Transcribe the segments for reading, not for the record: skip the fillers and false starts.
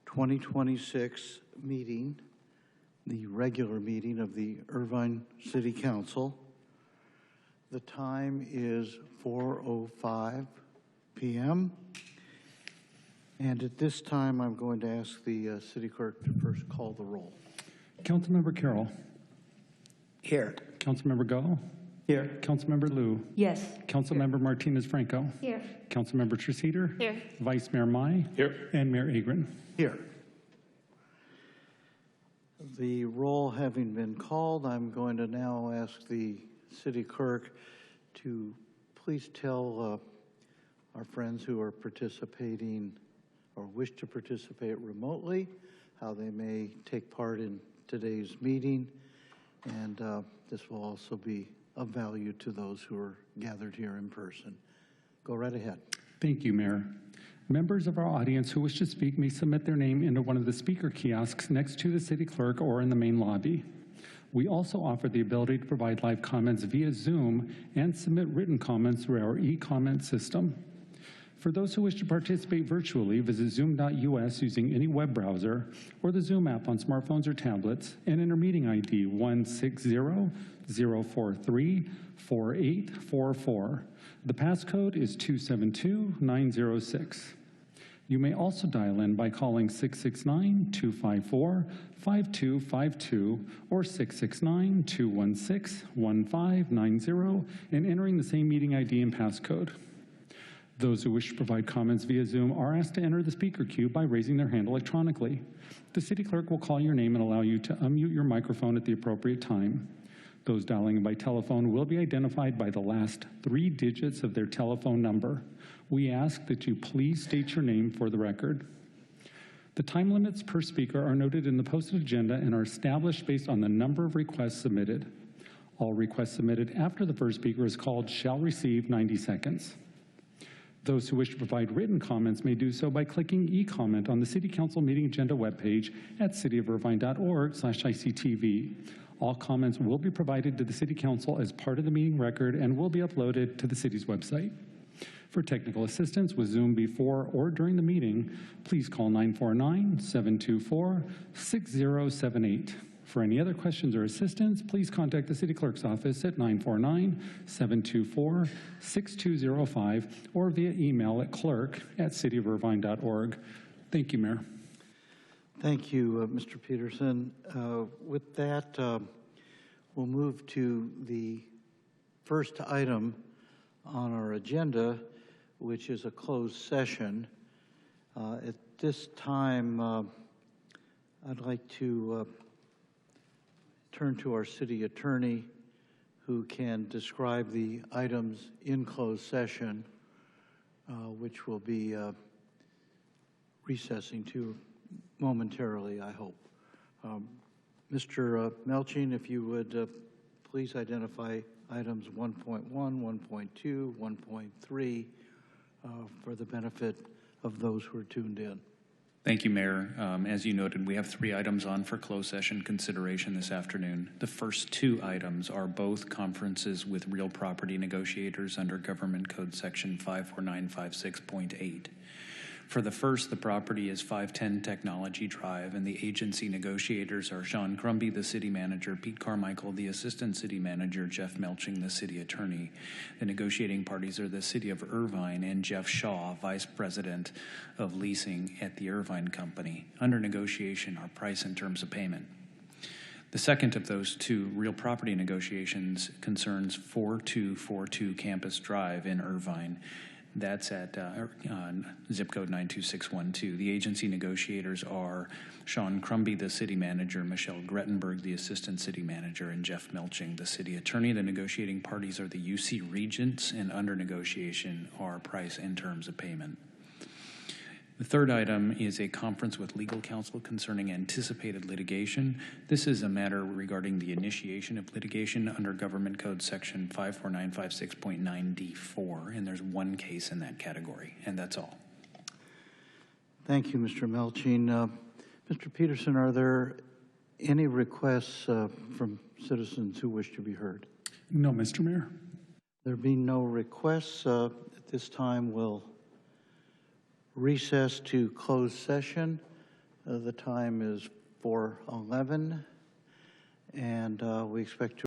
2026 meeting, the regular meeting of the Irvine City Council. The time is 4:05 p.m. And at this time, I'm going to ask the city clerk to first call the roll. Councilmember Carroll. Here. Councilmember Gall. Here. Councilmember Liu. Yes. Councilmember Martinez Franco. Here. Councilmember Treseder. Here. Vice Mayor Mai. Here. And Mayor Agron. Here. The roll having been called, I'm going to now ask the city clerk to please tell our friends who are participating or wish to participate remotely how they may take part in today's meeting, and this will also be of value to those who are gathered here in person. Go right ahead. Thank you, Mayor. Members of our audience who wish to speak may submit their name into one of the speaker kiosks next to the city clerk or in the main lobby. We also offer the ability to provide live comments via Zoom and submit written comments through our e-comment system. For those who wish to participate virtually, visit zoom.us using any web browser or the Zoom app on smartphones or tablets and enter meeting ID 160-043-4844. The passcode is 272906. You may also dial in by calling 669-254-5252 or 669-216-1590 and entering the same meeting ID and passcode. Those who wish to provide comments via Zoom are asked to enter the speaker queue by raising their hand electronically. The city clerk will call your name and allow you to unmute your microphone at the appropriate time. Those dialing in by telephone will be identified by the last 3 digits of their telephone number. We ask that you please state your name for the record. The time limits per speaker are noted in the posted agenda and are established based on the number of requests submitted. All requests submitted after the first speaker is called shall receive 90 seconds. Those who wish to provide written comments may do so by clicking e-comment on the City Council meeting agenda webpage at cityofirvine.org/ICTV. All comments will be provided to the City Council as part of the meeting record and will be uploaded to the city's website. For technical assistance with Zoom before or during the meeting, please call 949-724-6078. For any other questions or assistance, please contact the City Clerk's office at 949-724-6205 or via email at clerk@cityofirvine.org. Thank you, Mayor. Thank you, Mr. Peterson. With that, we'll move to the first item on our agenda, which is a closed session. At this time, I'd like to turn to our city attorney, who can describe the items in closed session, which will be recessing to momentarily, I hope. Mr. Melching, if you would please identify items 1.1, 1.2, 1.3 for the benefit of those who are tuned in. Thank you, Mayor. As you noted, we have 3 items on for closed session consideration this afternoon. The first 2 items are both conferences with real property negotiators under Government Code Section 54956.8. For the first, the property is 510 Technology Drive, and the agency negotiators are Sean Crumby, the city manager, Pete Carmichael, the assistant city manager, Jeff Melching, the city attorney. The negotiating parties are the city of Irvine and Jeff Shaw, vice president of leasing at the Irvine Company. Under negotiation are price and terms of payment. The second of those 2 real property negotiations concerns 4242 Campus Drive in Irvine. That's at zip code 92612. The agency negotiators are Sean Crumby, the city manager, Michelle Grettenberg, the assistant city manager, and Jeff Melching, the city attorney. The negotiating parties are the UC Regents, and under negotiation are price and terms of payment. The third item is a conference with legal counsel concerning anticipated litigation. This is a matter regarding the initiation of litigation under Government Code Section 54956.9D4, and there's 1 case in that category, and that's all. Thank you, Mr. Melching. Mr. Peterson, are there any requests from citizens who wish to be heard? No, Mr. Mayor. There being no requests, at this time we'll recess to closed session. The time is 4:11, and we expect to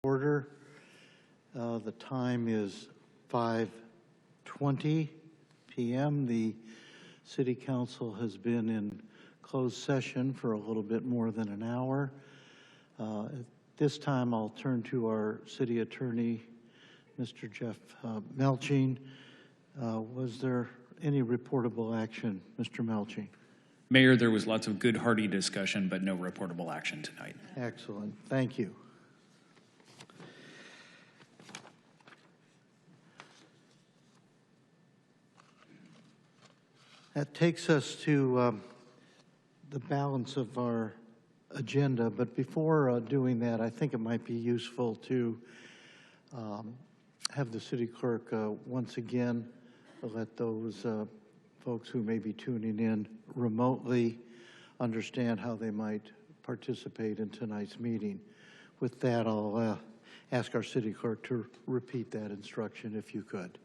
order. The time is 5:20 p.m. The City Council has been in closed session for a little bit more than an hour. At this time, I'll turn to our City Attorney, Mr. Jeff Melching. Was there any reportable action, Mr. Melching? Mayor, there was lots of good, hearty discussion, but no reportable action tonight. Excellent. Thank you. That takes us to the balance of our agenda, but before doing that, I think it might be useful to have the city clerk once again let those folks who may be tuning in remotely understand how they might participate in tonight's meeting. With that, I'll ask our city clerk to repeat that instruction if you could.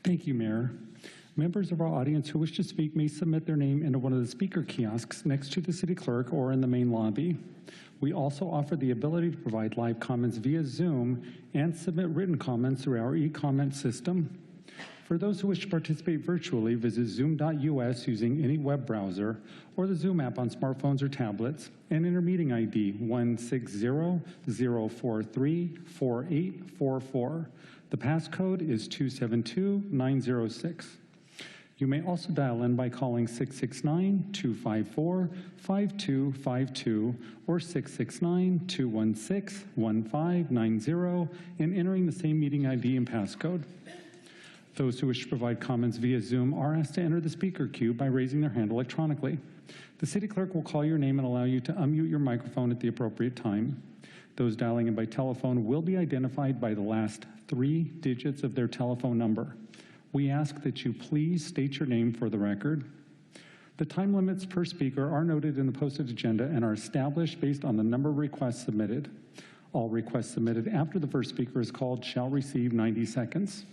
Thank you, Mayor. Members of our audience who wish to speak may submit their name into one of the speaker kiosks next to the city clerk or in the main lobby. We also offer the ability to provide live comments via Zoom and submit written comments through our e-comment system. For those who wish to participate virtually, visit zoom.us using any web browser or the Zoom app on smartphones or tablets and enter meeting ID 160-043-4844. The passcode is 272906. You may also dial in by calling 669-254-5252 or 669-216-1590 and entering the same meeting ID and passcode. Those who wish to provide comments via Zoom are asked to enter the speaker queue by raising their hand electronically. The city clerk will call your name and allow you to unmute your microphone at the appropriate time. Those dialing in by telephone will be identified by the last 3 digits of their telephone number. We ask that you please state your name for the record. The time limits per speaker are noted in the posted agenda and are established based on the number of requests submitted. All requests submitted after the first speaker is called shall receive 90 seconds.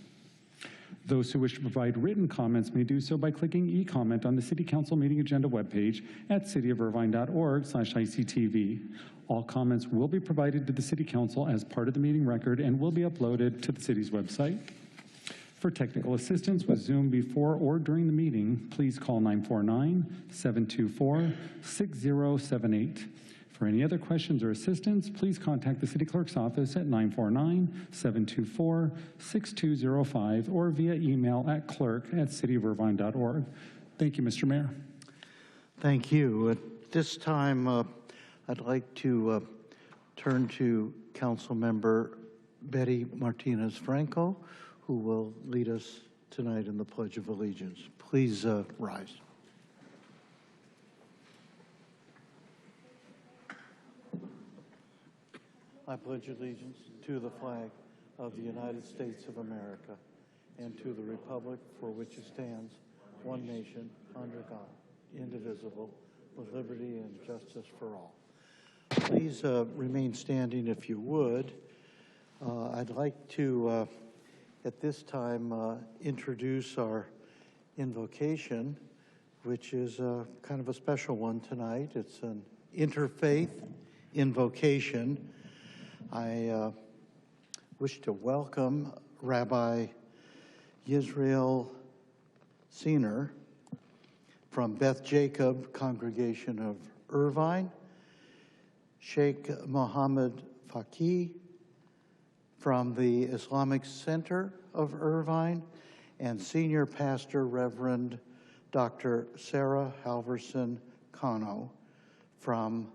Those who wish to provide written comments may do so by clicking e-comment on the City Council meeting agenda webpage at cityofirvine.org/ICTV. All comments will be provided to the City Council as part of the meeting record and will be uploaded to the city's website. For technical assistance with Zoom before or during the meeting, please call 949-724-6078. For any other questions or assistance, please contact the City Clerk's office at 949-724-6205 or via email at clerk@cityofirvine.org. Thank you, Mr. Mayor. Thank you. At this time, I'd like to turn to Council Member Betty Martinez-Franco, who will lead us tonight in the Pledge of Allegiance. Please rise. I pledge allegiance to the flag of the United States of America and to the republic for which it stands, one one nation, under God, indivisible, with liberty and justice for all. Please remain standing if you would. I'd like to, at this time, introduce our invocation, which is kind of a special one tonight. It's an interfaith invocation. I wish to welcome Rabbi Yisrael Senior from Beth Jacob Congregation of Irvine, Sheikh Mohammed Faqih from the Islamic Center of Irvine, and Senior Pastor Reverend Dr. Sarah Halverson Kano from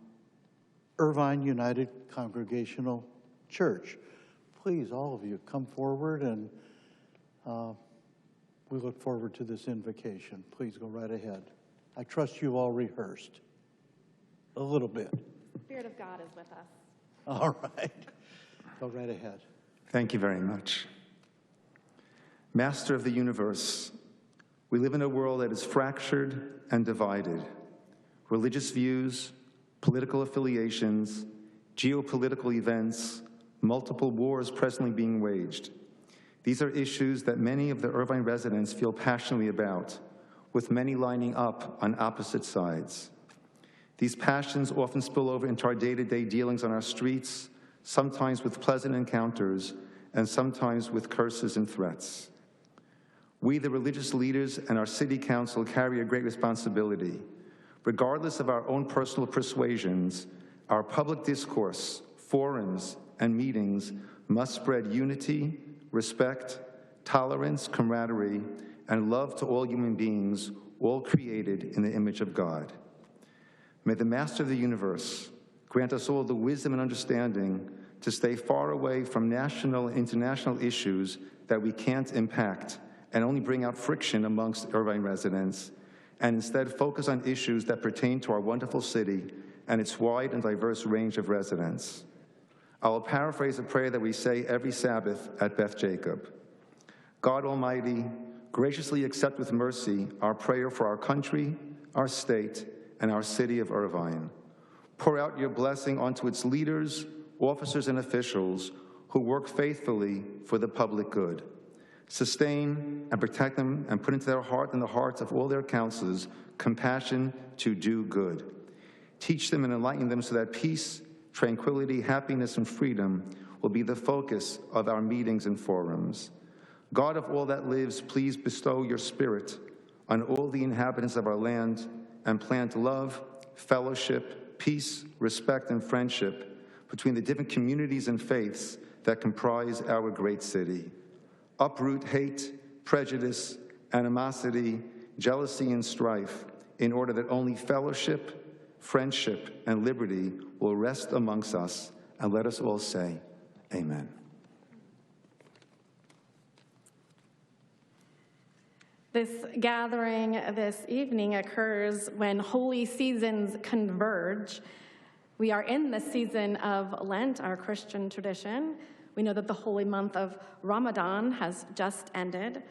Irvine United Congregational Church. Please, all of you, come forward, and we look forward to this invocation. Please go right ahead. I trust you all rehearsed a little bit. The Spirit of God is with us. All right. Go right ahead. Thank you very much. Master of the universe, we live in a world that is fractured and divided. Religious views, political affiliations, geopolitical events, multiple wars presently being waged. These are issues that many of the Irvine residents feel passionately about, with many lining up on opposite sides. These passions often spill over into our day-to-day dealings on our streets, sometimes with pleasant encounters, and sometimes with curses and threats. We, the religious leaders and our city council, carry a great responsibility. Regardless of our own personal persuasions, our public discourse, forums, and meetings must spread unity, respect, tolerance, camaraderie, and love to all human beings, all created in the image of God. May the Master of the universe grant us all the wisdom and understanding to stay far away from national and international issues that we can't impact and only bring out friction amongst Irvine residents, and instead focus on issues that pertain to our wonderful city and its wide and diverse range of residents. I will paraphrase a prayer that we say every Sabbath at Beth Jacob. God Almighty, graciously accept with mercy our prayer for our country, our state, and our city of Irvine. Pour out your blessing onto its leaders, officers, and officials who work faithfully for the public good. Sustain and protect them, and put into their heart and the hearts of all their counselors compassion to do good. Teach them and enlighten them so that peace, tranquility, happiness, and freedom will be the focus of our meetings and forums. God of all that lives, please bestow your spirit on all the inhabitants of our land and plant love, fellowship, peace, respect, and friendship between the different communities and faiths that comprise our great city. Uproot hate, prejudice, animosity, jealousy, and strife in order that only fellowship, friendship, and liberty will rest amongst us, and let us all say, amen. This gathering this evening occurs when holy seasons converge. We are in the season of Lent, our Christian tradition. We know that the holy month of Ramadan has just ended.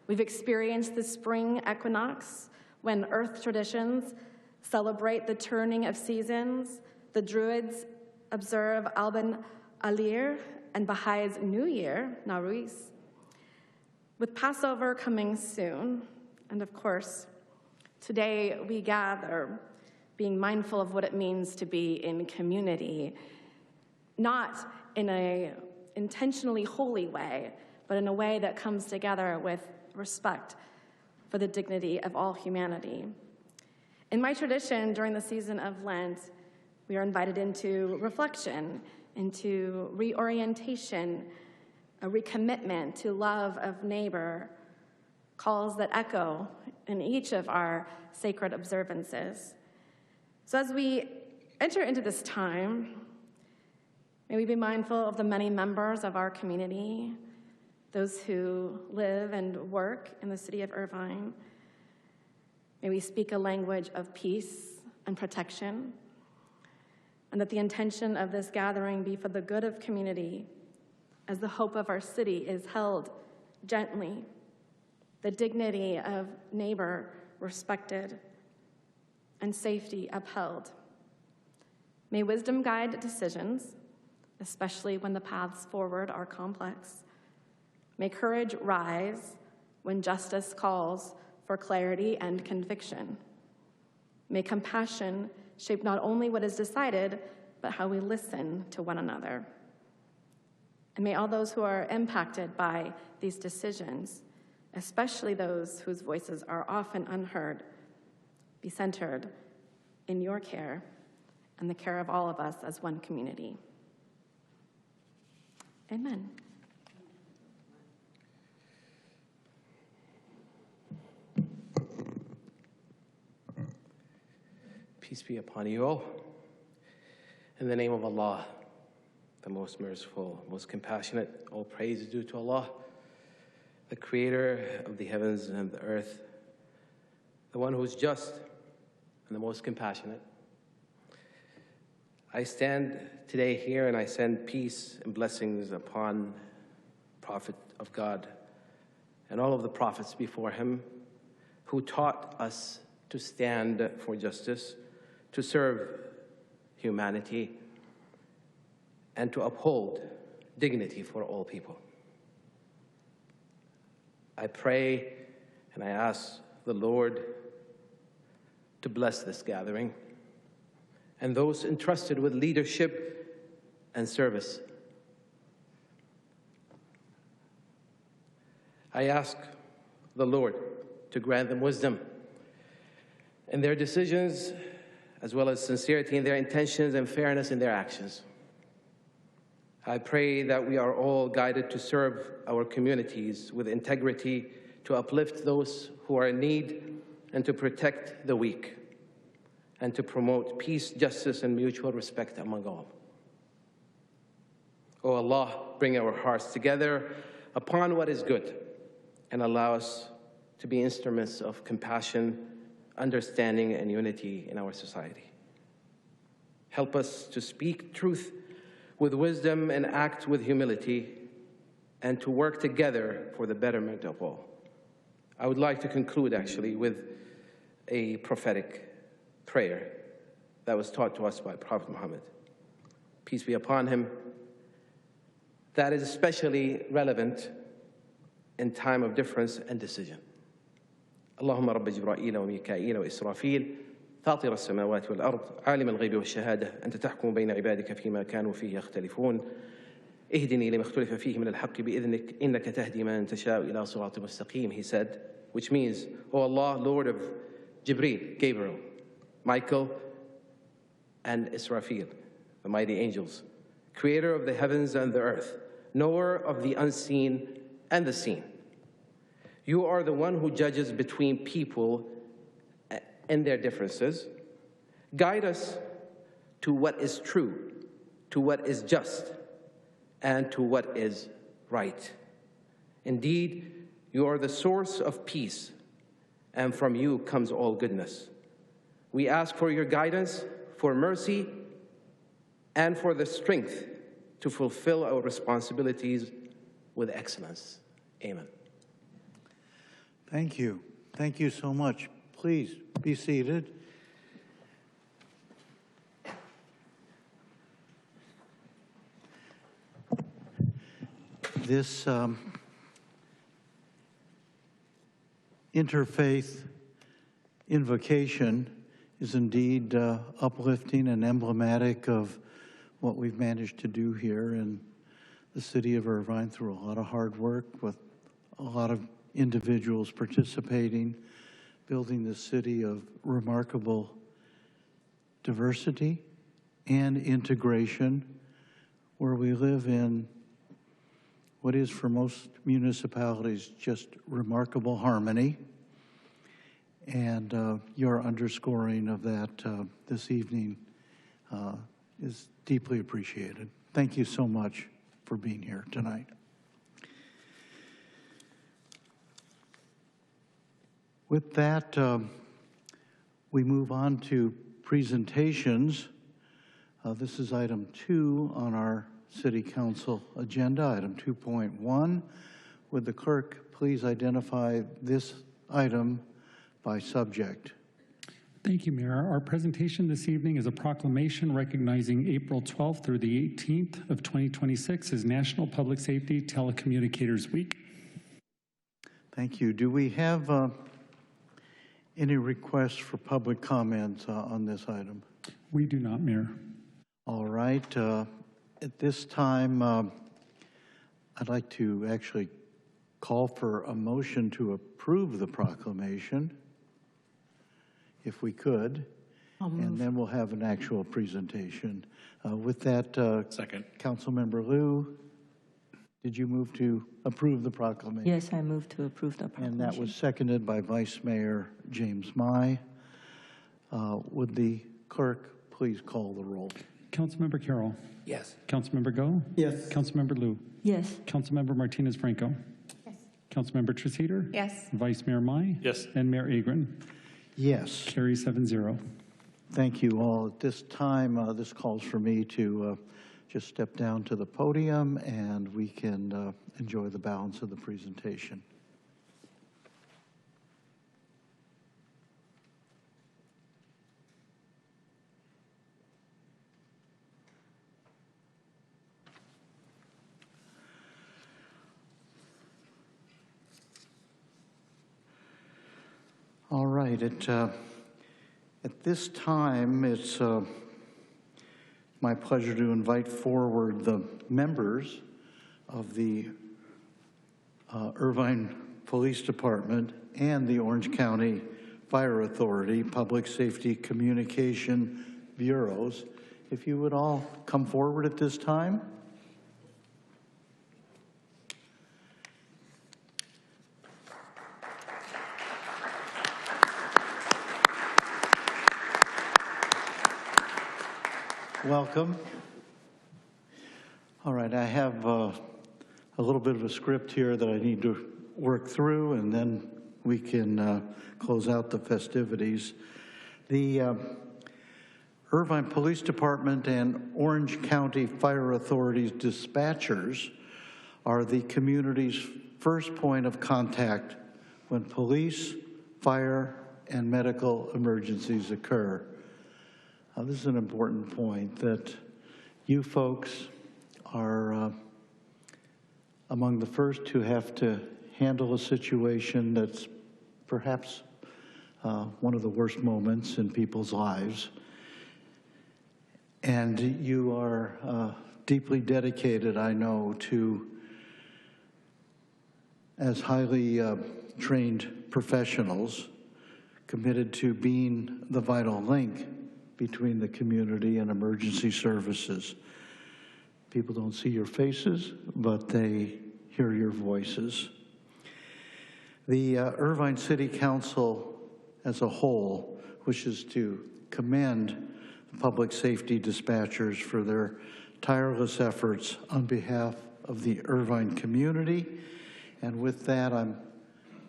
We've experienced the spring equinox when earth traditions celebrate the turning of seasons. The Druids observe Alban Alir, and Baha'is New Year, Nowruz. With Passover coming soon, and of course, today we gather being mindful of what it means to be in community, not in a intentionally holy way, but in a way that comes together with respect for the dignity of all humanity. In my tradition, during the season of Lent, we are invited into reflection, into reorientation, a recommitment to love of neighbor, calls that echo in each of our sacred observances. So as we enter into this time, may we be mindful of the many members of our community, those who live and work in the city of Irvine. May we speak a language of peace and protection, and that the intention of this gathering be for the good of community, as the hope of our city is held gently the dignity of neighbor respected, and safety upheld. May wisdom guide decisions, especially when the paths forward are complex. May courage rise when justice calls for clarity and conviction. May compassion shape not only what is decided, but how we listen to one another. And may all those who are impacted by these decisions, especially those whose voices are often unheard, be centered in your care and the care of all of us as one community. Amen. Peace be upon you all. In the name of Allah, the most merciful, most compassionate, all praise is due to Allah, the creator of the heavens and the earth, the one who is just and the most compassionate. I stand today here and I send peace and blessings upon Prophet of God and all of the prophets before him who taught us to stand for justice, to serve humanity, and to uphold dignity for all people. I pray and I ask the Lord to bless this gathering and those entrusted with leadership and service. I ask the Lord to grant them wisdom in their decisions, as well as sincerity in their intentions and fairness in their actions. I pray that we are all guided to serve our communities with integrity, to uplift those who are in need, and to protect the weak, and to promote peace, justice, and mutual respect among all. O Allah, bring our hearts together upon what is good, and allow us to be instruments of compassion, understanding, and unity in our society. Help us to speak truth with wisdom and act with humility, and to work together for the betterment of all. I would like to conclude, actually, with a prophetic prayer that was taught to us by Prophet Muhammad, peace be upon him, that is especially relevant in time of difference and decision. اللهم رب جبرائيل وميكائيل وإسرافيل فاطر السماوات والأرض عالم الغيب والشهادة أنت تحكم بين عبادك فيما كانوا فيه يختلفون اهدني لما اختلف فيه من الحق بإذنك إنك تهدي من تشاء إلى صراط مستقيم, he said, which means, O Allah, Lord of Jibreel, Gabriel, Michael, and Israfil, the mighty angels, creator of the heavens and the earth, knower of the unseen and the seen. You are the one who judges between people and their differences. Guide us to what is true, to what is just, and to what is right. Indeed, you are the source of peace, and from you comes all goodness. We ask for your guidance, for mercy, and for the strength to fulfill our responsibilities with excellence. Amen. Thank you. Thank you so much. Please be seated. This interfaith invocation is indeed uplifting and emblematic of what we've managed to do here in the city of Irvine through a lot of hard work with a lot of individuals participating, building this city of remarkable diversity and integration, where we live in what is for most municipalities just remarkable harmony. And your underscoring of that this evening is deeply appreciated. Thank you so much for being here tonight. With that, we move on to presentations. This is item 2 on our City Council agenda, item 2.1. Would the clerk please identify this item by subject. Thank you, Mayor. Our presentation this evening is a proclamation recognizing April 12th through the 18th of 2026 as National Public Safety Telecommunicators Week. Thank you. Do we have any requests for public comments on this item? We do not, Mayor. All right. At this time, I'd like to actually call for a motion to approve the proclamation, if we could, and then we'll have an actual presentation. With that, Second. Councilmember Liu, did you move to approve the proclamation? Yes, I move to approve the proclamation. And that was seconded by Vice Mayor James Mai. Would the clerk please call the roll? Councilmember Carroll. Yes. Councilmember Go. Yes. Councilmember Liu. Yes. Councilmember Martinez Franco. Yes. Councilmember Treseder. Yes. Vice Mayor Mai. Yes. And Mayor Agron. Yes. Carry 7-0. Thank you all. At this time, this calls for me to just step down to the podium and we can enjoy the balance of the presentation. All right. At this time, it's my pleasure to invite forward the members of the Irvine Police Department and the Orange County Fire Authority Public Safety Communication Bureaus. If you would all come forward at this time. Welcome. All right, I have a little bit of a script here that I need to work through, and then we can close out the festivities. The Irvine Police Department and Orange County Fire Authority's dispatchers are the community's first point of contact when police, fire, and medical emergencies occur. This is an important point, that you folks are among the first who have to handle a situation that's perhaps one of the worst moments in people's lives. And you are deeply dedicated, I know, to, as highly trained professionals, committed to being the vital link between the community and emergency services. People don't see your faces, but they hear your voices. The Irvine City Council as a whole wishes to commend the public safety dispatchers for their tireless efforts on behalf of the Irvine community. And with that, I'm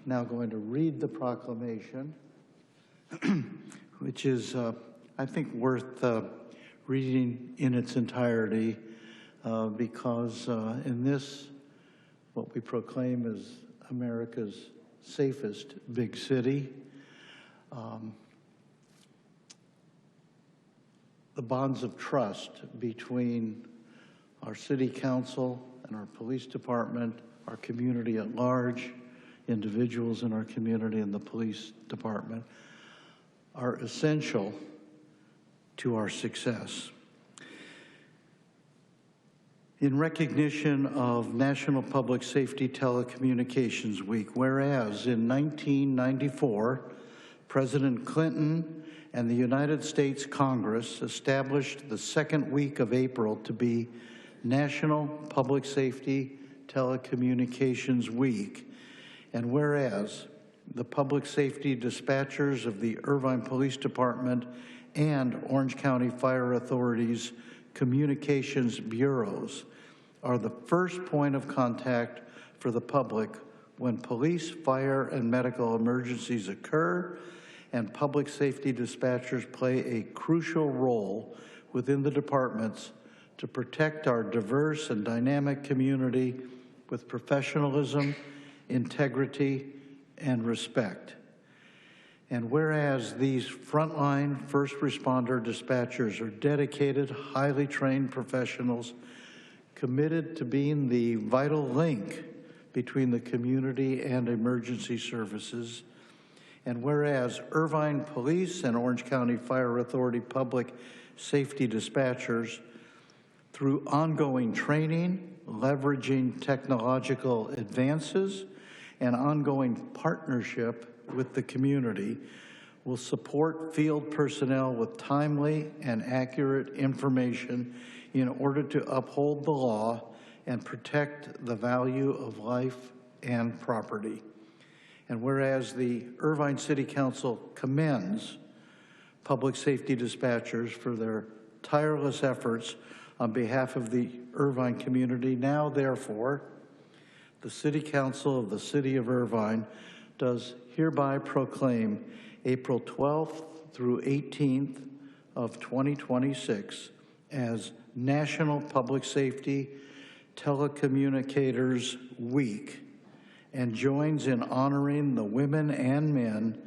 now going to read the proclamation, which is I think worth reading in its entirety because in this, what we proclaim as America's safest big city, the bonds of trust between our city council and our police department, our community at large, individuals in our community and the police department are essential to our success. In recognition of National Public Safety Telecommunications Week, whereas in 1994, President Clinton and the United States Congress established the second week of April to be National Public Safety Telecommunications Week, and whereas the public safety dispatchers of the Irvine Police Department and Orange County Fire Authority's communications bureaus are the first point of contact for the public when police, fire, and medical emergencies occur, and public safety dispatchers play a crucial role within the departments to protect our diverse and dynamic community with professionalism, integrity, and respect. And whereas these frontline first responder dispatchers are dedicated, highly trained professionals committed to being the vital link between the community and emergency services, and whereas Irvine Police and Orange County Fire Authority public safety dispatchers, through ongoing training, leveraging technological advances, and ongoing partnership with the community, will support field personnel with timely and accurate information in order to uphold the law and protect the value of life and property. And whereas the Irvine City Council commends public safety dispatchers for their tireless efforts on behalf of the Irvine community, now therefore, the City Council of the City of Irvine does hereby proclaim April 12th through 18th of 2026 as National Public Safety Telecommunicators Week, and joins in honoring the women and men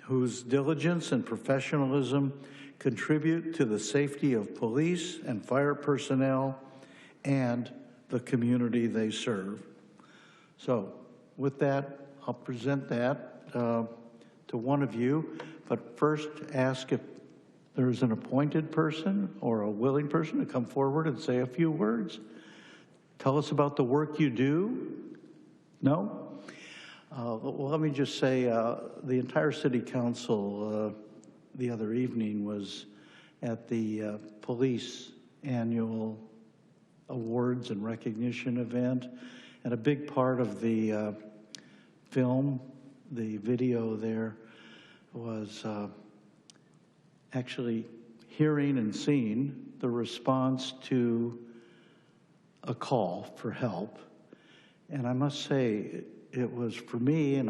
whose diligence and professionalism contribute to the safety of police and fire personnel and the community they serve. So with that, I'll present that to one of you, but first ask if there's an appointed person or a willing person to come forward and say a few words. Tell us about the work you do. No? Well, let me just say the entire City Council the other evening was at the police annual awards and recognition event, and a big part of the film, the video there, was actually hearing and seeing the response to a call for help. And I must say, it was for me, and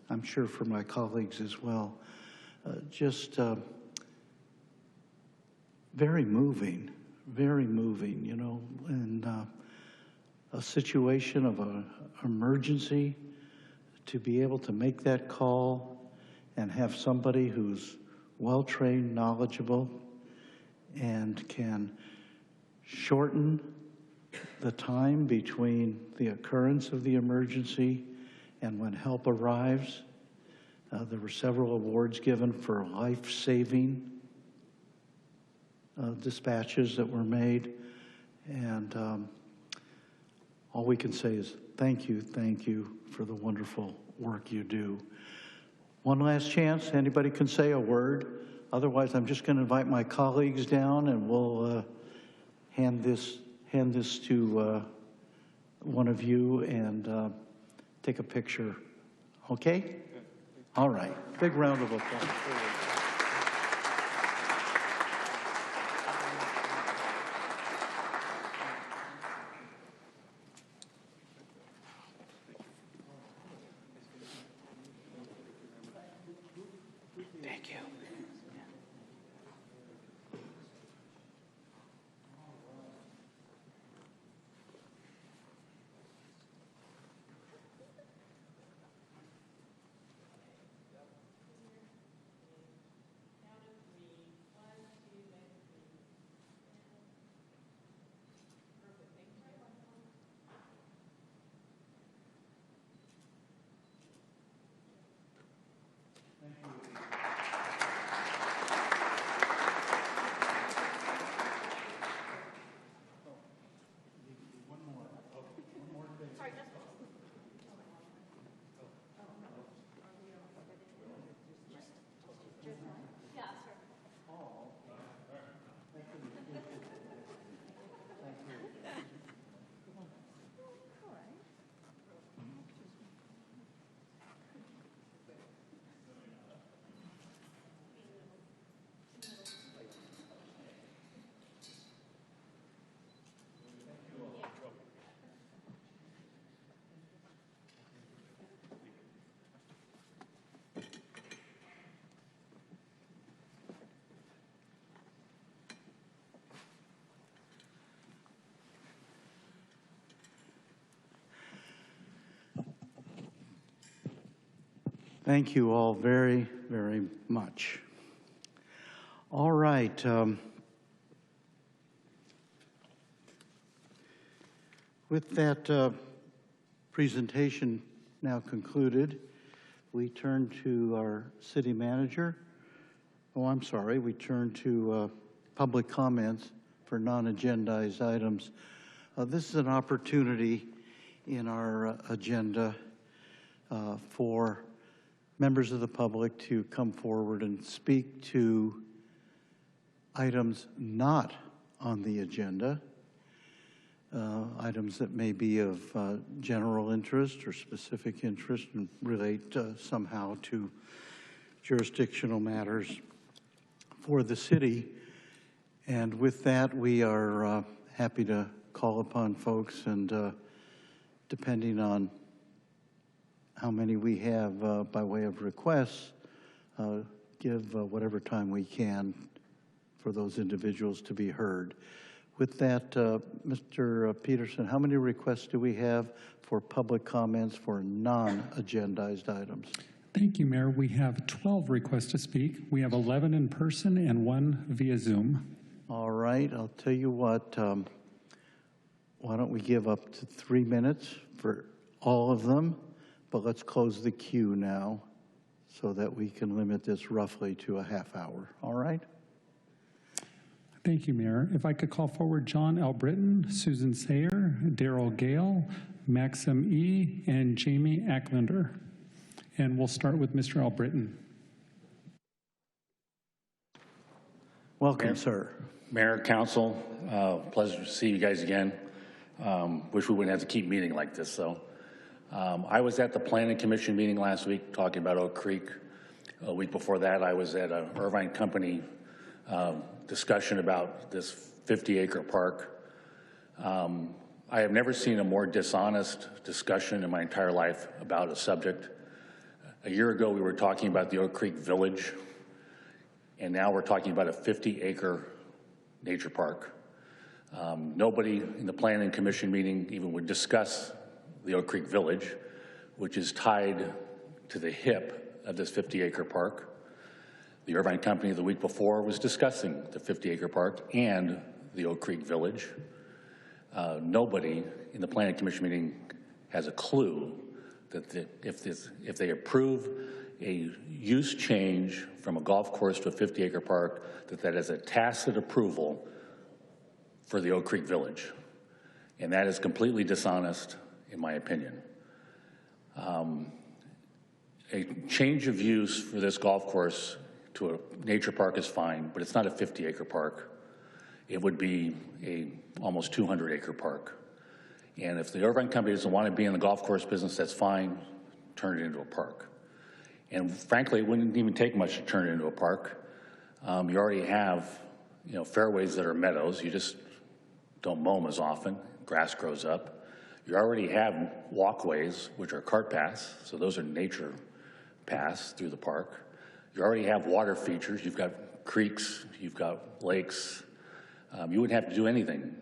I'm sure for my colleagues as well, just very moving, you know, and a situation of an emergency, to be able to make that call and have somebody who's well-trained, knowledgeable, and can shorten the time between the occurrence of the emergency and when help arrives. There were several awards given for life-saving dispatches that were made, and all we can say is thank you for the wonderful work you do. One last chance, anybody can say a word. Otherwise, I'm just going to invite my colleagues down, and we'll hand this to one of you and take a picture. Okay? All right. Big round of applause. Thank you. Thank you all very, very much. All right. With that presentation now concluded, we turn to our city manager. Oh, I'm sorry. We turn to public comments for non-agendized items. This is an opportunity in our agenda for members of the public to come forward and speak to items not on the agenda, items that may be of general interest or specific interest and relate somehow to jurisdictional matters for the city. And with that, we are happy to call upon folks, and depending on how many we have by way of requests, give whatever time we can for those individuals to be heard. With that, Mr. Peterson, how many requests do we have for public comments for non-agendized items? Thank you, Mayor. We have 12 requests to speak. We have 11 in person and 1 via Zoom. All right, I'll tell you what, why don't we give up to 3 minutes for all of them, but let's close the queue now so that we can limit this roughly to a half hour, all right? Thank you, Mayor. If I could call forward John L. Britton, Susan Sayer, Daryl Gale, Maxim E., and Jamie Acklander. And we'll start with Mr. L. Britton. Welcome, sir. Mayor, Council, pleasure to see you guys again. Wish we wouldn't have to keep meeting like this, though. I was at the Planning Commission meeting last week talking about Oak Creek. A week before that, I was at an Irvine company discussion about this 50-acre park. I have never seen a more dishonest discussion in my entire life about a subject. A year ago, we were talking about the Oak Creek Village, and now we're talking about a 50-acre nature park. Nobody in the Planning Commission meeting even would discuss the Oak Creek Village, which is tied to the hip of this 50-acre park. The Irvine company the week before was discussing the 50-acre park and the Oak Creek Village. Nobody in the Planning Commission meeting has a clue that if they approve a use change from a golf course to a 50-acre park, that is a tacit approval for the Oak Creek Village. And that is completely dishonest, in my opinion. A change of use for this golf course to a nature park is fine, but it's not a 50-acre park. It would be a almost 200-acre park. And if the Irvine company doesn't want to be in the golf course business, that's fine, turn it into a park. And frankly, it wouldn't even take much to turn it into a park. You already have, fairways that are meadows. You just don't mow them as often. Grass grows up. You already have walkways, which are cart paths, so those are nature paths through the park. You already have water features. You've got creeks, you've got lakes. You wouldn't have to do anything.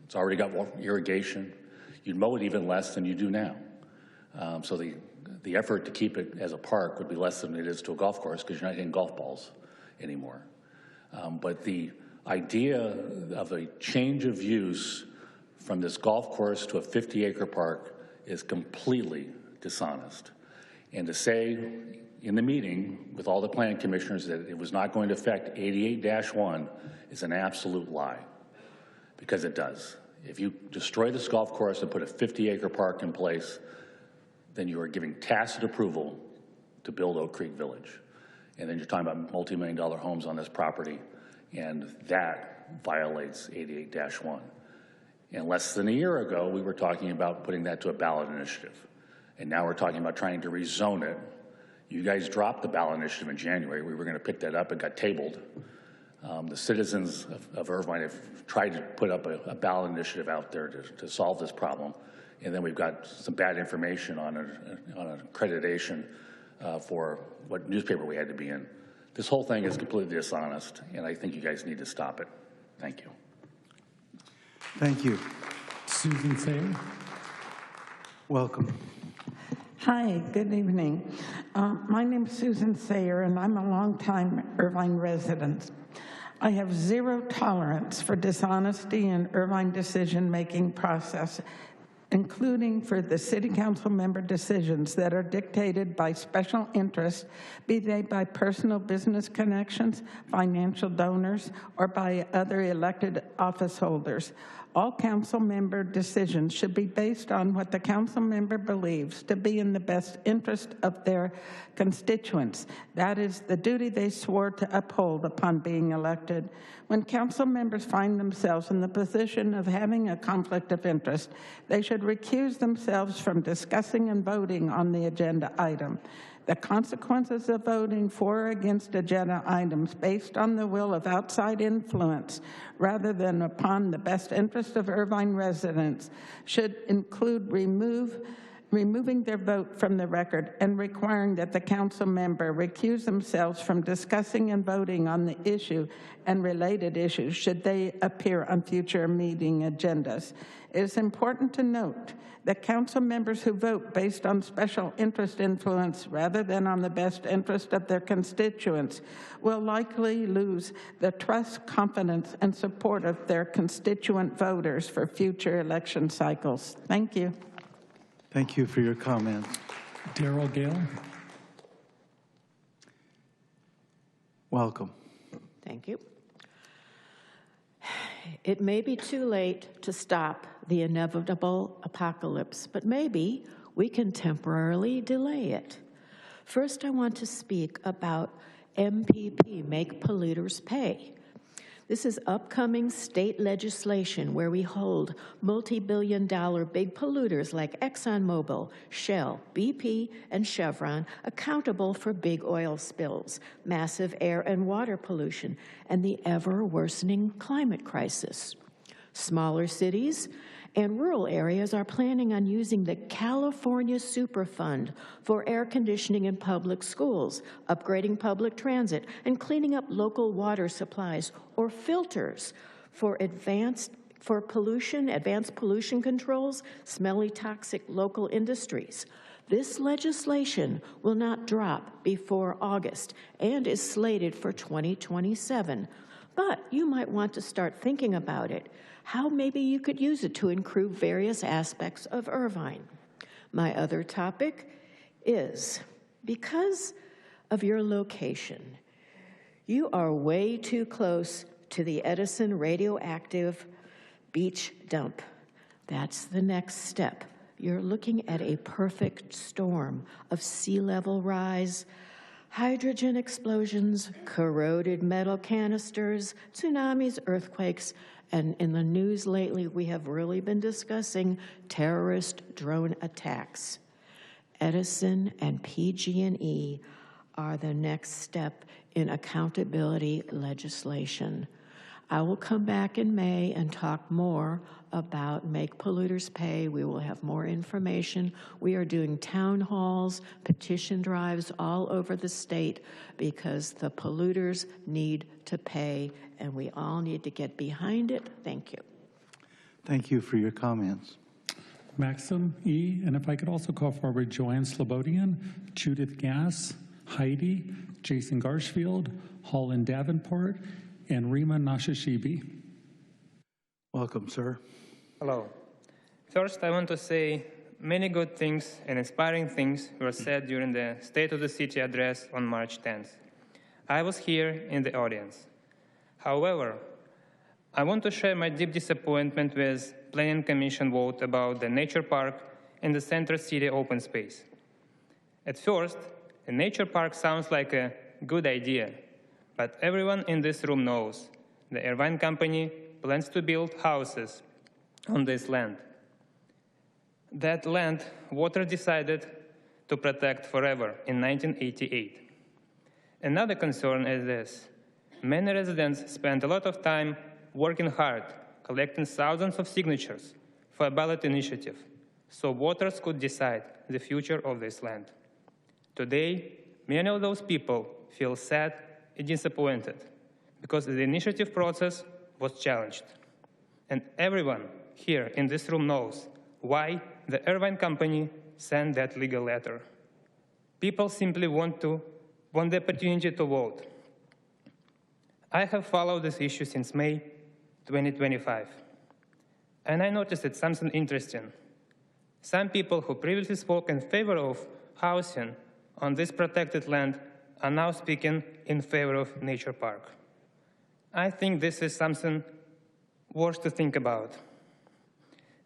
It's already got irrigation. You'd mow it even less than you do now. So the effort to keep it as a park would be less than it is to a golf course because you're not hitting golf balls anymore. But the idea of a change of use from this golf course to a 50-acre park is completely dishonest. And to say in the meeting with all the planning commissioners that it was not going to affect 88-1 is an absolute lie, because it does. If you destroy this golf course and put a 50-acre park in place, then you are giving tacit approval to build Oak Creek Village. And then you're talking about multi-million-dollar homes on this property, and that violates 88-1. And less than a year ago, we were talking about putting that to a ballot initiative. And now we're talking about trying to rezone it. You guys dropped the ballot initiative in January. We were going to pick that up. It got tabled. The citizens of Irvine have tried to put up a ballot initiative out there to solve this problem. And then we've got some bad information on an accreditation for what newspaper we had to be in. This whole thing is completely dishonest, and I think you guys need to stop it. Thank you. Thank you. Susan Sayer. Welcome. Hi, good evening. My name is Susan Sayer, and I'm a longtime Irvine resident. I have zero tolerance for dishonesty in Irvine decision-making process, including for the city council member decisions that are dictated by special interests, be they by personal business connections, financial donors, or by other elected office holders. All council member decisions should be based on what the council member believes to be in the best interest of their constituents. That is the duty they swore to uphold upon being elected. When council members find themselves in the position of having a conflict of interest, they should recuse themselves from discussing and voting on the agenda item. The consequences of voting for or against agenda items based on the will of outside influence rather than upon the best interest of Irvine residents should include removing their vote from the record and requiring that the council member recuse themselves from discussing and voting on the issue and related issues should they appear on future meeting agendas. It is important to note that council members who vote based on special interest influence rather than on the best interest of their constituents will likely lose the trust, confidence, and support of their constituent voters for future election cycles. Thank you. Thank you for your comments. Darrell Gale. Welcome. Thank you. It may be too late to stop the inevitable apocalypse, but maybe we can temporarily delay it. First, I want to speak about MPP, Make Polluters Pay. This is upcoming state legislation where we hold multi-billion-dollar big polluters like ExxonMobil, Shell, BP, and Chevron accountable for big oil spills, massive air and water pollution, and the ever-worsening climate crisis. Smaller cities and rural areas are planning on using the California Superfund for air conditioning in public schools, upgrading public transit, and cleaning up local water supplies or filters for advanced pollution controls, smelly toxic local industries. This legislation will not drop before August and is slated for 2027. But you might want to start thinking about it, how maybe you could use it to improve various aspects of Irvine. My other topic is, because of your location, you are way too close to the Edison radioactive beach dump. That's the next step. You're looking at a perfect storm of sea level rise, hydrogen explosions, corroded metal canisters, tsunamis, earthquakes, and in the news lately, we have really been discussing terrorist drone attacks. Edison and PG&E are the next step in accountability legislation. I will come back in May and talk more about Make Polluters Pay. We will have more information. We are doing town halls, petition drives all over the state because the polluters need to pay, and we all need to get behind it. Thank you. Thank you for your comments. Maxim E., and if I could also call forward Joanne Slobodian, Judith Gass, Heidi, Jason Garshfield, Holland Davenport, and Rima Nashashibi. Welcome, sir. Hello. First, I want to say many good things and inspiring things were said during the State of the City address on March 10th. I was here in the audience. However, I want to share my deep disappointment with Planning Commission vote about the nature park in the Center City open space. At first, a nature park sounds like a good idea, but everyone in this room knows the Irvine company plans to build houses on this land. That land, water decided to protect forever in 1988. Another concern is this. Many residents spend a lot of time working hard, collecting thousands of signatures for a ballot initiative, so voters could decide the future of this land. Today, many of those people feel sad and disappointed because the initiative process was challenged. And everyone here in this room knows why the Irvine company send that legal letter. People simply want the opportunity to vote. I have followed this issue since May 2025, and I noticed that something interesting. Some people who previously spoke in favor of housing on this protected land are now speaking in favor of nature park. I think this is something worth to think about.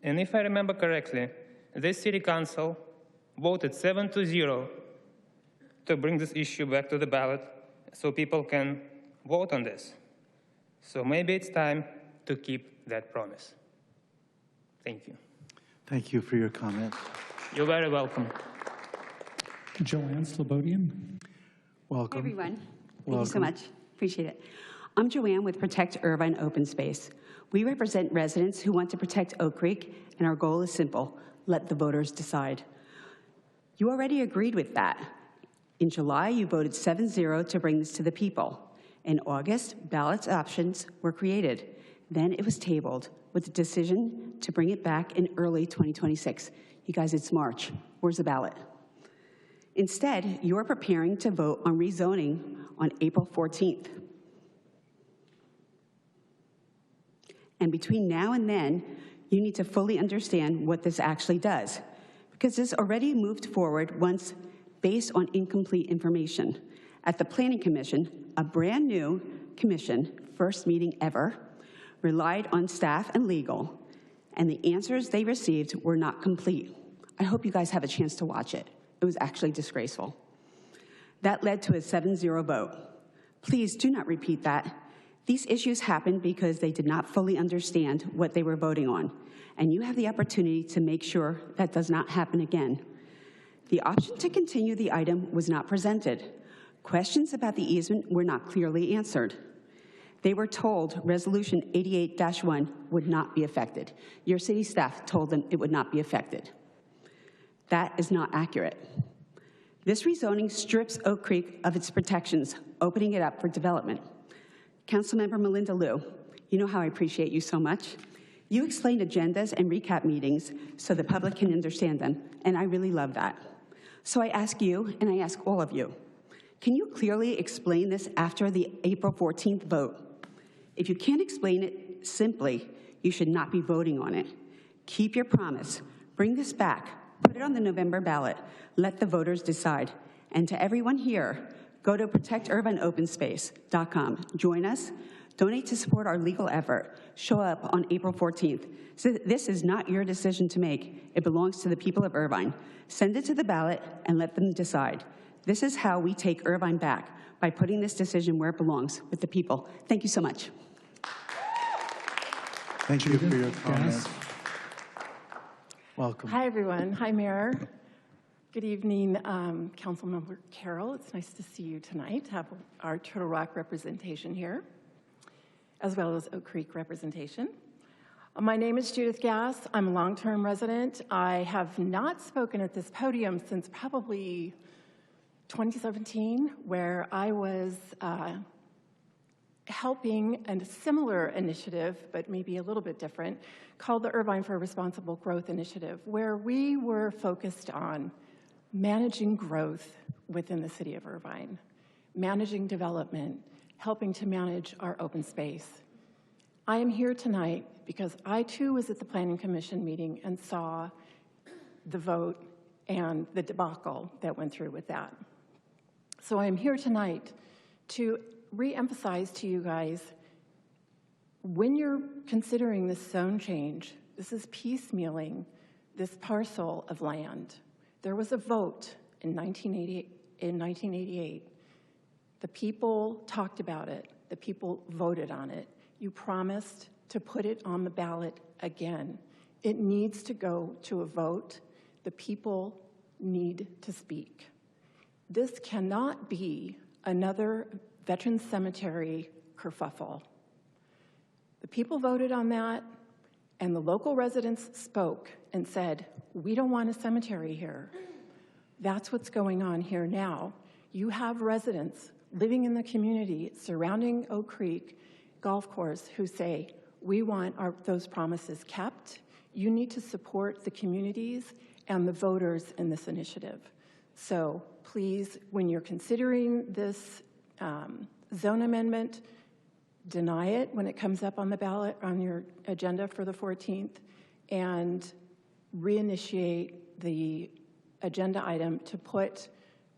And if I remember correctly, this city council voted 7-0 to bring this issue back to the ballot so people can vote on this. So maybe it's time to keep that promise. Thank you. Thank you for your comments. You're very welcome. Joanne Slobodian. Welcome. Hey, everyone. Thank Welcome. you so much. Appreciate it. I'm Joanne with Protect Irvine Open Space. We represent residents who want to protect Oak Creek, and our goal is simple: let the voters decide. You already agreed with that. In July, you voted 7-0 to bring this to the people. In August, ballot options were created. Then it was tabled with the decision to bring it back in early 2026. You guys, it's March. Where's the ballot? Instead, you are preparing to vote on rezoning on April 14th. And between now and then, you need to fully understand what this actually does, because this already moved forward once based on incomplete information. At the Planning Commission, a brand new commission, first meeting ever, relied on staff and legal, and the answers they received were not complete. I hope you guys have a chance to watch it. It was actually disgraceful. That led to a 7-0 vote. Please do not repeat that. These issues happened because they did not fully understand what they were voting on, and you have the opportunity to make sure that does not happen again. The option to continue the item was not presented. Questions about the easement were not clearly answered. They were told Resolution 88-1 would not be affected. Your city staff told them it would not be affected. That is not accurate. This rezoning strips Oak Creek of its protections, opening it up for development. Councilmember Melinda Liu, you know how I appreciate you so much. You explain agendas and recap meetings so the public can understand them, and I really love that. So I ask you, and I ask all of you, can you clearly explain this after the April 14th vote? If you can't explain it simply, you should not be voting on it. Keep your promise. Bring this back. Put it on the November ballot. Let the voters decide. And to everyone here, go to protectirvineopenspace.com. Join us. Donate to support our legal effort. Show up on April 14th. So this is not your decision to make. It belongs to the people of Irvine. Send it to the ballot and let them decide. This is how we take Irvine back, by putting this decision where it belongs, with the people. Thank you so much. Thank you for your comments. Welcome. Hi, everyone. Hi, Mayor. Good evening, Councilmember Carroll. It's nice to see you tonight, have our Turtle Rock representation here, as well as Oak Creek representation. My name is Judith Gass. I'm a long-term resident. I have not spoken at this podium since probably 2017, where I was helping a similar initiative, but maybe a little bit different, called the Irvine for Responsible Growth Initiative, where we were focused on managing growth within the city of Irvine, managing development, helping to manage our open space. I am here tonight because I too was at the Planning Commission meeting and saw the vote and the debacle that went through with that. So I am here tonight to re-emphasize to you guys, when you're considering this zone change, this is piecemealing this parcel of land. There was a vote in 1988. The people talked about it. The people voted on it. You promised to put it on the ballot again. It needs to go to a vote. The people need to speak. This cannot be another Veterans Cemetery kerfuffle. The people voted on that, and the local residents spoke and said, we don't want a cemetery here. That's what's going on here now. You have residents living in the community surrounding Oak Creek Golf Course who say, we want those promises kept. You need to support the communities and the voters in this initiative. So please, when you're considering this zone amendment, deny it when it comes up on the ballot on your agenda for the 14th, and reinitiate the agenda item to put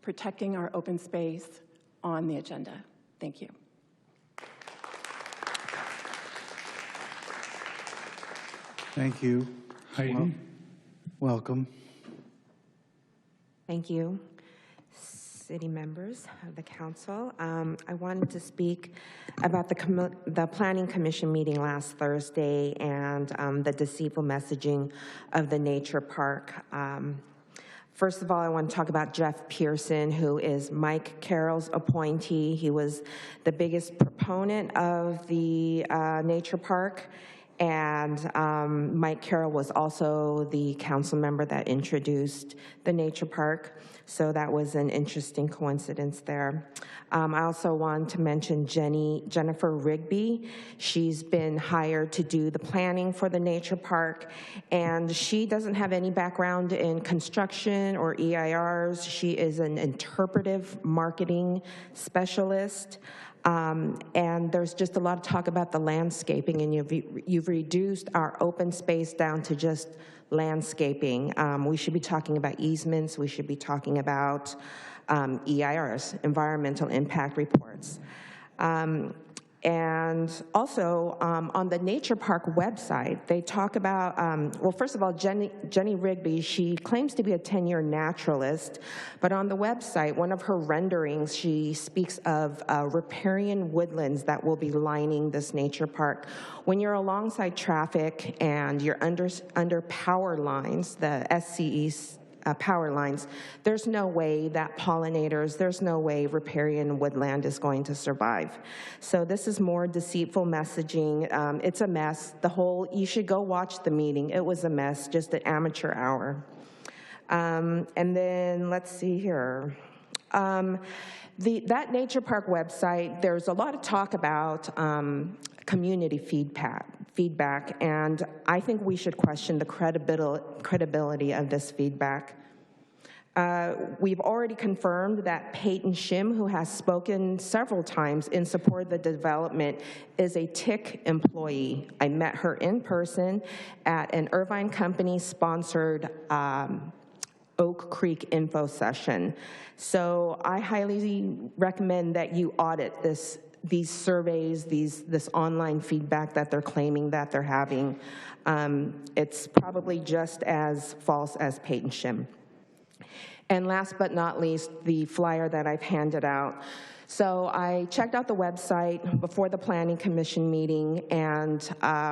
protecting our open space on the agenda. Thank you. Thank you. Heidi? Welcome. Thank you. City members of the council. I wanted to speak about the Planning Commission meeting last Thursday and the deceitful messaging of the nature park. First of all, I want to talk about Jeff Pearson, who is Mike Carroll's appointee. He was the biggest proponent of the nature park, and Mike Carroll was also the council member that introduced the nature park. So that was an interesting coincidence there. I also want to mention Jennifer Rigby. She's been hired to do the planning for the nature park, and she doesn't have any background in construction or EIRs. She is an interpretive marketing specialist. And there's just a lot of talk about the landscaping, and you've reduced our open space down to just landscaping. We should be talking about easements. We should be talking about EIRs, environmental impact reports. And also on the Nature Park website, they talk about, well, first of all, Jenny Rigby, she claims to be a 10-year naturalist, but on the website, one of her renderings, she speaks of riparian woodlands that will be lining this nature park. When you're alongside traffic and you're under power lines, the SCE power lines, there's no way that pollinators, there's no way riparian woodland is going to survive. So this is more deceitful messaging. It's a mess. You should go watch the meeting. It was a mess, just an amateur hour. And then let's see here. That nature park website, there's a lot of talk about community feedback, and I think we should question the credibility of this feedback. We've already confirmed that Peyton Shim, who has spoken several times in support of the development, is a TIC employee. I met her in person at an Irvine company-sponsored Oak Creek info session. So I highly recommend that you audit these surveys, this online feedback that they're claiming that they're having. It's probably just as false as Peyton Shim. And last but not least, the flyer that I've handed out. So I checked out the website before the Planning Commission meeting, and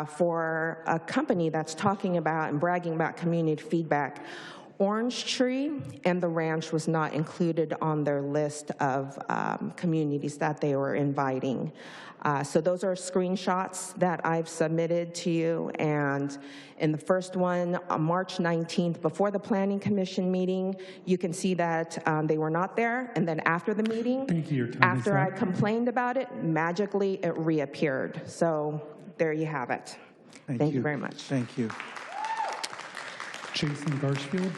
for a company that's talking about and bragging about community feedback, Orange Tree and the Ranch was not included on their list of communities that they were inviting. So those are screenshots that I've submitted to you. And in the first one, on March 19th, before the Planning Commission meeting, you can see that they were not there. And then after the meeting, after I complained about it, magically it reappeared. So there you have it. Thank you very much. Thank you. Jason Garshfield.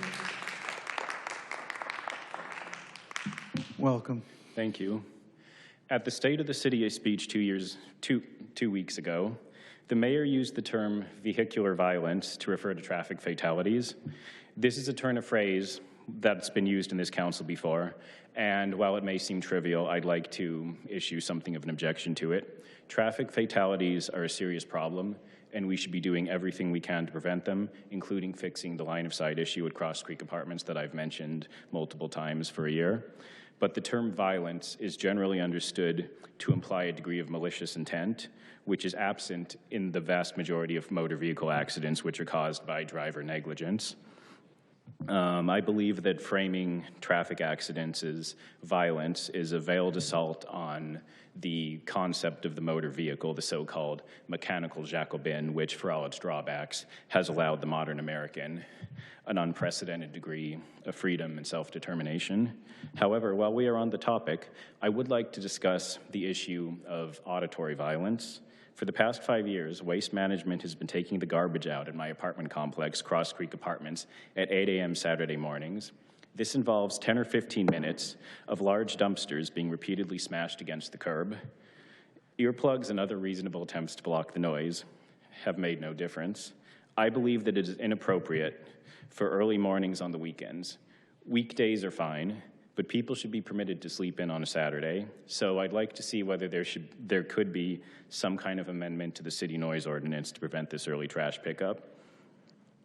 Welcome. Thank you. At the State of the City speech 2 weeks ago, the mayor used the term vehicular violence to refer to traffic fatalities. This is a turn of phrase that's been used in this council before, and while it may seem trivial, I'd like to issue something of an objection to it. Traffic fatalities are a serious problem, and we should be doing everything we can to prevent them, including fixing the line of sight issue at Cross Creek Apartments that I've mentioned multiple times for a year. But the term violence is generally understood to imply a degree of malicious intent, which is absent in the vast majority of motor vehicle accidents, which are caused by driver negligence. I believe that framing traffic accidents as violence is a veiled assault on the concept of the motor vehicle, the so-called mechanical Jacobin, which, for all its drawbacks, has allowed the modern American an unprecedented degree of freedom and self-determination. However, while we are on the topic, I would like to discuss the issue of auditory violence, For the past 5 years, Waste Management has been taking the garbage out at my apartment complex, Cross Creek Apartments, at 8 a.m. Saturday mornings. This involves 10 or 15 minutes of large dumpsters being repeatedly smashed against the curb. Earplugs and other reasonable attempts to block the noise have made no difference. I believe that it is inappropriate for early mornings on the weekends. Weekdays are fine, but people should be permitted to sleep in on a Saturday. So I'd like to see whether there could be some kind of amendment to the city noise ordinance to prevent this early trash pickup.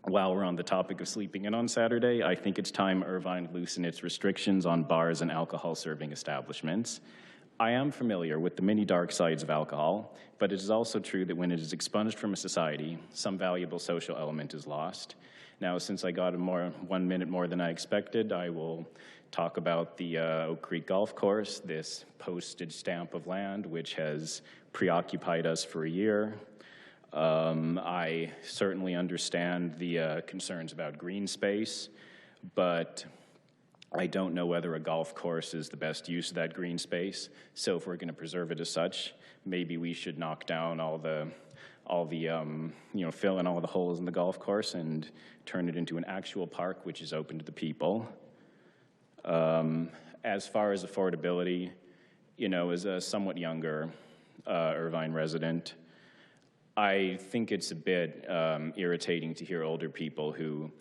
While we're on the topic of sleeping in on Saturday, I think it's time Irvine loosen its restrictions on bars and alcohol serving establishments. I am familiar with the many dark sides of alcohol, but it is also true that when it is expunged from a society, some valuable social element is lost. Now, since I got 1 minute more than I expected, I will talk about the Oak Creek Golf Course, this postage stamp of land which has preoccupied us for a year. I certainly understand the concerns about green space, but I don't know whether a golf course is the best use of that green space. So if we're going to preserve it as such, maybe we should knock down all the fill in all the holes in the golf course and turn it into an actual park which is open to the people. As far as affordability, as a somewhat younger Irvine resident, I think it's a bit irritating to hear older people who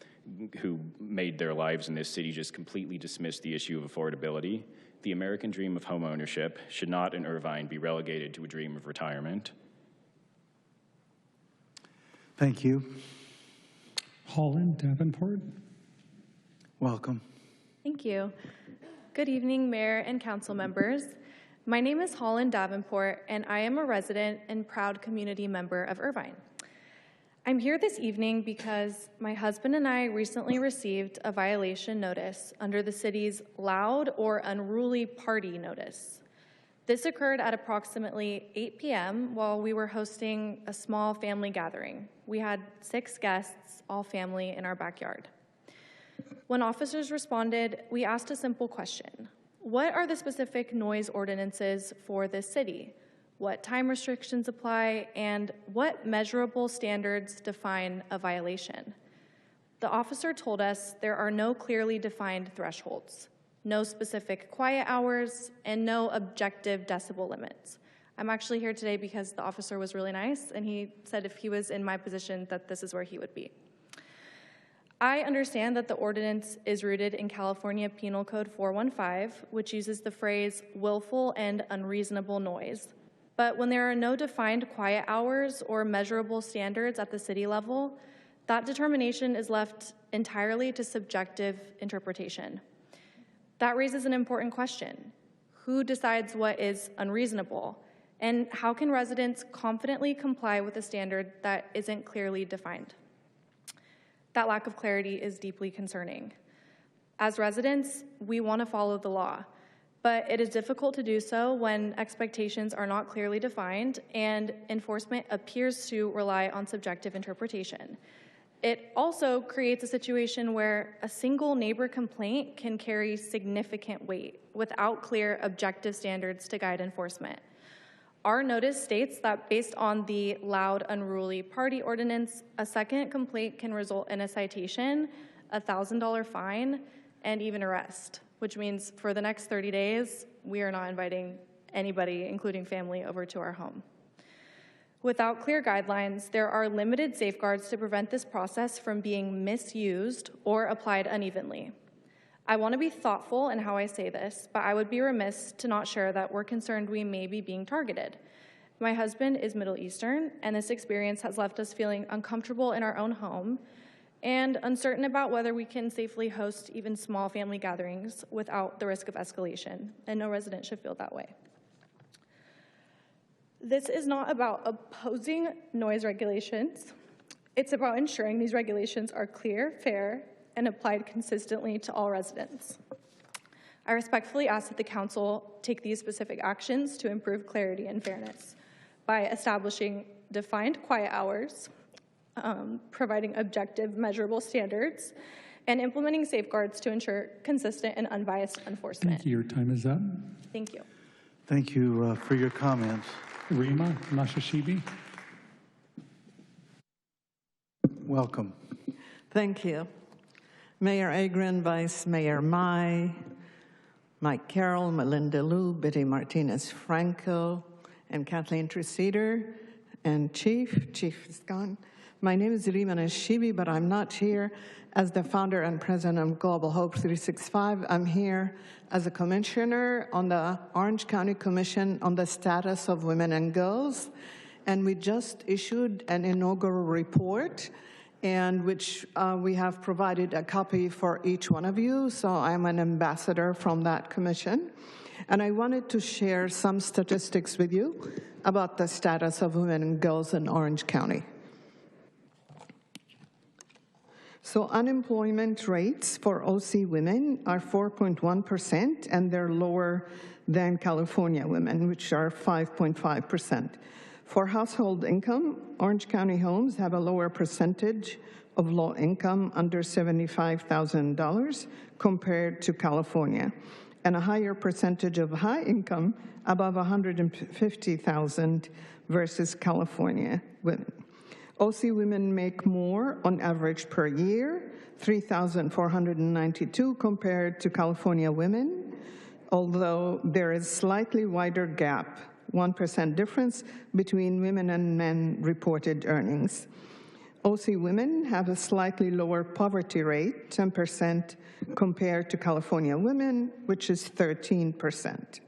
made their lives in this city just completely dismiss the issue of affordability. The American dream of home ownership should not in Irvine be relegated to a dream of retirement. Thank you. Holland Davenport. Welcome. Thank you. Good evening, Mayor and Council members. My name is Holland Davenport, and I am a resident and proud community member of Irvine. I'm here this evening because my husband and I recently received a violation notice under the city's loud or unruly party notice. This occurred at approximately 8 p.m. while we were hosting a small family gathering. We had 6 guests, all family, in our backyard. When officers responded, we asked a simple question. What are the specific noise ordinances for this city? What time restrictions apply, and what measurable standards define a violation? The officer told us there are no clearly defined thresholds, no specific quiet hours, and no objective decibel limits. I'm actually here today because the officer was really nice, and he said if he was in my position that this is where he would be. I understand that the ordinance is rooted in California Penal Code 415, which uses the phrase willful and unreasonable noise. But when there are no defined quiet hours or measurable standards at the city level, that determination is left entirely to subjective interpretation. That raises an important question. Who decides what is unreasonable? And how can residents confidently comply with a standard that isn't clearly defined? That lack of clarity is deeply concerning. As residents, we want to follow the law, but it is difficult to do so when expectations are not clearly defined and enforcement appears to rely on subjective interpretation. It also creates a situation where a single neighbor complaint can carry significant weight without clear objective standards to guide enforcement. Our notice states that based on the loud, unruly party ordinance, a second complaint can result in a citation, a $1,000 fine, and even arrest, which means for the next 30 days, we are not inviting anybody, including family, over to our home. Without clear guidelines, there are limited safeguards to prevent this process from being misused or applied unevenly. I want to be thoughtful in how I say this, but I would be remiss to not share that we're concerned we may be being targeted. My husband is Middle Eastern, and this experience has left us feeling uncomfortable in our own home and uncertain about whether we can safely host even small family gatherings without the risk of escalation, and no resident should feel that way. This is not about opposing noise regulations. It's about ensuring these regulations are clear, fair, and applied consistently to all residents. I respectfully ask that the council take these specific actions to improve clarity and fairness by establishing defined quiet hours, providing objective, measurable standards, and implementing safeguards to ensure consistent and unbiased enforcement. Thank you. Your time is up. Thank you. Thank you for your comments. Rima Nashashibi. Welcome. Thank you. Mayor Agrin, Vice Mayor Mai, Mike Carroll, Melinda Liu, Betty Martinez-Franco, and Kathleen Treseder, and Chief is gone. My name is Rima Nashashibi, but I'm not here as the founder and president of Global Hope 365. I'm here as a commissioner on the Orange County Commission on the Status of Women and Girls, and we just issued an inaugural report, and which we have provided a copy for each one of you, so I'm an ambassador from that commission. And I wanted to share some statistics with you about the status of women and girls in Orange County. So unemployment rates for OC women are 4.1%, and they're lower than California women, which are 5.5%. For household income, Orange County homes have a lower percentage of low income under $75,000 compared to California, and a higher percentage of high income above $150,000 versus California women. OC women make more on average per year, $3,492 compared to California women, although there is slightly wider gap, 1% difference between women and men reported earnings. OC women have a slightly lower poverty rate, 10% compared to California women, which is 13%.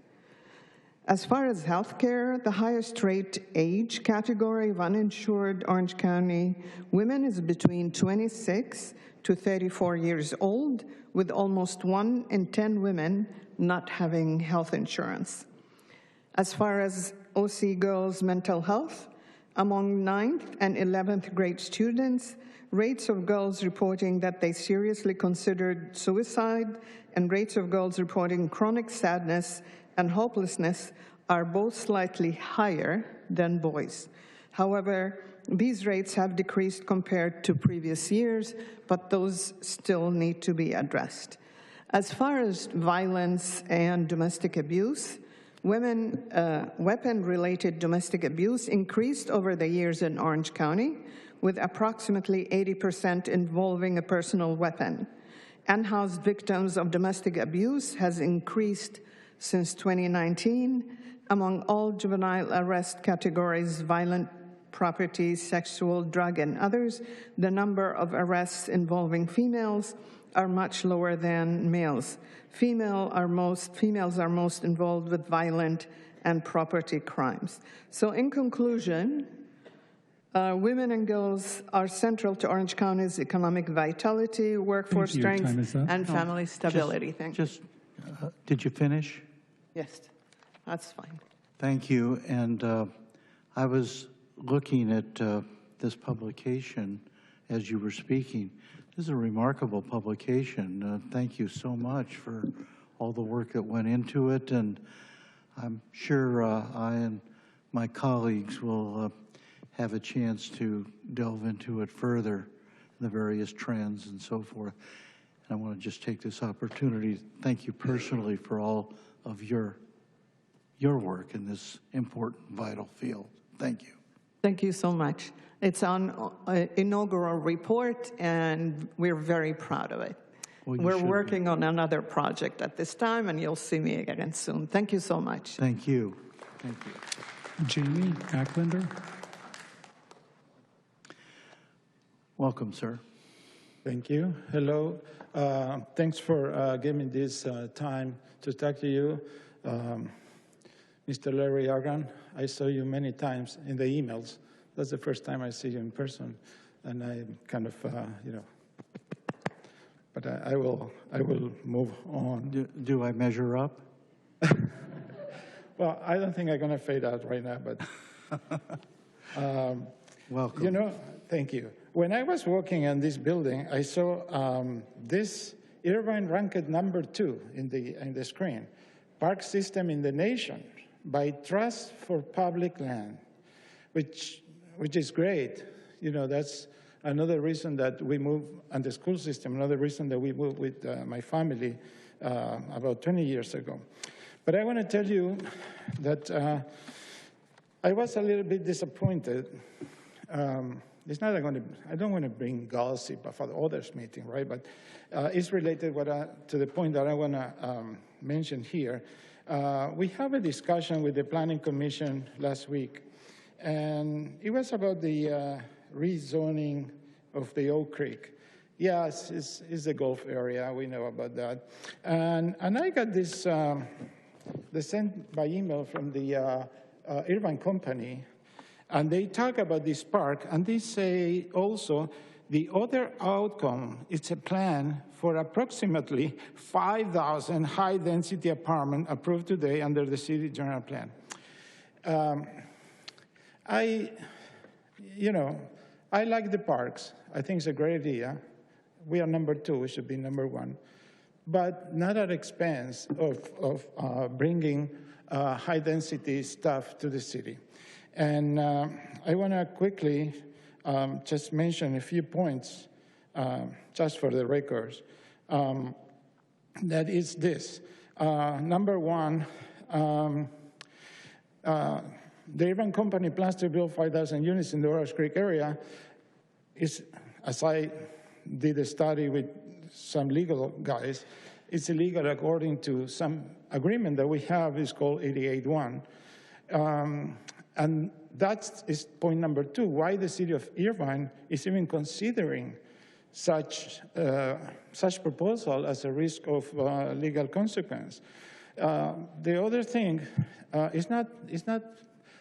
As far as healthcare, the highest rate age category of uninsured Orange County women is between 26 to 34 years old, with almost 1 in 10 women not having health insurance. As far as OC girls' mental health, among 9th and 11th grade students, rates of girls reporting that they seriously considered suicide and rates of girls reporting chronic sadness and hopelessness are both slightly higher than boys. However, these rates have decreased compared to previous years, but those still need to be addressed. As far as violence and domestic abuse, weapon-related domestic abuse increased over the years in Orange County, with approximately 80% involving a personal weapon. Unhoused victims of domestic abuse has increased since 2019. Among all juvenile arrest categories, violent property, sexual, drug, and others, the number of arrests involving females are much lower than males. Females are most involved with violent and property crimes. So in conclusion, women and girls are central to Orange County's economic vitality, workforce strength, and family stability. Did you finish? Yes, that's fine. Thank you. And I was looking at this publication as you were speaking. This is a remarkable publication. Thank you so much for all the work that went into it, and I'm sure I and my colleagues will have a chance to delve into it further, the various trends and so forth. And I want to just take this opportunity to thank you personally for all of your work in this important, vital field. Thank you. Thank you so much. It's an inaugural report, and we're very proud of it. Well, we're working on another project at this time, and you'll see me again soon. Thank you so much. Thank you. Thank you. Jamie Acklander. Welcome, sir. Thank you. Hello. Thanks for giving me this time to talk to you. Mr. Larry Argan, I saw you many times in the emails. That's the first time I see you in person, and I kind of, but I will move on. Do I measure up? Well, I don't think I'm going to fade out right now, but welcome. You know, thank you. When I was working on this building, I saw this Irvine ranked #2 in the screen, park system in the nation by trust for public land, which is great. You know, that's another reason that we moved on the school system, another reason that we moved with my family about 20 years ago. But I want to tell you that I was a little bit disappointed. It's not going to, I don't want to bring gossip for the others meeting, right? But it's related to the point that I want to mention here. We have a discussion with the Planning Commission last week, and it was about the rezoning of the Oak Creek. Yes, it's a golf area. We know about that. And I got this, they sent by email from the Irvine company, and they talk about this park, and they say also the other outcome, it's a plan for approximately 5,000 high-density apartments approved today under the city general plan. I like the parks. I think it's a great idea. We are number 2, we should be number 1, but not at expense of bringing high-density stuff to the city. And I want to quickly just mention a few points, just for the records. That is this. Number 1, the Irvine company plans to build 5,000 units in the Orange Creek area. Is, as I did a study with some legal guys, it's illegal according to some agreement that we have. Is called 88-1. And that is point number 2, why the city of Irvine is even considering such proposal as a risk of legal consequence. The other thing is not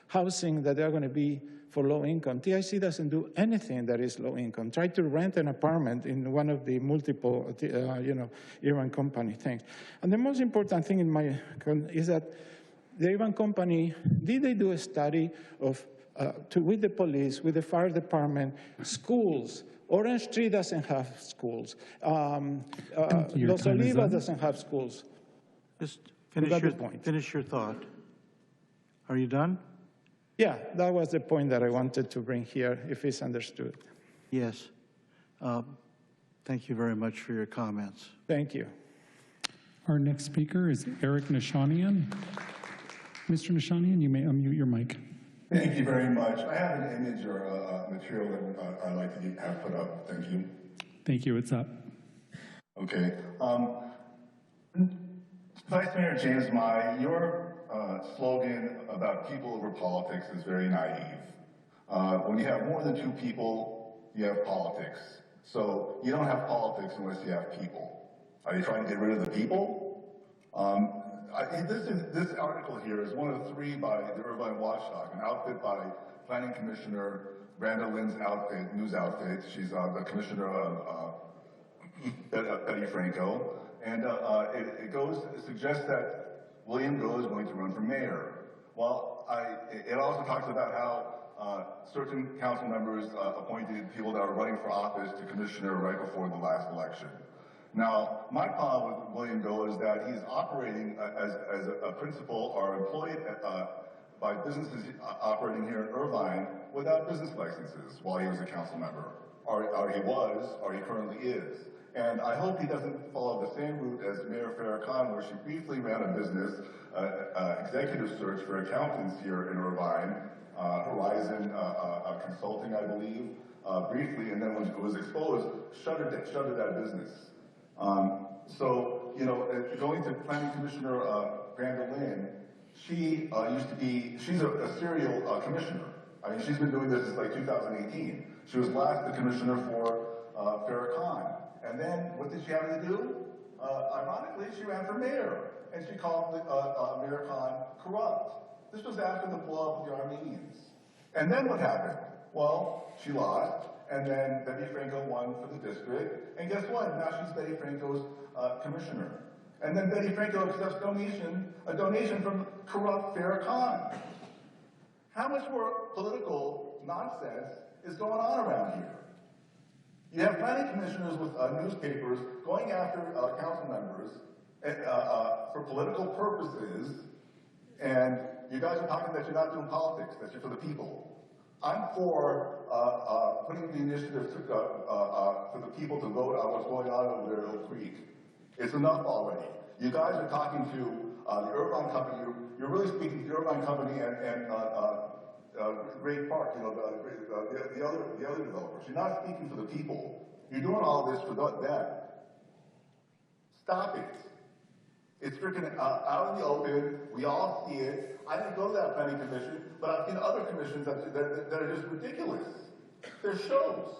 housing that they're going to be for low income. TIC doesn't do anything that is low income. Try to rent an apartment in one of the multiple, Irvine company things. And the most important thing in my is that the Irvine company, did they do a study of with the police, with the fire department, schools? Orange Tree doesn't have schools. Los Olivos doesn't have schools. Just finish your thought. Are you done? Yeah, that was the point that I wanted to bring here, if it's understood. Yes. Thank you very much for your comments. Thank you. Our next speaker is Eric Nishanian. Mr. Nishanian, you may unmute your mic. Thank you very much. I have an image or material that I'd like to have put up. Thank you. Thank you. It's up. Okay. Vice Mayor James Mai, your slogan about people over politics is very naive. When you have more than 2 people, you have politics. So you don't have politics unless you have people. Are you trying to get rid of the people? This article here is one of 3 by the Irvine Watchdog, an outfit by Planning Commissioner Brenda Lynn's outfit, news outfit. She's the commissioner of Betty Franco. And it suggests that William Goh is going to run for mayor. Well, it also talks about how certain council members appointed people that are running for office to commissioner right before the last election. Now, my problem with William Goh is that he's operating as a principal or employed by businesses operating here in Irvine without business licenses while he was a council member, or he was, or he currently is. And I hope he doesn't follow the same route as Mayor Farrakhan, where she briefly ran a business, executive search for accountants here in Irvine, Horizon Consulting, I believe, briefly, and then when it was exposed, shuttered that business. Going to Planning Commissioner Brenda Lynn, she she's a serial commissioner. I mean, she's been doing this since like 2018. She was last the commissioner for Farrakhan. And then what did she have to do? Ironically, she ran for mayor, and she called Mayor Khan corrupt. This was after the blow-up of the Armenians. And then what happened? Well, she lost, and then Betty Franco won for the district. And guess what? Now she's Betty Franco's commissioner. And then Betty Franco accepts a donation from corrupt Farrakhan. How much more political nonsense is going on around here? You have planning commissioners with newspapers going after council members for political purposes, and you guys are talking that you're not doing politics, that you're for the people. I'm for putting the initiative for the people to vote on what's going on over there at Oak Creek. It's enough already. You guys are talking to the Irvine company. You're really speaking to the Irvine company and Great Park, the other developers. You're not speaking for the people. You're doing all this for them. Stop it. It's freaking out in the open. We all see it. I didn't go to that planning commission, but I've seen other commissions that are just ridiculous. They're shows.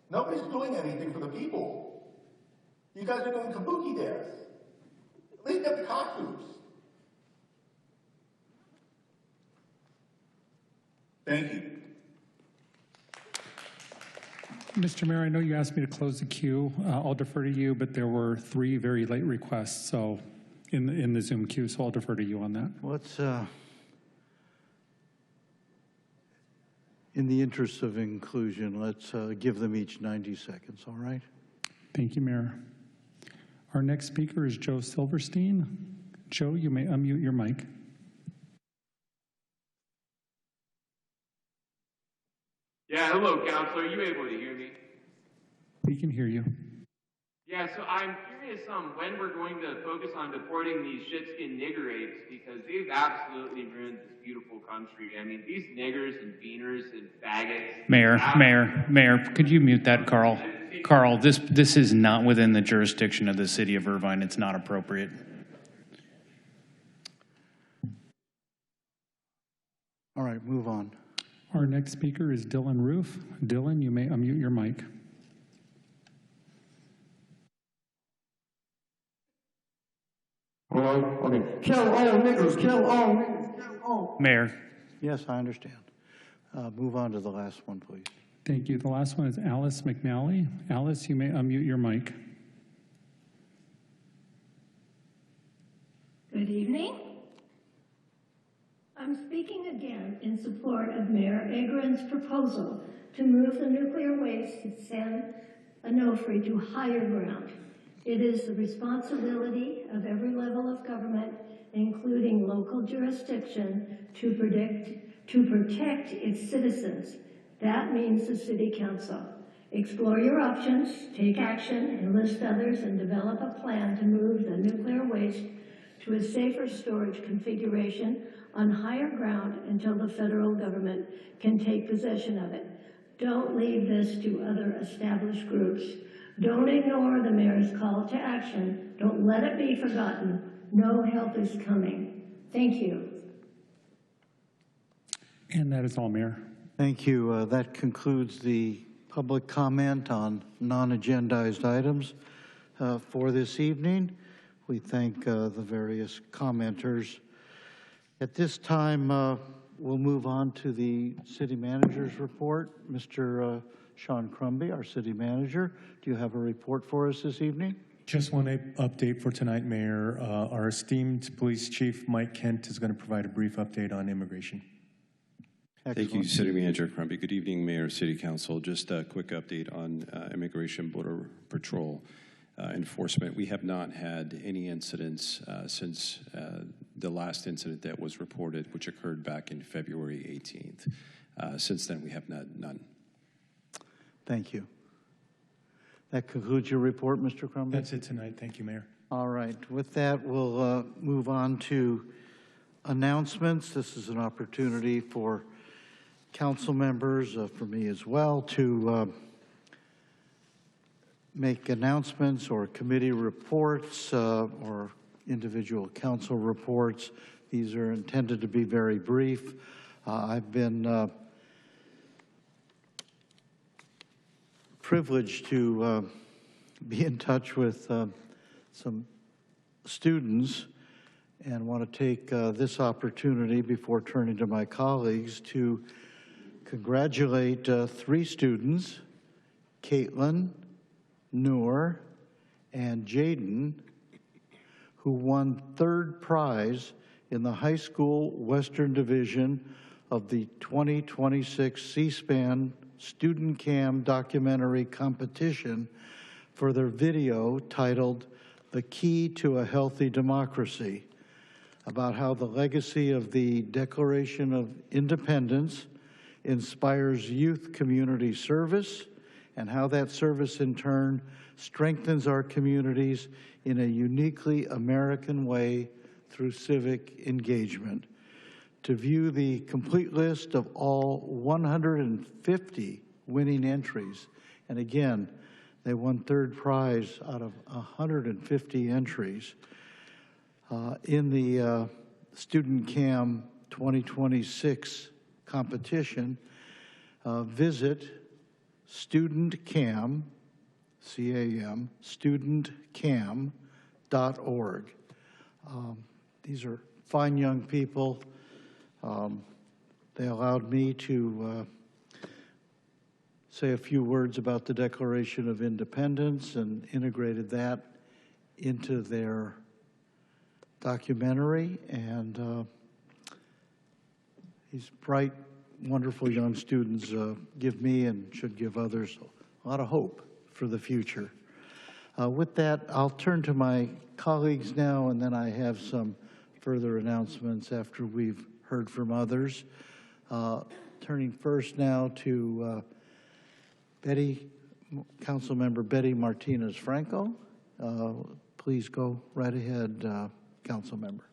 Nobody's doing anything for the people. You guys are doing kabuki dance. At least get the costumes. Thank you. Mr. Mayor, I know you asked me to close the queue. I'll defer to you, but there were 3 very late requests so in the Zoom queue, so I'll defer to you on that. Let's, in the interest of inclusion, let's give them each 90 seconds, all right? Thank you, Mayor. Our next speaker is Joe Silverstein. Joe, you may unmute your mic. Yeah, hello, Counselor. Are you able to hear me? We can hear you. Yeah, so I'm curious when we're going to focus on deporting these shit-skin nigger apes, because they've absolutely ruined this beautiful country. I mean, these niggers and beaners and faggots. Mayor, could you mute that, Carl? Carl, this is not within the jurisdiction of the city of Irvine. It's not appropriate. All right, move on. Our next speaker is Dylan Roof. Dylan, you may unmute your mic. Hello? Okay. Kill all niggers, kill all niggers, kill all. Mayor. Yes, I understand. Move on to the last one, please. Thank you. The last one is Alice McNally. Alice, you may unmute your mic. Good evening. I'm speaking again in support of Mayor Agron's proposal to move the nuclear waste at San Onofre to higher ground. It is the responsibility of every level of government, including local jurisdiction, to protect its citizens. That means the City Council. Explore your options, take action, enlist others, and develop a plan to move the nuclear waste to a safer storage configuration on higher ground until the federal government can take possession of it. Don't leave this to other established groups. Don't ignore the mayor's call to action. Don't let it be forgotten. No help is coming. Thank you. And that is all, Mayor. Thank you. That concludes the public comment on non-agendized items for this evening. We thank the various commenters. At this time, we'll move on to the city manager's report. Mr. Sean Crumby, our city manager, do you have a report for us this evening? Just one update for tonight, Mayor. Our esteemed police chief, Mike Kent, is going to provide a brief update on immigration. Thank you, City Manager Crumby. Good evening, Mayor, City Council. Just a quick update on Immigration Border Patrol enforcement. We have not had any incidents since the last incident that was reported, which occurred back in February 18th. Since then, we have none. Thank you. That concludes your report, Mr. Crumby? That's it tonight. Thank you, Mayor. All right. With that, we'll move on to announcements. This is an opportunity for council members, for me as well, to make announcements or committee reports or individual council reports. These are intended to be very brief. I've been privileged to be in touch with some students and want to take this opportunity before turning to my colleagues to congratulate 3 students, Caitlin, Noor, and Jaden, who won 3rd prize in the high school Western Division of the 2026 C-SPAN Student Cam documentary competition for their video titled "The Key to a Healthy Democracy," about how the legacy of the Declaration of Independence inspires youth community service, and how that service in turn strengthens our communities in a uniquely American way through civic engagement. to view the complete list of all 150 winning entries. And again, they won third prize out of 150 entries. In the Student Cam 2026 competition, visit StudentCam, C-A-M, studentcam.org. These are fine young people. They allowed me to say a few words about the Declaration of Independence and integrated that into their documentary. And these bright, wonderful young students give me and should give others a lot of hope for the future. With that, I'll turn to my colleagues now, and then I have some further announcements after we've heard from others. Turning first now to Councilmember Betty Martinez-Franco. Please go right ahead, Councilmember.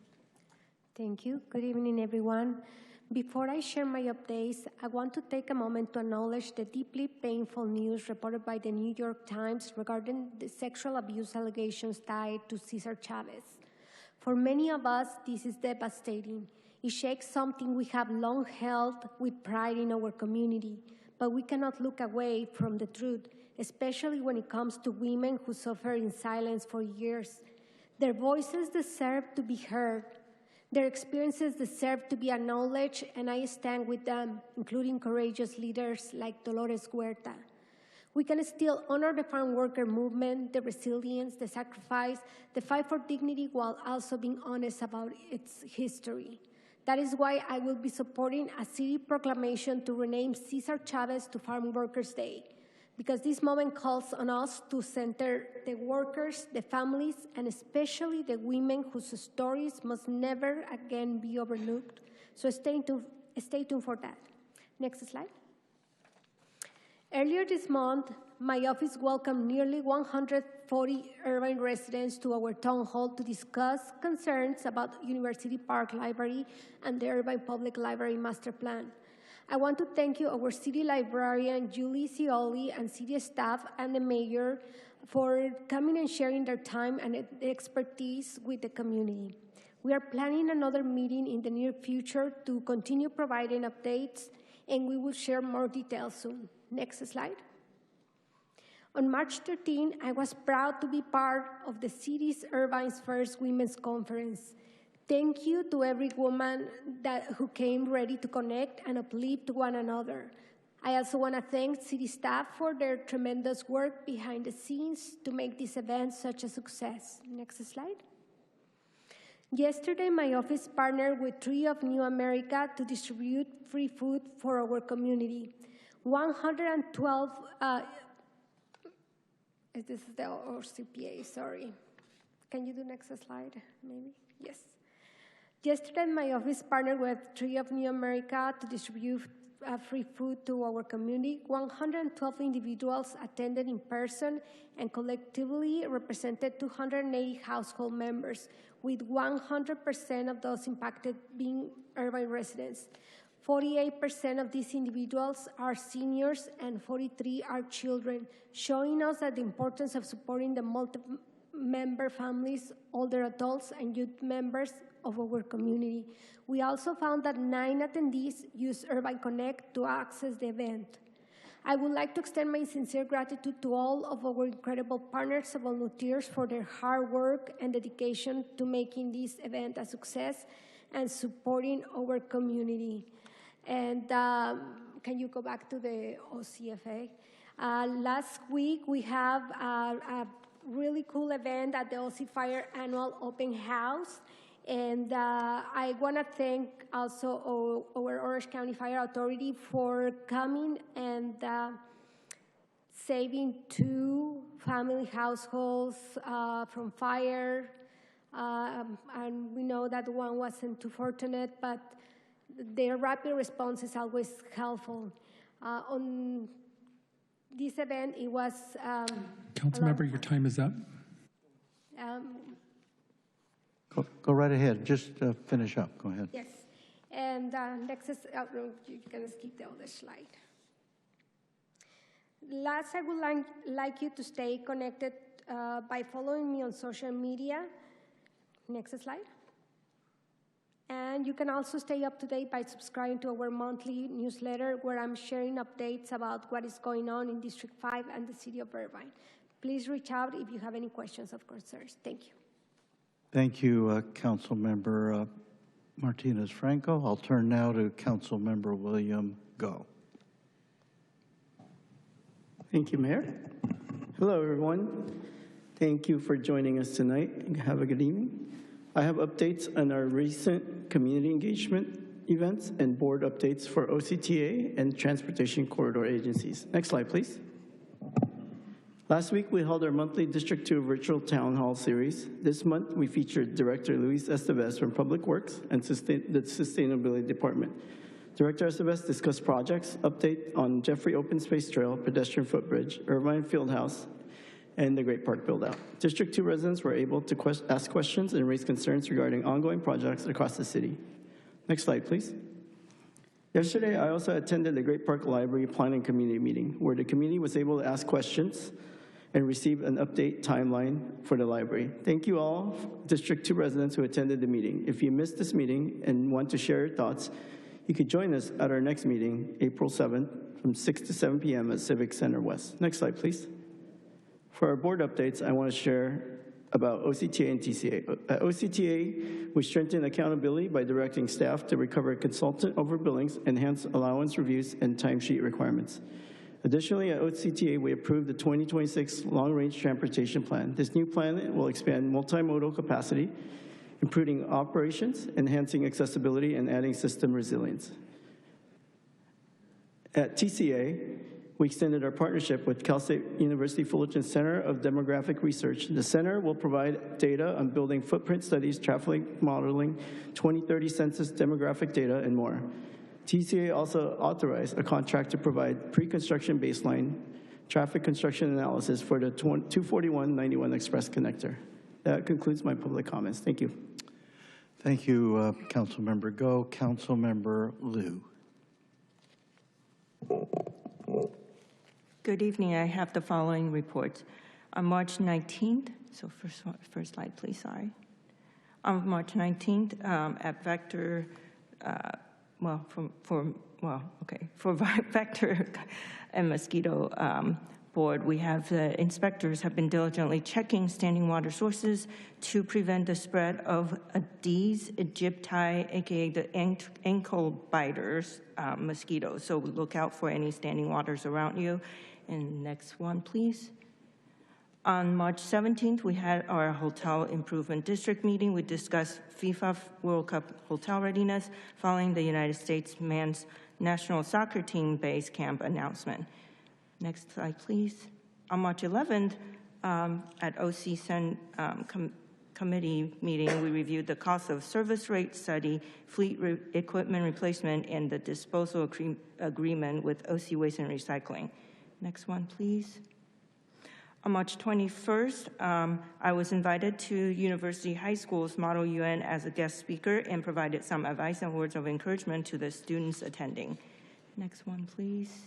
Thank you. Good evening, everyone. Before I share my updates, I want to take a moment to acknowledge the deeply painful news reported by the New York Times regarding the sexual abuse allegations tied to Cesar Chavez. For many of us, this is devastating. It shakes something we have long held with pride in our community, but we cannot look away from the truth, especially when it comes to women who suffer in silence for years. Their voices deserve to be heard. Their experiences deserve to be acknowledged, and I stand with them, including courageous leaders like Dolores Huerta. We can still honor the farm worker movement, the resilience, the sacrifice, the fight for dignity, while also being honest about its history. That is why I will be supporting a city proclamation to rename Cesar Chavez to Farm Workers' Day, because this moment calls on us to center the workers, the families, and especially the women whose stories must never again be overlooked. So stay tuned for that. Next slide. Earlier this month, my office welcomed nearly 140 Irvine residents to our town hall to discuss concerns about University Park Library and the Irvine Public Library Master Plan. I want to thank you, our city librarian, Julie Cioli, and city staff and the mayor for coming and sharing their time and expertise with the community. We are planning another meeting in the near future to continue providing updates, and we will share more details soon. Next slide. On March 13, I was proud to be part of the city's Irvine's first Women's Conference. Thank you to every woman who came ready to connect and uplift one another. I also want to thank city staff for their tremendous work behind the scenes to make this event such a success. Next slide. Yesterday, my office partnered with Tree of New America to distribute free food for our community. 112, this is the OCPA, sorry. Can you do next slide, maybe? Yes. Yesterday, my office partnered with Tree of New America to distribute free food to our community. 112 individuals attended in person and collectively represented 280 household members, with 100% of those impacted being Irvine residents. 48% of these individuals are seniors and 43 are children, showing us that the importance of supporting the multi-member families, older adults, and youth members of our community. We also found that 9 attendees used Irvine Connect to access the event. I would like to extend my sincere gratitude to all of our incredible partners and volunteers for their hard work and dedication to making this event a success and supporting our community. And can you go back to the OCFA? Last week, we have a really cool event at the OC Fire Annual Open House. And I want to thank also our Orange County Fire Authority for coming and saving 2 family households from fire. And we know that one wasn't too fortunate, but their rapid response is always helpful. On this event, it was... Councilmember, your time is up. Go right ahead. Just finish up. Go ahead. Yes. And next is, you can skip the other slide. Last, I would like you to stay connected by following me on social media. Next slide. And you can also stay up to date by subscribing to our monthly newsletter where I'm sharing updates about what is going on in District 5 and the city of Irvine. Please reach out if you have any questions or concerns. Thank you. Thank you, Councilmember Martinez-Franco. I'll turn now to Councilmember William Go. Thank you, Mayor. Hello, everyone. Thank you for joining us tonight. Have a good evening. I have updates on our recent community engagement events and board updates for OCTA and transportation corridor agencies. Next slide, please. Last week, we held our monthly District 2 virtual town hall series. This month, we featured Director Luis Estevez from Public Works and the Sustainability Department. Director Estevez discussed projects, update on Jeffrey Open Space Trail, pedestrian footbridge, Irvine Fieldhouse, and the Great Park build-out. District 2 residents were able to ask questions and raise concerns regarding ongoing projects across the city. Next slide, please. Yesterday, I also attended the Great Park Library Planning Community meeting, where the community was able to ask questions and receive an update timeline for the library. Thank you all, District 2 residents who attended the meeting. If you missed this meeting and want to share your thoughts, you could join us at our next meeting, April 7th, from 6 to 7 p.m. at Civic Center West. Next slide, please. For our board updates, I want to share about OCTA and TCA. At OCTA, we strengthen accountability by directing staff to recover consultant overbillings, enhance allowance reviews, and timesheet requirements. Additionally, at OCTA, we approved the 2026 Long-Range Transportation Plan. This new plan will expand multimodal capacity, improving operations, enhancing accessibility, and adding system resilience. At TCA, we extended our partnership with Cal State University Fullerton Center of Demographic Research. The center will provide data on building footprint studies, traffic modeling, 2030 census demographic data, and more. TCA also authorized a contract to provide pre-construction baseline traffic construction analysis for the 241-91 Express Connector. That concludes my public comments. Thank you. Thank you, Councilmember Go. Councilmember Liu. Good evening. I have the following reports. On March 19th, so first slide, please, sorry. On March 19th, at Vector, for Vector and Mosquito Board, we have the inspectors have been diligently checking standing water sources to prevent the spread of Aedes aegypti, aka the ankle biters mosquitoes. So look out for any standing waters around you. And next one, please. On March 17th, we had our Hotel Improvement District meeting. We discussed FIFA World Cup hotel readiness following the United States men's national soccer team base camp announcement. Next slide, please. On March 11th, at OCSEN committee meeting, we reviewed the cost of service rate study, fleet equipment replacement, and the disposal agreement with OC Waste and Recycling. Next one, please. On March 21st, I was invited to University High School's Model UN as a guest speaker and provided some advice and words of encouragement to the students attending. Next one, please.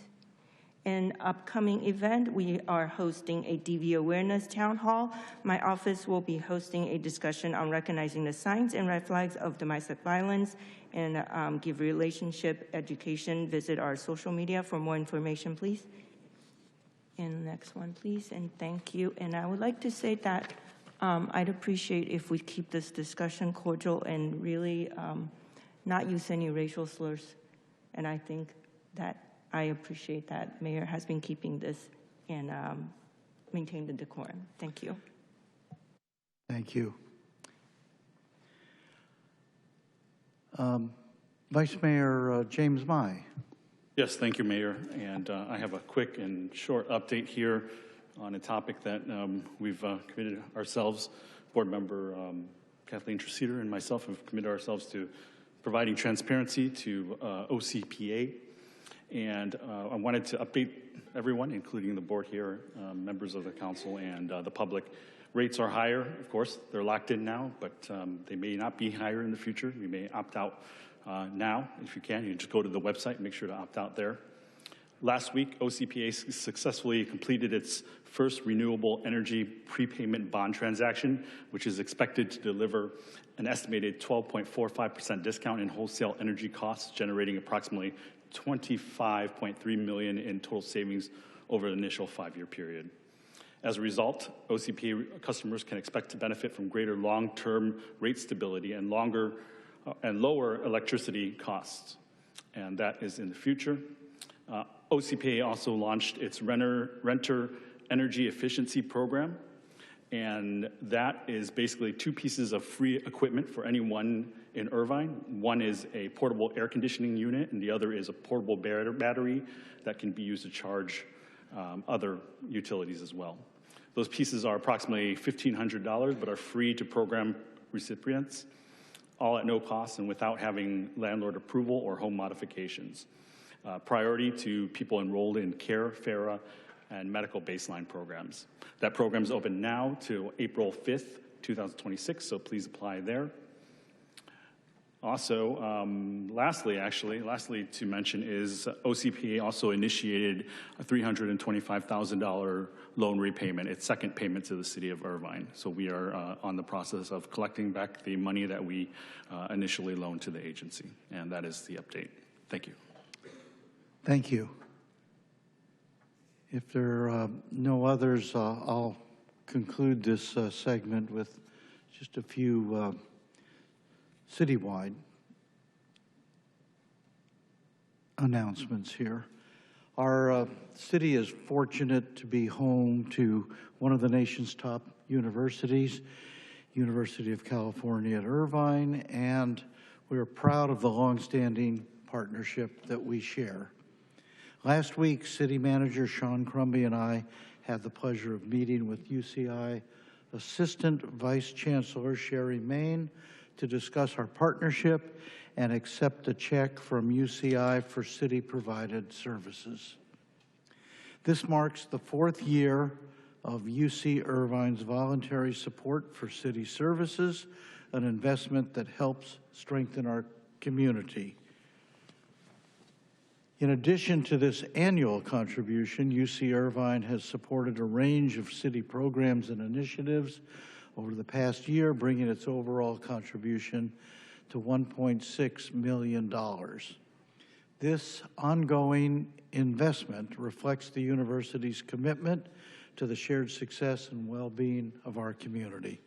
An upcoming event, we are hosting a DV awareness town hall. My office will be hosting a discussion on recognizing the signs and red flags of domestic violence and give relationship education. Visit our social media for more information, please. And next one, please, and thank you. And I would like to say that I'd appreciate if we keep this discussion cordial and really not use any racial slurs. And I think that I appreciate that Mayor has been keeping this and maintain the decorum. Thank you. Thank you. Vice Mayor James Mai. Yes, thank you, Mayor. And I have a quick and short update here on a topic that we've committed ourselves. Board member Kathleen Treseder and myself have committed ourselves to providing transparency to OCPA. And I wanted to update everyone, including the board here, members of the council, and the public. Rates are higher, of course. They're locked in now, but they may not be higher in the future. We may opt out now. If you can just go to the website and make sure to opt out there. Last week, OCPA successfully completed its first renewable energy prepayment bond transaction, which is expected to deliver an estimated 12.45% discount in wholesale energy costs, generating approximately $25.3 million in total savings over the initial 5-year period. As a result, OCPA customers can expect to benefit from greater long-term rate stability and lower electricity costs, and that is in the future. OCPA also launched its renter energy efficiency program, and that is basically 2 pieces of free equipment for anyone in Irvine. One is a portable air conditioning unit, and the other is a portable battery that can be used to charge other utilities as well. Those pieces are approximately $1,500, but are free to program recipients, all at no cost and without having landlord approval or home modifications. Priority to people enrolled in CARE, FARA, and medical baseline programs. That program is open now to April 5th, 2026, so please apply there. Also, lastly to mention is OCPA also initiated a $325,000 loan repayment, its second payment to the city of Irvine. So we are on the process of collecting back the money that we initially loaned to the agency, and that is the update. Thank you. Thank you. If there are no others, I'll conclude this segment with just a few citywide announcements here. Our city is fortunate to be home to one of the nation's top universities, University of California at Irvine, and we are proud of the longstanding partnership that we share. Last week, City Manager Sean Crumby and I had the pleasure of meeting with UCI Assistant Vice Chancellor Sherry Main to discuss our partnership and accept a check from UCI for city-provided services. This marks the 4th year of UC Irvine's voluntary support for city services, an investment that helps strengthen our community. In addition to this annual contribution, UC Irvine has supported a range of city programs and initiatives over the past year, bringing its overall contribution to $1.6 million. This ongoing investment reflects the university's commitment to the shared success and well-being of our community.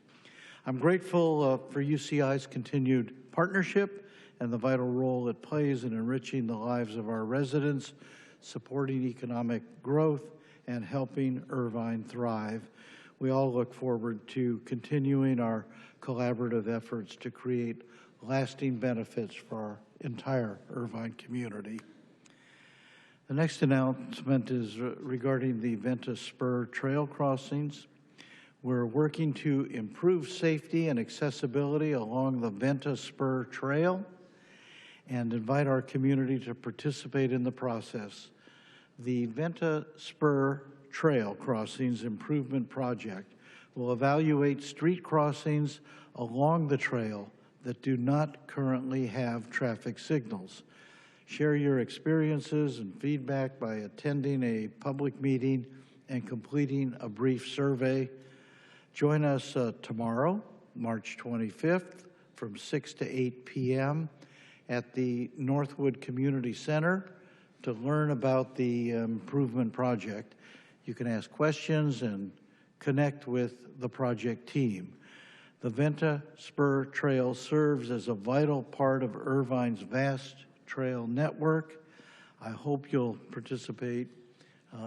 I'm grateful for UCI's continued partnership and the vital role it plays in enriching the lives of our residents, supporting economic growth, and helping Irvine thrive. We all look forward to continuing our collaborative efforts to create lasting benefits for our entire Irvine community. The next announcement is regarding the Venta Spur trail crossings. We're working to improve safety and accessibility along the Venta Spur Trail and invite our community to participate in the process. The Venta Spur Trail Crossings Improvement Project will evaluate street crossings along the trail that do not currently have traffic signals. Share your experiences and feedback by attending a public meeting and completing a brief survey. Join us tomorrow, March 25th, from 6 to 8 p.m. at the Northwood Community Center to learn about the improvement project. You can ask questions and connect with the project team. The Venta Spur Trail serves as a vital part of Irvine's vast trail network. I hope you'll participate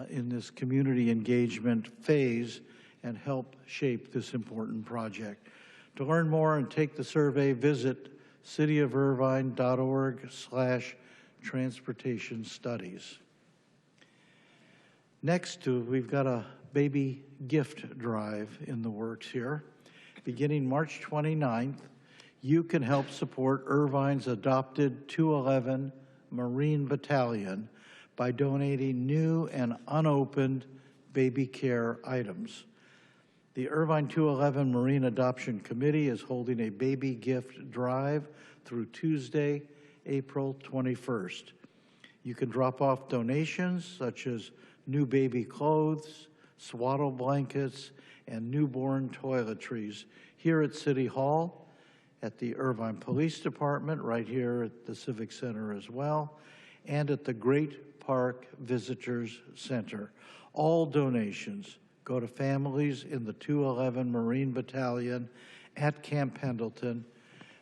in this community engagement phase and help shape this important project. To learn more and take the survey, visit cityofirvine.org/transportation studies. Next, we've got a baby gift drive in the works here. Beginning March 29th, you can help support Irvine's adopted 211 Marine Battalion by donating new and unopened baby care items. The Irvine 211 Marine Adoption Committee is holding a baby gift drive through Tuesday, April 21st. You can drop off donations such as new baby clothes, swaddle blankets, and newborn toiletries here at City Hall, at the Irvine Police Department, right here at the Civic Center as well, and at the Great Park Visitors Center. All donations go to families in the 211 Marine Battalion at Camp Pendleton,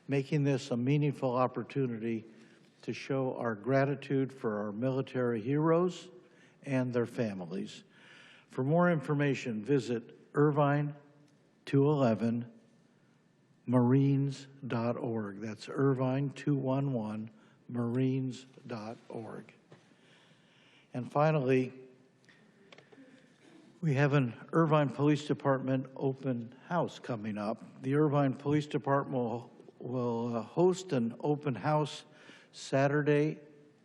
making this a meaningful opportunity to show our gratitude for our military heroes and their families. For more information, visit Irvine 211 Marines.org. That's Irvine 211 Marines.org. And finally, we have an Irvine Police Department open house coming up. The Irvine Police Department will host an open house Saturday,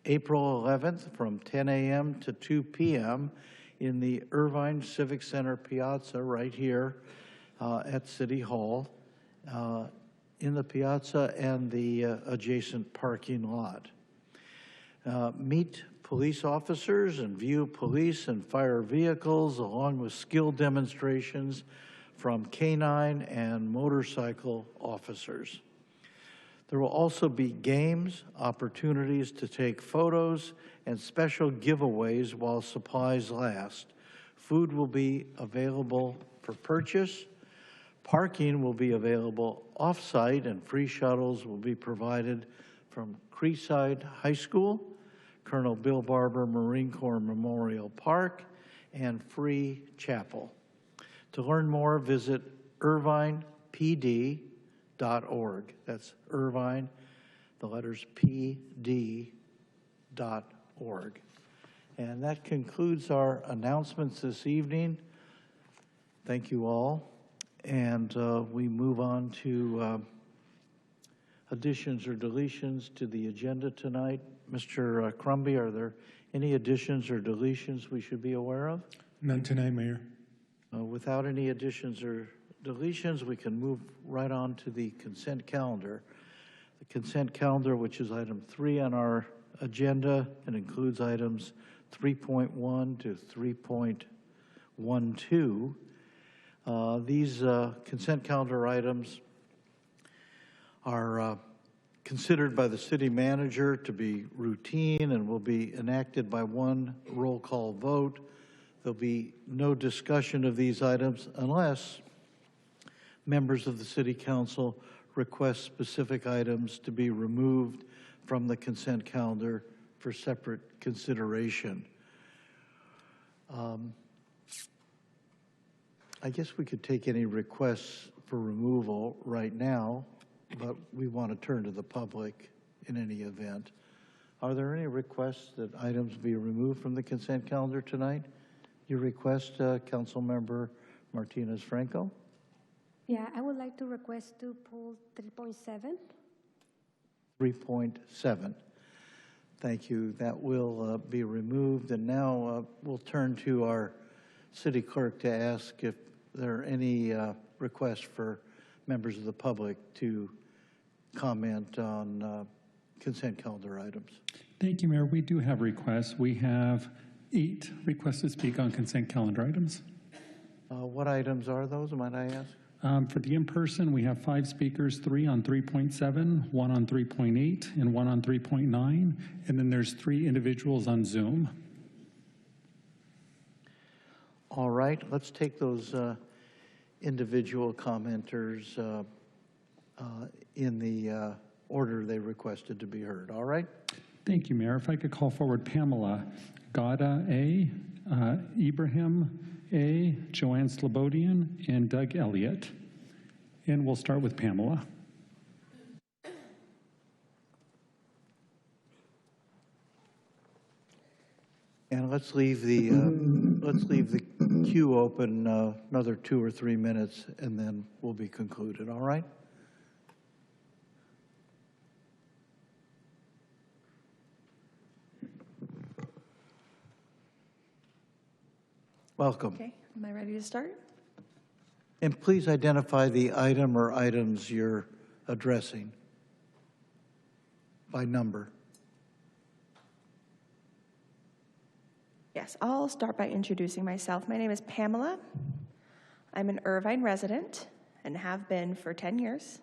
April 11th from 10 a.m. to 2 p.m. in the Irvine Civic Center Piazza right here at City Hall. In the piazza and the adjacent parking lot. Meet police officers and view police and fire vehicles along with skill demonstrations from canine and motorcycle officers. There will also be games, opportunities to take photos, and special giveaways while supplies last. Food will be available for purchase. Parking will be available off-site, and free shuttles will be provided from Creekside High School, Colonel Bill Barber Marine Corps Memorial Park, and Free Chapel. To learn more, visit irvinepd.org. That's Irvine, the letters pd.org. And that concludes our announcements this evening. Thank you all. And we move on to additions or deletions to the agenda tonight. Mr. Crumby, are there any additions or deletions we should be aware of? None tonight, Mayor. Without any additions or deletions, we can move right on to the consent calendar. The consent calendar, which is item 3 on our agenda, and includes items 3.1 to 3.12. These consent calendar items are considered by the city manager to be routine and will be enacted by one roll call vote. There'll be no discussion of these items unless members of the city council request specific items to be removed from the consent calendar for separate consideration. I guess we could take any requests for removal right now, but we want to turn to the public in any event. Are there any requests that items be removed from the consent calendar tonight? Your request, Councilmember Martinez-Franco? Yeah, I would like to request to pull 3.7. 3.7. Thank you. That will be removed. And now we'll turn to our city clerk to ask if there are any requests for members of the public to comment on consent calendar items. Thank you, Mayor. We do have requests. We have 8 requests to speak on consent calendar items. What items are those, might I ask? For the in-person, we have 5 speakers, 3 on 3.7, 1 on 3.8, and 1 on 3.9, and then there's 3 individuals on Zoom. All right, let's take those individual commenters in the order they requested to be heard. All right? Thank you, Mayor. If I could call forward Pamela Gada A., Ibrahim A., Joanne Slobodian, and Doug Elliott. And we'll start with Pamela. And let's leave the queue open another 2 or 3 minutes, and then we'll be concluded. All right? Welcome. Okay, am I ready to start? And please identify the item or items you're addressing. by number. Yes, I'll start by introducing myself. My name is Pamela. I'm an Irvine resident and have been for 10 years.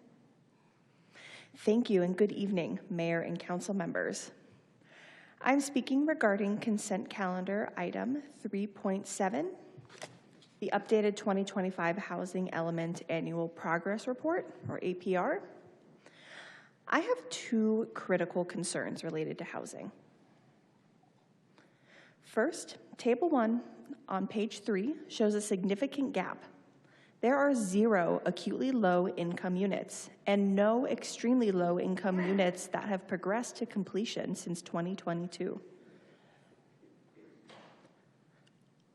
Thank you and good evening, Mayor and Council members. I'm speaking regarding consent calendar item 3.7, the updated 2025 Housing Element Annual Progress Report, or APR. I have two critical concerns related to housing. First, Table 1 on page 3 shows a significant gap. There are 0 acutely low-income units and no extremely low-income units that have progressed to completion since 2022.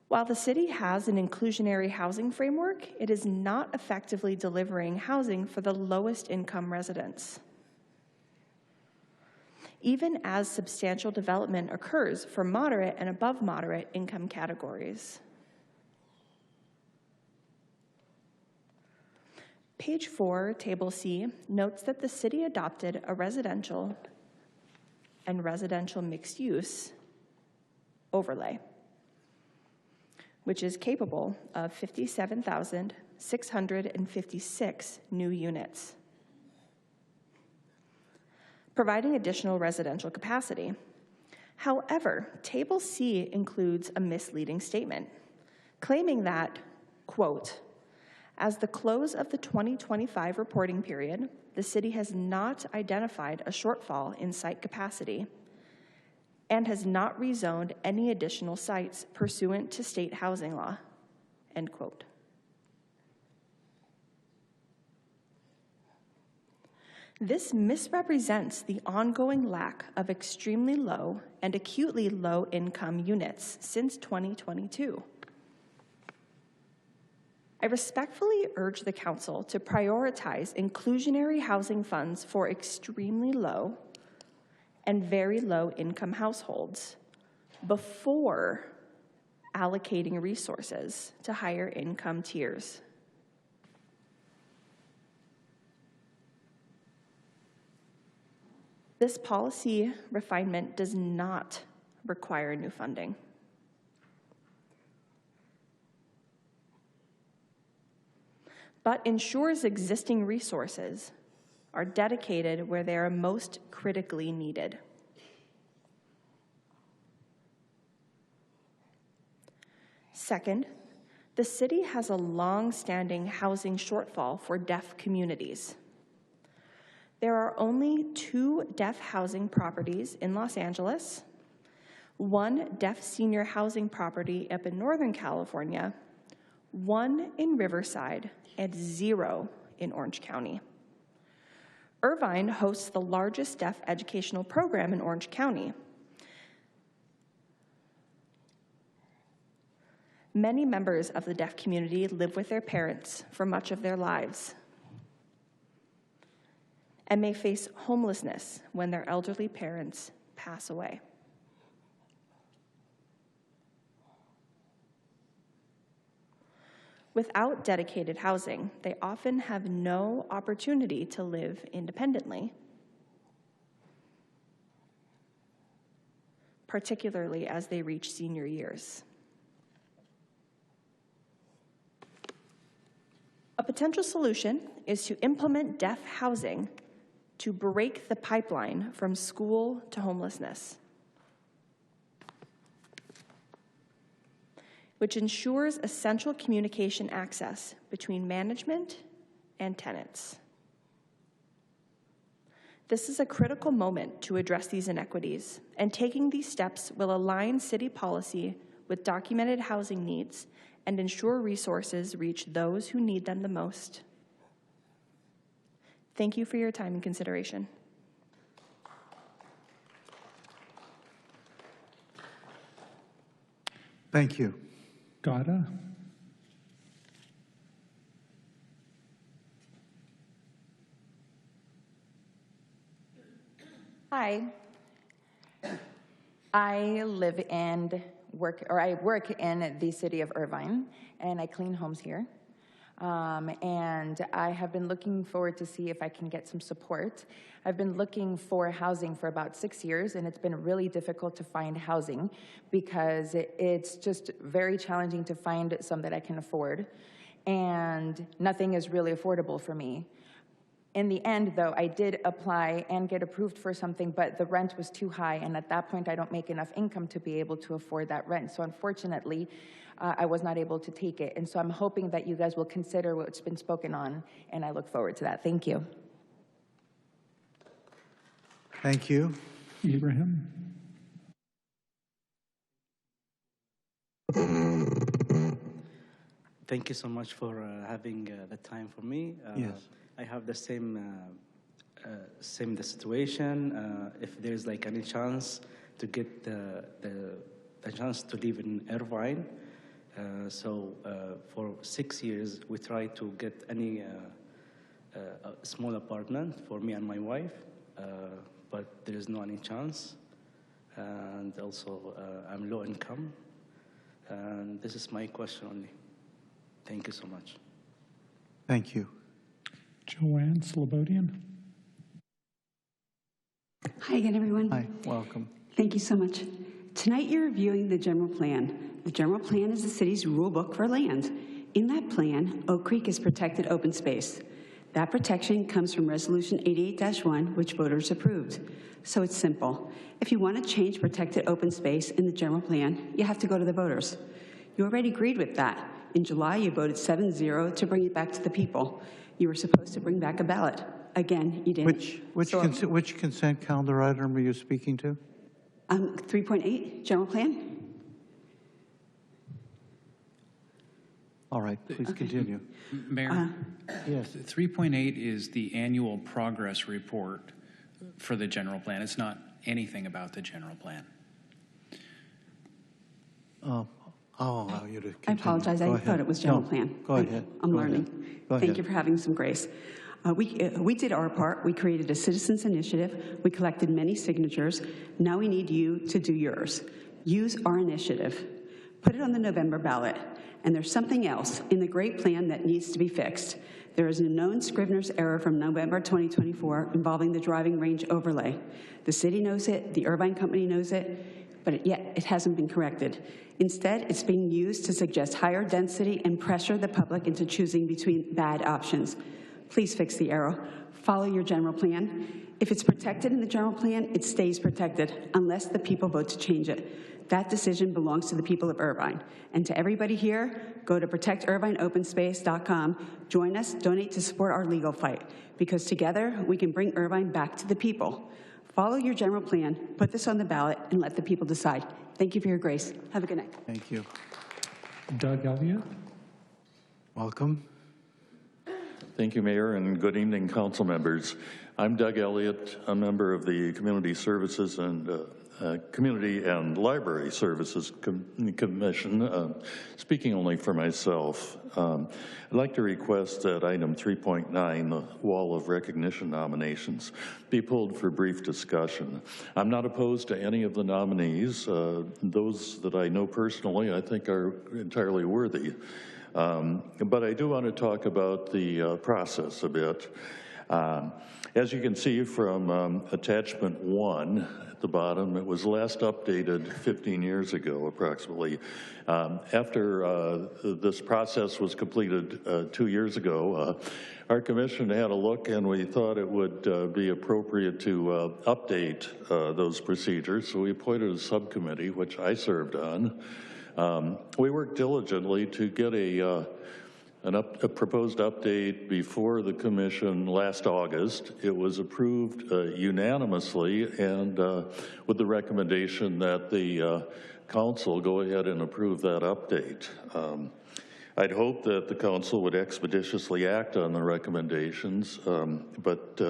While the city has an inclusionary housing framework, it is not effectively delivering housing for the lowest income residents, even as substantial development occurs for moderate and above moderate income categories. Page 4, Table C, notes that the city adopted a residential and residential mixed use overlay, which is capable of 57,656 new units, providing additional residential capacity. However, Table C includes a misleading statement, claiming that, quote, as the close of the 2025 reporting period, the city has not identified a shortfall in site capacity and has not rezoned any additional sites pursuant to state housing law, end quote. This misrepresents the ongoing lack of extremely low and acutely low income units since 2022. I respectfully urge the Council to prioritize inclusionary housing funds for extremely low and very low income households before allocating resources to higher income tiers. This policy refinement does not require new funding. But ensures existing resources are dedicated where they are most critically needed. Second, the city has a long-standing housing shortfall for deaf communities. There are only 2 deaf housing properties in Los Angeles, 1 deaf senior housing property up in Northern California, 1 in Riverside, and 0 in Orange County. Irvine hosts the largest deaf educational program in Orange County. Many members of the deaf community live with their parents for much of their lives and may face homelessness when their elderly parents pass away. Without dedicated housing, they often have no opportunity to live independently, particularly as they reach senior years. A potential solution is to implement deaf housing to break the pipeline from school to homelessness, which ensures essential communication access between management and tenants. This is a critical moment to address these inequities, and taking these steps will align city policy with documented housing needs and ensure resources reach those who need them the most. Thank you for your time and consideration. Thank you. Gada? Hi. I live and work, or I work in the city of Irvine, and I clean homes here. And I have been looking forward to see if I can get some support. I've been looking for housing for about 6 years, and it's been really difficult to find housing because it's just very challenging to find some that I can afford, and nothing is really affordable for me. In the end, though, I did apply and get approved for something, but the rent was too high, and at that point, I don't make enough income to be able to afford that rent. So unfortunately, I was not able to take it. And so I'm hoping that you guys will consider what's been spoken on, and I look forward to that. Thank you. Thank you. Abraham. Thank you so much for having the time for me. Yes. I have the same the situation. If there's like any chance to get the chance to live in Irvine, for 6 years we tried to get any a small apartment for me and my wife, but there is no any chance. And also I'm low income, and this is my question only. Thank you so much. Thank you. Joanne Slobodian. Hi again, everyone. Hi, welcome. Thank you so much. Tonight you're reviewing the general plan. The general plan is the city's rule book for land. In that plan, Oak Creek is protected open space. That protection comes from Resolution 88-1, which voters approved. So it's simple. If you want to change protected open space in the general plan, you have to go to the voters. You already agreed with that. In July, you voted 7-0 to bring it back to the people. You were supposed to bring back a ballot. Again, you didn't. Which consent calendar item are you speaking to? 3.8, general plan. All right, please continue. Mayor, yes. 3.8 is the annual progress report for the general plan. It's not anything about the general plan. I'll allow you to continue. I apologize. I thought it was general plan. Go ahead. I'm learning. Go Thank ahead. you for having some grace. We did our part. We created a citizens initiative. We collected many signatures. Now we need you to do yours. Use our initiative. Put it on the November ballot. And there's something else in the great plan that needs to be fixed. There is a known Scrivener's error from November 2024 involving the driving range overlay. The city knows it, the Irvine company knows it, but yet it hasn't been corrected. Instead, it's being used to suggest higher density and pressure the public into choosing between bad options. Please fix the error. Follow your general plan. If it's protected in the general plan, it stays protected unless the people vote to change it. That decision belongs to the people of Irvine. And to everybody here, go to protectirvineopenspace.com. Join us, donate to support our legal fight, because together we can bring Irvine back to the people. Follow your general plan, put this on the ballot, and let the people decide. Thank you for your grace. Have a good night. Thank you. Doug Elliott. Welcome. Thank you, Mayor, and good evening, council members. I'm Doug Elliott, a member of the Community Services and Community and Library Services Commission, speaking only for myself. I'd like to request that item 3.9, the Wall of Recognition nominations, be pulled for brief discussion. I'm not opposed to any of the nominees. Those that I know personally, I think are entirely worthy. But I do want to talk about the process a bit. As you can see from attachment 1 at the bottom, it was last updated 15 years ago, approximately. After this process was completed 2 years ago, our commission had a look, and we thought it would be appropriate to update those procedures. So we appointed a subcommittee, which I served on. We worked diligently to get a proposed update before the commission last August. It was approved unanimously, and with the recommendation that the council go ahead and approve that update. I'd hope that the council would expeditiously act on the recommendations, but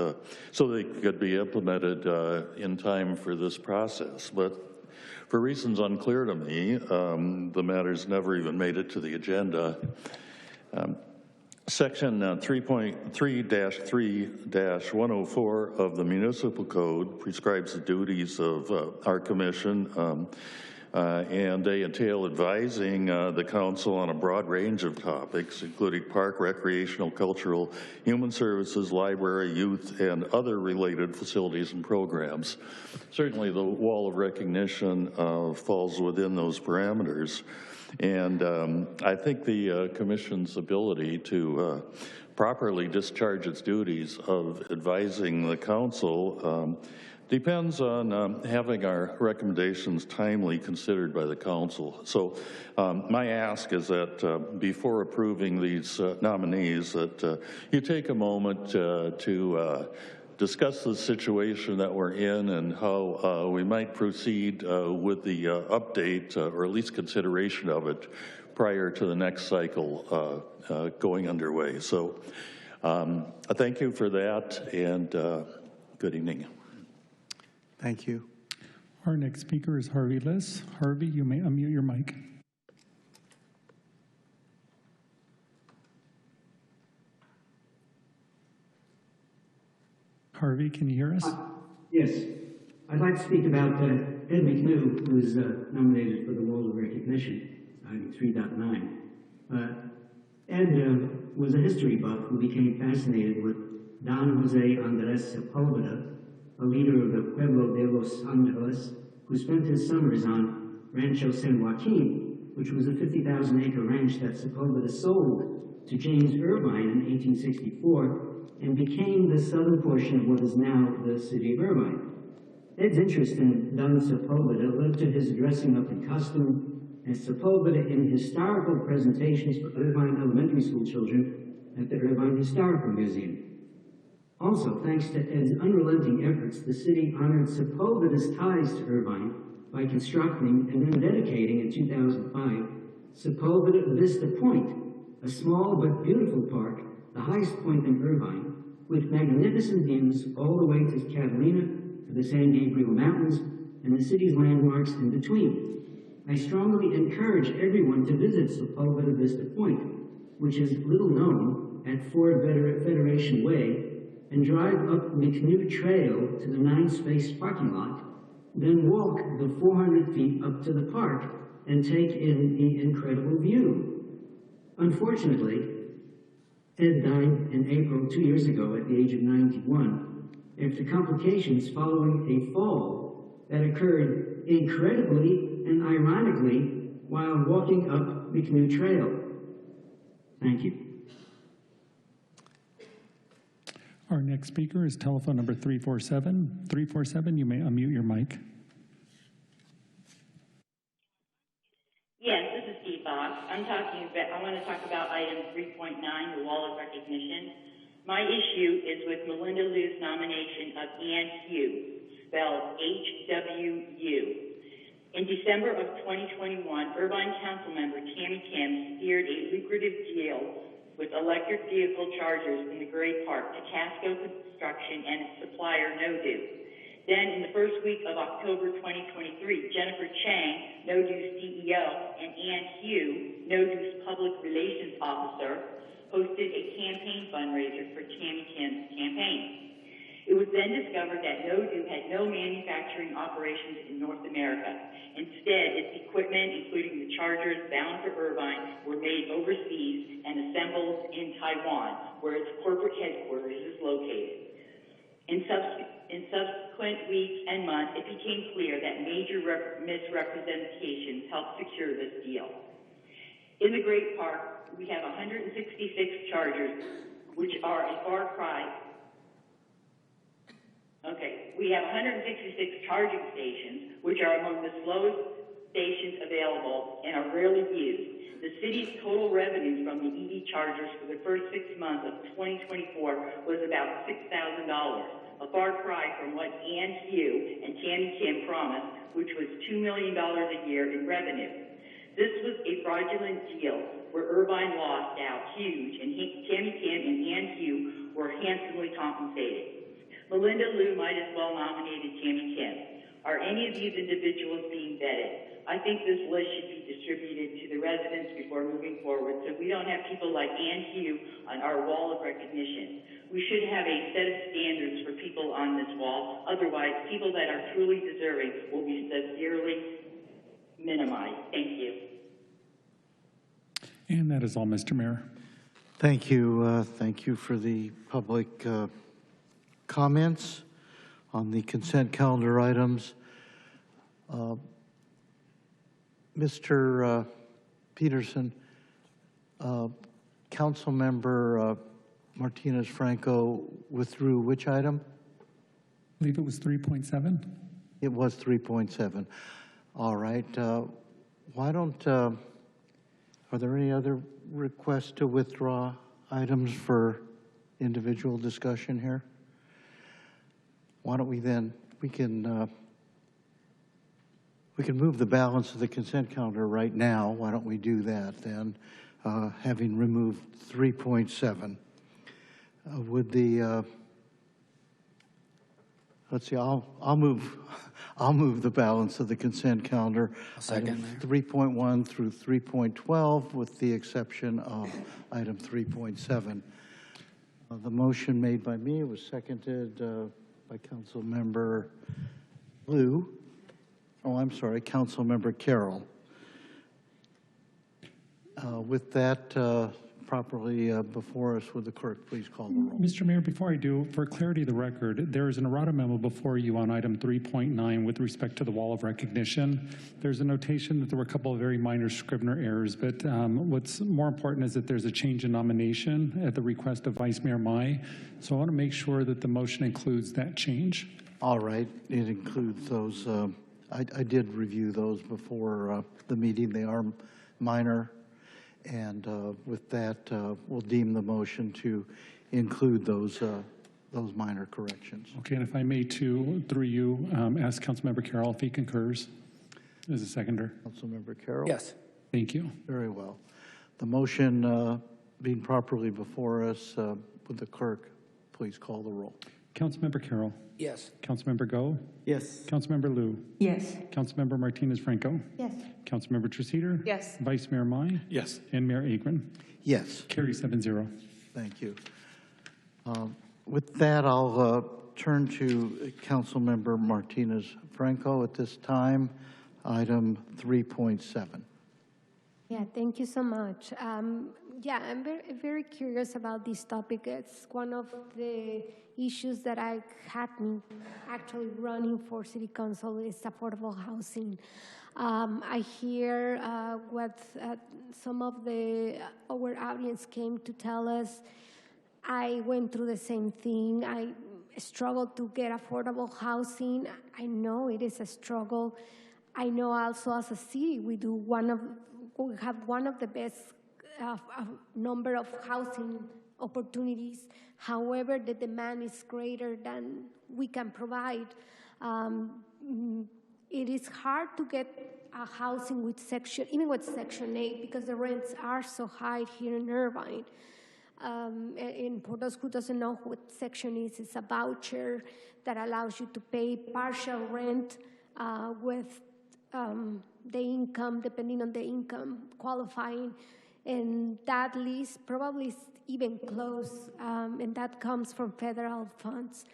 so they could be implemented in time for this process. But for reasons unclear to me, the matters never even made it to the agenda. Section 3.3-3-104 of the Municipal Code prescribes the duties of our commission. and they entail advising the council on a broad range of topics, including park, recreational, cultural, human services, library, youth, and other related facilities and programs. Certainly the wall of recognition falls within those parameters. And I think the Commission's ability to properly discharge its duties of advising the council depends on having our recommendations timely considered by the council. So my ask is that before approving these nominees, that you take a moment to discuss the situation that we're in and how we might proceed with the update, or at least consideration of it, prior to the next cycle going underway. So thank you for that, and good evening. Thank you. Our next speaker is Harvey Liss. Harvey, you may unmute your mic. Harvey, can you hear us? Yes. I'd like to speak about Ed McNew, who was nominated for the Wall of Recognition, item 3.9. Ed was a history buff who became fascinated with Don Jose Andres Sepulveda, a leader of the Pueblo de los Angeles, who spent his summers on Rancho San Joaquin, which was a 50,000-acre ranch that Sepulveda sold to James Irvine in 1864 and became the southern portion of what is now the city of Irvine. Ed's interest in Don Sepulveda led to his dressing up in costume as Sepulveda in historical presentations for Irvine elementary school children at the Irvine Historical Museum. Also, thanks to Ed's unrelenting efforts, the city honored Sepulveda's ties to Irvine by constructing and then dedicating in 2005 Sepulveda Vista Point, a small but beautiful park, the highest point in Irvine, with magnificent views all the way to Catalina, to the San Gabriel Mountains, and the city's landmarks in between. I strongly encourage everyone to visit Sepulveda Vista Point, which is little known, at 4 Federation Way, and drive up McNew Trail to the 9-space parking lot, then walk the 400 feet up to the park and take in the incredible view. Unfortunately, Ed died in April 2 years ago at the age of 91 after complications following a fall that occurred incredibly and ironically while walking up McNew Trail. Thank you. Our next speaker is telephone number 347. 347, you may unmute your mic. Yes, this is Steve Fox. I want to talk about item 3.9, the Wall of Recognition. My issue is with Melinda Liu's nomination of Ann Hugh, spelled H-W-U. In December of 2021, Irvine Councilmember Tammy Kim steered a lucrative deal with electric vehicle chargers in the Gray Park to Casco Construction and its supplier, No-Do. Then, in the first week of October 2023, Jennifer Chang, No-Do's CEO, and Ann Hugh, No-Do's public relations officer, hosted a campaign fundraiser for Tammy Kim's campaign. It was then discovered that No-Do had no manufacturing operations in North America. Instead, its equipment, including the chargers bound for Irvine, were made overseas and assembled in Taiwan, where its corporate headquarters is located. In subsequent weeks and months, it became clear that major misrepresentations helped secure this deal. In the Great Park, we have 166 chargers, which are a far cry. We have 166 charging stations, which are among the slowest stations available and are rarely used. The city's total revenue from the EV chargers for the first 6 months of 2024 was about $6,000, a far cry from what Ann Hugh and Tammy Kim promised, which was $2 million a year in revenue. This was a fraudulent deal where Irvine lost out huge, and Tammy Kim and Ann Hugh were handsomely compensated. Melinda Liu might as well nominated Tammy Kim. Are any of these individuals being vetted? I think this list should be distributed to the residents before moving forward so we don't have people like Ann Hugh on our wall of recognition. We should have a set of standards for people on this wall. Otherwise, people that are truly deserving will be severely And that is all, Mr. Mayor. Thank you. Thank you for the public comments on the consent calendar items. Mr. Peterson, Councilmember Martinez-Franco withdrew which item? I believe it was 3.7. It was 3.7. All right. Why don't, are there any other requests to withdraw items for individual discussion here? Why don't we then, we can move the balance of the consent calendar right now. Why don't we do that then, having removed 3.7? Would the, let's see, I'll move the balance of the consent calendar. Second. 3.1 through 3.12 with the exception of item 3.7. The motion made by me was seconded by Councilmember Liu. Oh, I'm sorry, Councilmember Carroll. With that properly before us, would the clerk please call the roll? Mr. Mayor, before I do, for clarity of the record, there is an errata memo before you on item 3.9 with respect to the wall of recognition. There's a notation that there were a couple of very minor Scrivener errors, but what's more important is that there's a change in nomination at the request of Vice Mayor Mai. So I want to make sure that the motion includes that change. All right, it includes those. I did review those before the meeting. They are minor. And with that, we'll deem the motion to include those minor corrections. Okay, and if I may, through you, ask Councilmember Carroll if he concurs as a seconder. Councilmember Carroll? Yes. Thank you. Very well. The motion being properly before us, would the clerk please call the roll? Councilmember Carroll? Yes. Councilmember Go? Yes. Councilmember Liu? Yes. Councilmember Martinez-Franco? Yes. Councilmember Treceder? Yes. Vice Mayor Mai? Yes. And Mayor Agron? Yes. Carry 7-0. Thank you. With that, I'll turn to Councilmember Martinez-Franco at this time, item 3.7. Yeah, thank you so much. Yeah, I'm very curious about this topic. It's one of the issues that I had me actually running for City Council is affordable housing. I hear what some of our audience came to tell us. I went through the same thing. I struggled to get affordable housing. I know it is a struggle. I know also as a city we have one of the best number of housing opportunities. However, the demand is greater than we can provide. It is hard to get a housing with even with Section 8, because the rents are so high here in Irvine. And for those who doesn't know what Section is, it's a voucher that allows you to pay partial rent with the income, depending on the income qualifying. And that list probably is even close, and that comes from federal funds.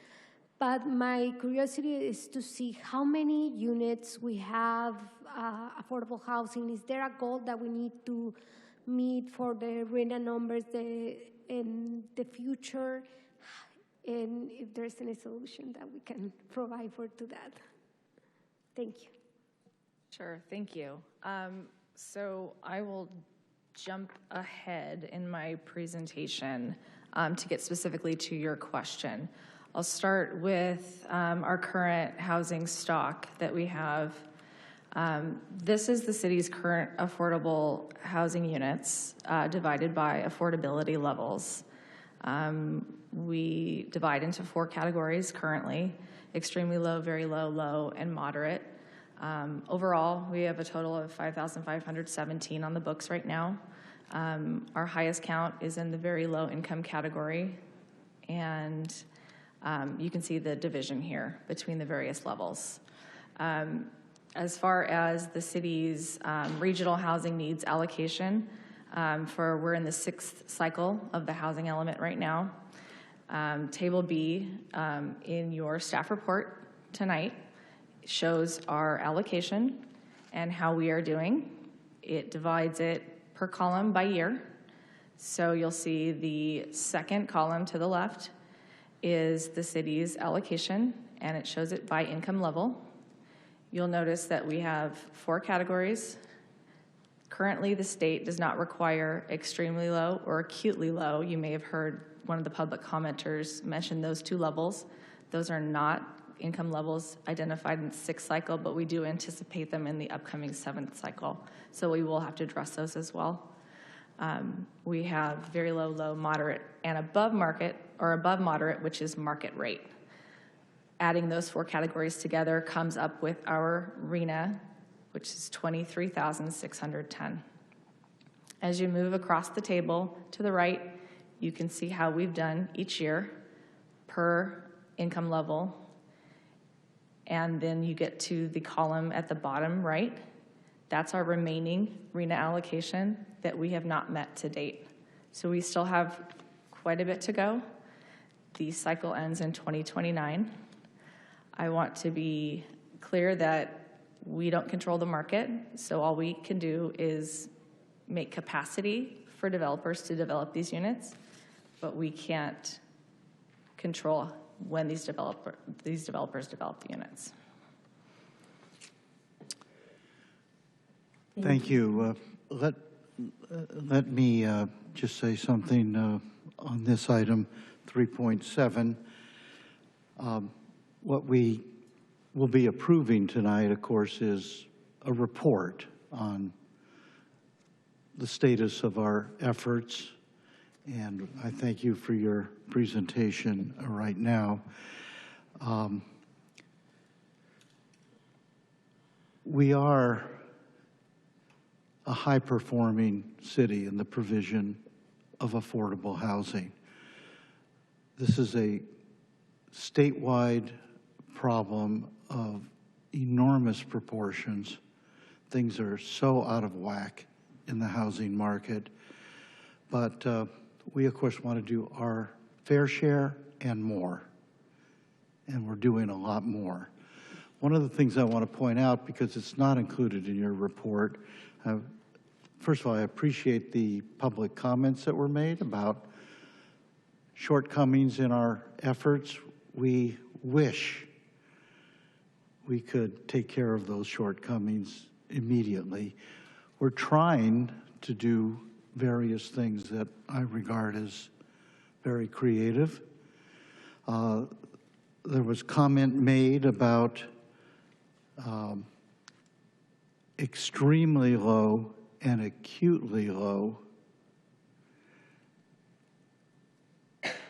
But my curiosity is to see how many units we have affordable housing. Is there a goal that we need to meet for the RENA numbers in the future? And if there's any solution that we can provide to that. Thank you. Sure, thank you. So I will jump ahead in my presentation to get specifically to your question. I'll start with our current housing stock that we have. This is the city's current affordable housing units divided by affordability levels. We divide into 4 categories currently: extremely low, very low, low, and moderate. Overall, we have a total of 5,517 on the books right now. Our highest count is in the very low income category, and you can see the division here between the various levels. As far as the city's regional housing needs allocation, we're in the 6th cycle of the housing element right now. Table B in your staff report tonight shows our allocation and how we are doing. It divides it per column by year. So you'll see the second column to the left is the city's allocation, and it shows it by income level. You'll notice that we have 4 categories. Currently, the state does not require extremely low or acutely low. You may have heard one of the public commenters mention those 2 levels. Those are not income levels identified in the 6th cycle, but we do anticipate them in the upcoming 7th cycle. So we will have to address those as well. We have very low, low, moderate, and above market, or above moderate, which is market rate. Adding those 4 categories together comes up with our RENA, which is 23,610. As you move across the table to the right, you can see how we've done each year per income level. And then you get to the column at the bottom right. That's our remaining RENA allocation that we have not met to date. So we still have quite a bit to go. The cycle ends in 2029. I want to be clear that we don't control the market, so all we can do is make capacity for developers to develop these units, but we can't control when these developers develop the units. Thank you. Let me just say something on this item 3.7. What we will be approving tonight, of course, is a report on the status of our efforts, and I thank you for your presentation right now. We are a high-performing city in the provision of affordable housing. This is a statewide problem of enormous proportions. Things are so out of whack in the housing market. But we, of course, want to do our fair share and more. And we're doing a lot more. One of the things I want to point out, because it's not included in your report, first of all, I appreciate the public comments that were made about shortcomings in our efforts. We wish we could take care of those shortcomings immediately. We're trying to do various things that I regard as very creative. There was comment made about extremely low and acutely low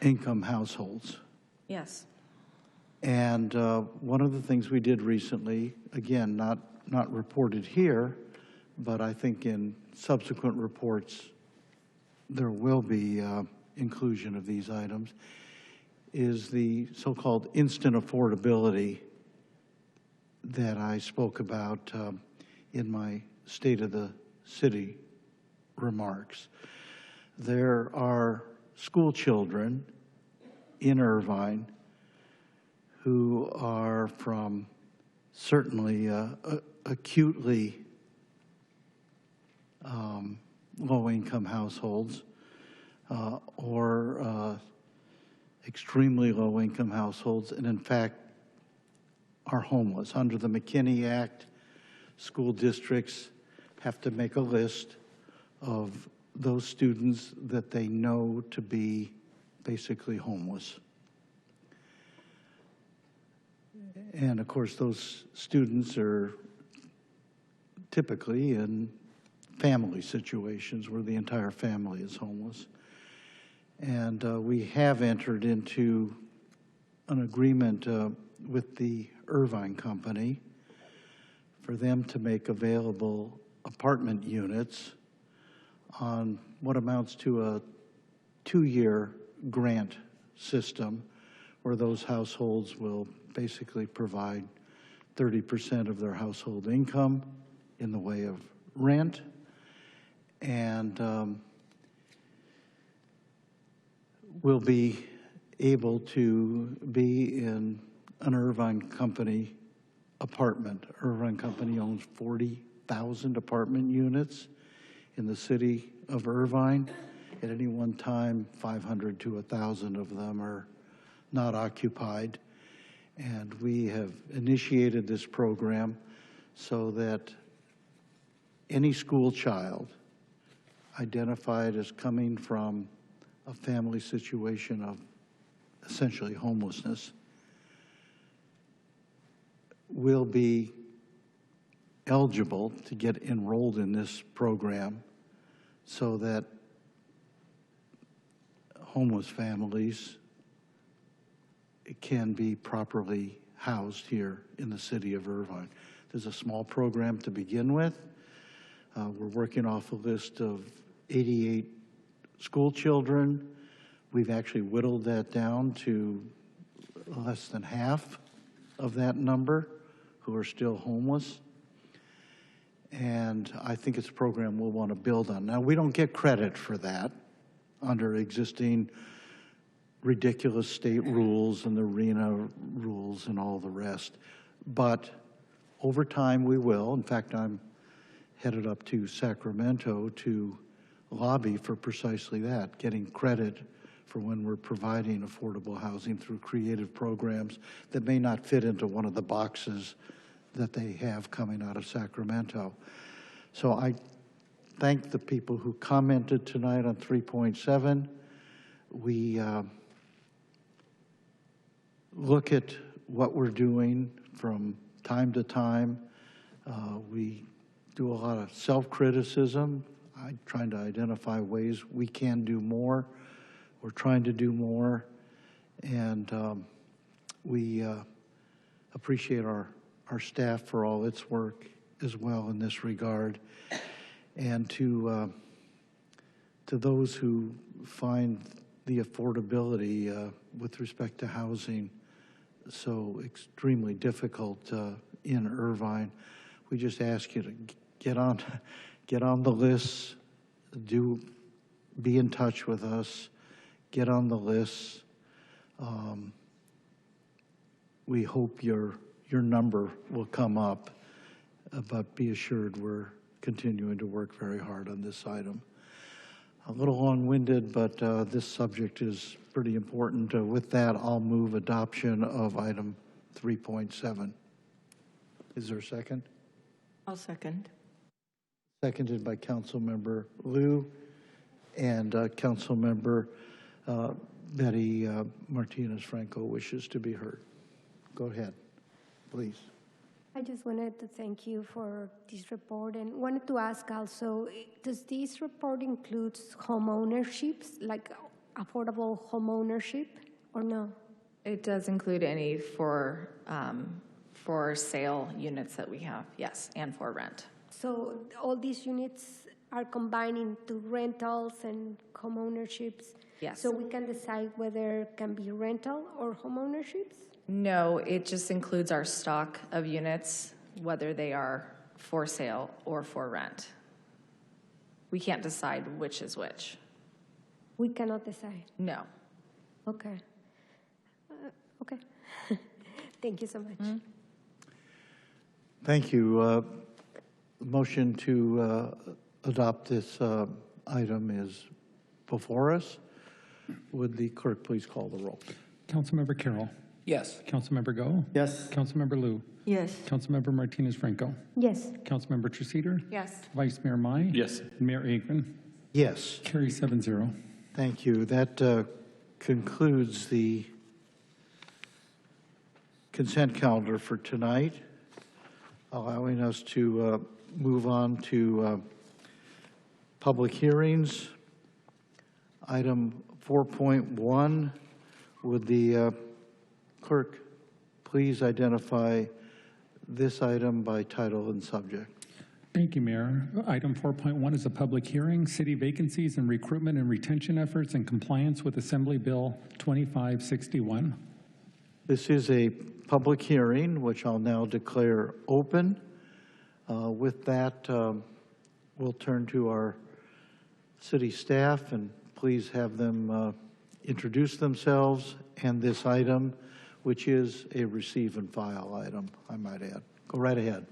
income households. Yes. And one of the things we did recently, again, not reported here, but I think in subsequent reports there will be inclusion of these items, is the so-called instant affordability that I spoke about in my State of the City remarks. There are school children in Irvine who are from certainly acutely low-income households or extremely low-income households, and in fact are homeless. Under the McKinney Act, school districts have to make a list of those students that they know to be basically homeless. And of course, those students are typically in family situations where the entire family is homeless. And we have entered into an agreement with the Irvine company for them to make available apartment units on what amounts to a 2-year grant system where those households will basically provide 30% of their household income in the way of rent, and will be able to be in an Irvine company apartment. Irvine company owns 40,000 apartment units in the city of Irvine. At any one time, 500 to 1,000 of them are not occupied. And we have initiated this program so that any school child identified as coming from a family situation of essentially homelessness will be eligible to get enrolled in this program so that homeless families can be properly housed here in the city of Irvine. There's a small program to begin with. We're working off a list of 88 school children. We've actually whittled that down to less than half of that number who are still homeless. And I think it's a program we'll want to build on. Now, we don't get credit for that under existing ridiculous state rules and the RENA rules and all the rest. But over time we will. In fact, I'm headed up to Sacramento to lobby for precisely that, getting credit for when we're providing affordable housing through creative programs that may not fit into one of the boxes that they have coming out of Sacramento. So I thank the people who commented tonight on 3.7. We look at what we're doing from time to time. We do a lot of self-criticism. I'm trying to identify ways we can do more. We're trying to do more, and we appreciate our staff for all its work as well in this regard. And to those who find the affordability with respect to housing so extremely difficult in Irvine, we just ask you to get on the lists, be in touch with us, get on the lists. We hope your number will come up, but be assured we're continuing to work very hard on this item. A little long-winded, but this subject is pretty important. With that, I'll move adoption of item 3.7. Is there a second? I'll second. Seconded by Councilmember Liu and Councilmember Betty Martinez-Franco wishes to be heard. Go ahead, please. I just wanted to thank you for this report and wanted to ask also, does this report include home ownerships, like affordable home ownership, or no? It does include any for sale units that we have, yes, and for rent. So all these units are combined into rentals and home ownerships? Yes. So we can decide whether it can be rental or home ownerships? No, it just includes our stock of units, whether they are for sale or for rent. We can't decide which is which. We cannot decide? No. Okay. Okay. Thank you so much. Mm-hmm. Thank you. Motion to adopt this item is before us. Would the clerk please call the roll? Councilmember Carroll. Yes. Councilmember Go. Yes. Councilmember Liu. Yes. Councilmember Martinez-Franco. Yes. Councilmember Treceder. Yes. Vice Mayor Mai. Yes. And Mayor Agron. Yes. Carry 7-0. Thank you. That concludes the consent calendar for tonight, allowing us to move on to public hearings. Item 4.1, would the clerk please identify this item by title and subject? Thank you, Mayor. Item 4.1 is a public hearing, city vacancies and recruitment and retention efforts in compliance with Assembly Bill 2561. This is a public hearing, which I'll now declare open. With that, we'll turn to our city staff and please have them introduce themselves and this item, which is a receive and file item, I might add. Go right ahead.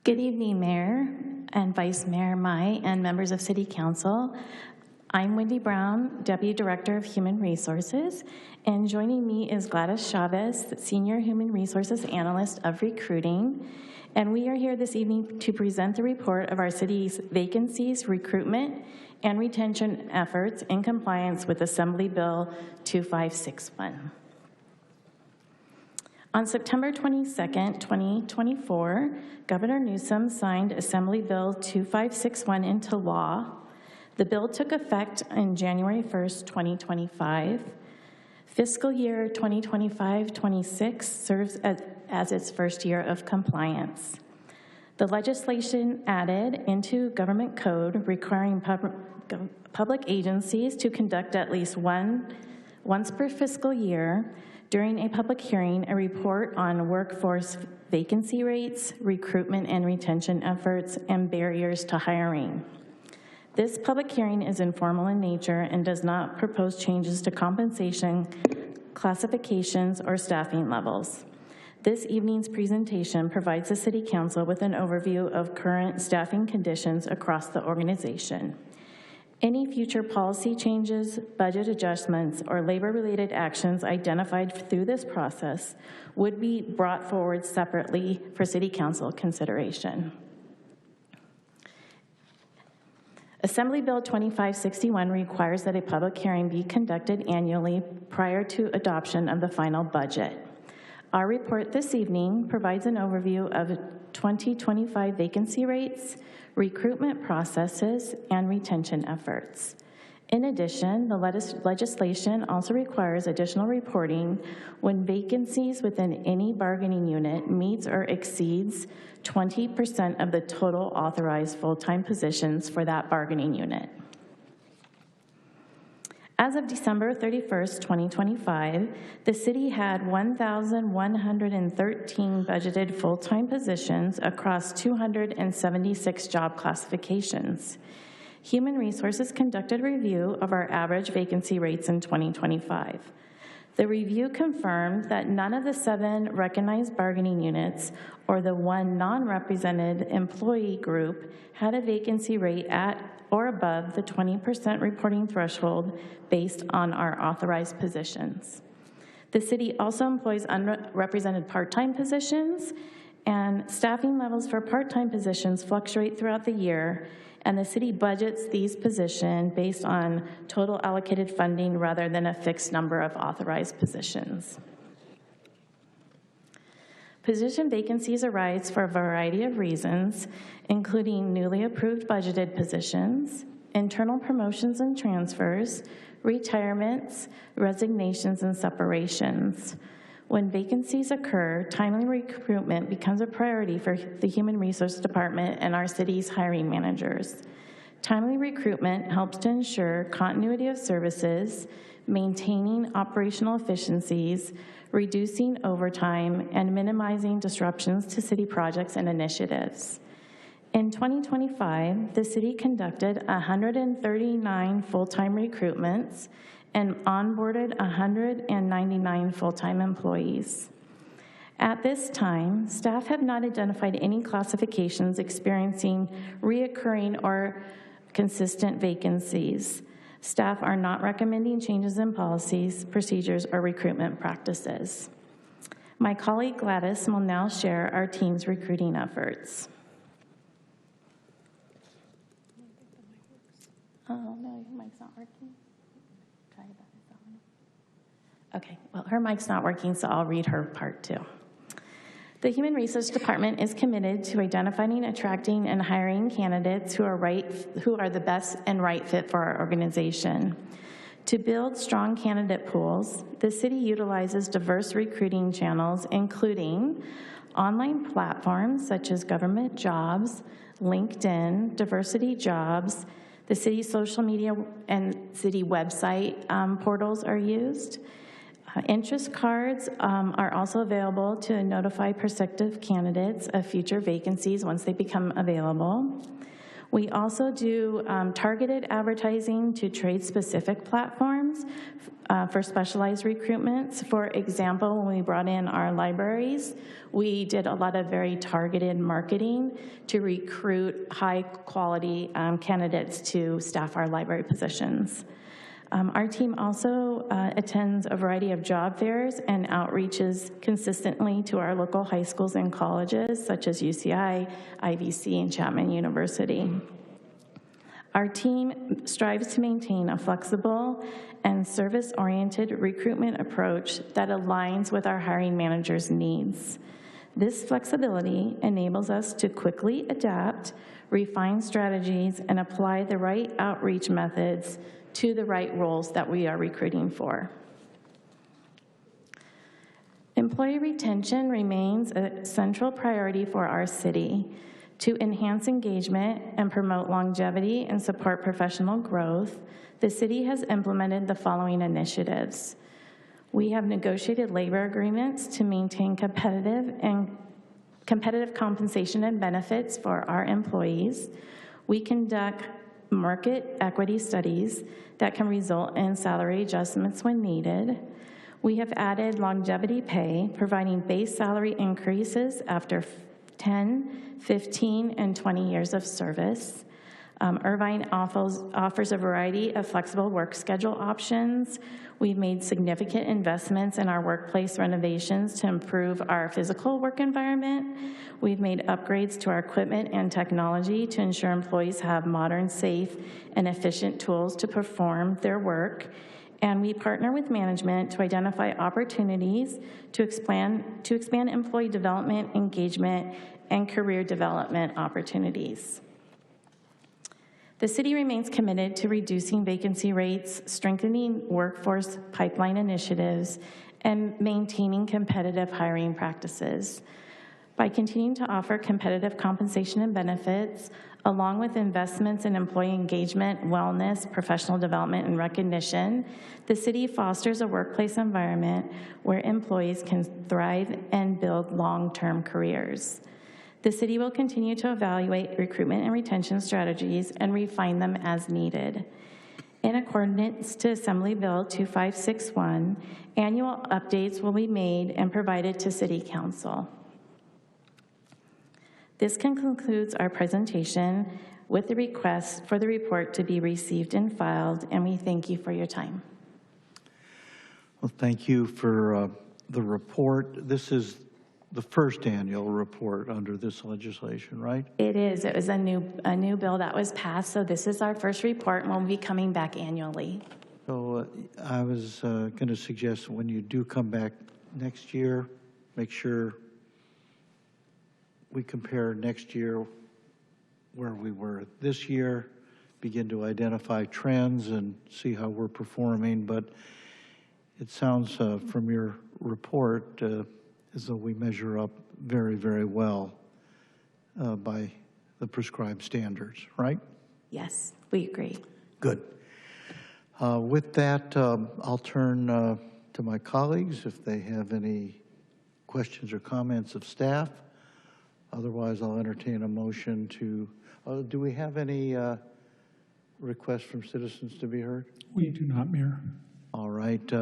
Good evening, Mayor and Vice Mayor Mai and members of City Council. I'm Wendy Brown, Deputy Director of Human Resources, and joining me is Gladys Chavez, Senior Human Resources Analyst of Recruiting. And we are here this evening to present the report of our city's vacancies, recruitment, and retention efforts in compliance with Assembly Bill 2561. On September 22nd, 2024, Governor Newsom signed Assembly Bill 2561 into law. The bill took effect on January 1st, 2025. Fiscal year 2025-26 serves as its first year of compliance. The legislation added into government code requiring public agencies to conduct at least once per fiscal year during a public hearing a report on workforce vacancy rates, recruitment and retention efforts, and barriers to hiring. This public hearing is informal in nature and does not propose changes to compensation, classifications, or staffing levels. This evening's presentation provides the City Council with an overview of current staffing conditions across the organization. Any future policy changes, budget adjustments, or labor-related actions identified through this process would be brought forward separately for City Council consideration. Assembly Bill 2561 requires that a public hearing be conducted annually prior to adoption of the final budget. Our report this evening provides an overview of 2025 vacancy rates, recruitment processes, and retention efforts. In addition, the legislation also requires additional reporting when vacancies within any bargaining unit meets or exceeds 20% of the total authorized full-time positions for that bargaining unit. As of December 31st, 2025, the city had 1,113 budgeted full-time positions across 276 job classifications. Human Resources conducted a review of our average vacancy rates in 2025. The review confirmed that none of the 7 recognized bargaining units or the 1 non-represented employee group had a vacancy rate at or above the 20% reporting threshold based on our authorized positions. The city also employs unrepresented part-time positions, and staffing levels for part-time positions fluctuate throughout the year, and the city budgets these positions based on total allocated funding rather than a fixed number of authorized positions. Position vacancies arise for a variety of reasons, including newly approved budgeted positions, internal promotions and transfers, retirements, resignations, and separations. When vacancies occur, timely recruitment becomes a priority for the Human Resources Department and our city's hiring managers. Timely recruitment helps to ensure continuity of services, maintaining operational efficiencies, reducing overtime, and minimizing disruptions to city projects and initiatives. In 2025, the city conducted 139 full-time recruitments and onboarded 199 full-time employees. At this time, staff have not identified any classifications experiencing reoccurring or consistent vacancies. Staff are not recommending changes in policies, procedures, or recruitment practices. My colleague Gladys will now share our team's recruiting efforts. Oh, no, your mic's not working. Try that. Okay, well, her mic's not working, so I'll read her part too. The Human Resources Department is committed to identifying, attracting, and hiring candidates who are the best and right fit for our organization. To build strong candidate pools, the city utilizes diverse recruiting channels, including online platforms such as Government Jobs, LinkedIn, Diversity Jobs. The city's social media and city website portals are used. Interest cards are also available to notify prospective candidates of future vacancies once they become available. We also do targeted advertising to trade-specific platforms platforms for specialized recruitments. For example, when we brought in our libraries, we did a lot of very targeted marketing to recruit high-quality candidates to staff our library positions. Our team also attends a variety of job fairs and outreaches consistently to our local high schools and colleges, such as UCI, IVC, and Chapman University. Our team strives to maintain a flexible and service-oriented recruitment approach that aligns with our hiring managers' needs. This flexibility enables us to quickly adapt, refine strategies, and apply the right outreach methods to the right roles that we are recruiting for. Employee retention remains a central priority for our city. To enhance engagement and promote longevity and support professional growth, the city has implemented the following initiatives. We have negotiated labor agreements to maintain competitive compensation and benefits for our employees. We conduct market equity studies that can result in salary adjustments when needed. We have added longevity pay, providing base salary increases after 10, 15, and 20 years of service. Irvine offers a variety of flexible work schedule options. We've made significant investments in our workplace renovations to improve our physical work environment. We've made upgrades to our equipment and technology to ensure employees have modern, safe, and efficient tools to perform their work. And we partner with management to identify opportunities to expand employee development, engagement, and career development opportunities. The city remains committed to reducing vacancy rates, strengthening workforce pipeline initiatives, and maintaining competitive hiring practices. By continuing to offer competitive compensation and benefits, along with investments in employee engagement, wellness, professional development, and recognition, the city fosters a workplace environment where employees can thrive and build long-term careers. The city will continue to evaluate recruitment and retention strategies and refine them as needed. In accordance to Assembly Bill 2561, annual updates will be made and provided to City Council. This concludes our presentation with the request for the report to be received and filed, and we thank you for your time. Well, thank you for the report. This is the first annual report under this legislation, right? It is. It was a new bill that was passed, so this is our first report, and we'll be coming back annually. So I was going to suggest when you do come back next year, make sure we compare next year where we were this year, begin to identify trends and see how we're performing. But it sounds from your report as though we measure up very, very well by the prescribed standards, right? Yes, we agree. Good. With that, I'll turn to my colleagues if they have any questions or comments of staff. Otherwise, I'll entertain a motion to, do we have any requests from citizens to be heard? We do not, Mayor. All right.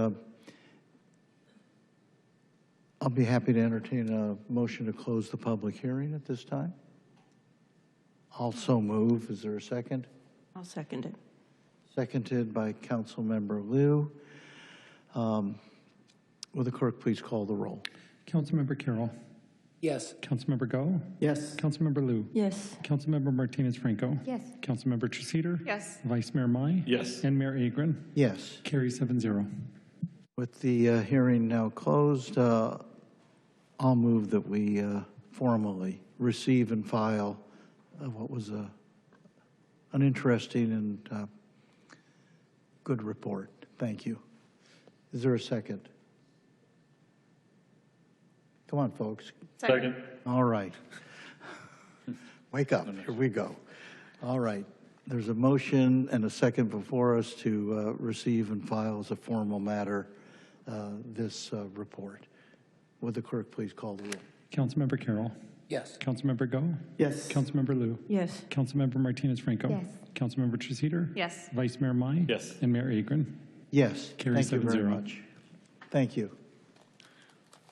I'll be happy to entertain a motion to close the public hearing at this time. Also move. Is there a second? I'll second it. Seconded by Councilmember Liu. Will the clerk please call the roll? Councilmember Carroll. Yes. Councilmember Go. Yes. Councilmember Liu. Yes. Councilmember Martinez-Franco. Yes. Councilmember Treceder. Yes. Vice Mayor Mai. Yes. And Mayor Agron. Yes. Carry 7-0. With the hearing now closed, I'll move that we formally receive and file what was an interesting and good report. Thank you. Is there a second? Come on, folks. Second. All right. Wake up. Here we go. All right. There's a motion and a second before us to receive and file as a formal matter this report. Would the clerk please call the roll? Councilmember Carroll. Yes. Councilmember Go. Yes. Councilmember Liu. Yes. Councilmember Martinez-Franco. Yes. Councilmember Treceder. Yes. Vice Mayor Mai. Yes. And Mayor Agron. Yes, Carries thank you very 7-0. much. Thank you.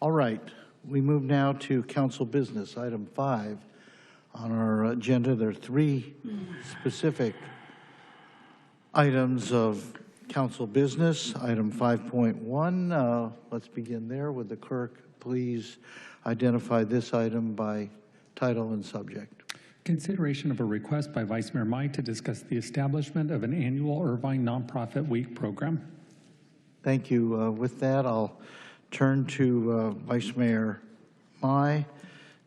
All right, we move now to council business, item 5 on our agenda. There are 3 specific items of council business. Item 5.1, let's begin there. Would the clerk please identify this item by title and subject? Consideration of a request by Vice Mayor Mai to discuss the establishment of an annual Irvine Nonprofit Week program. Thank you. With that, I'll turn to Vice Mayor Mai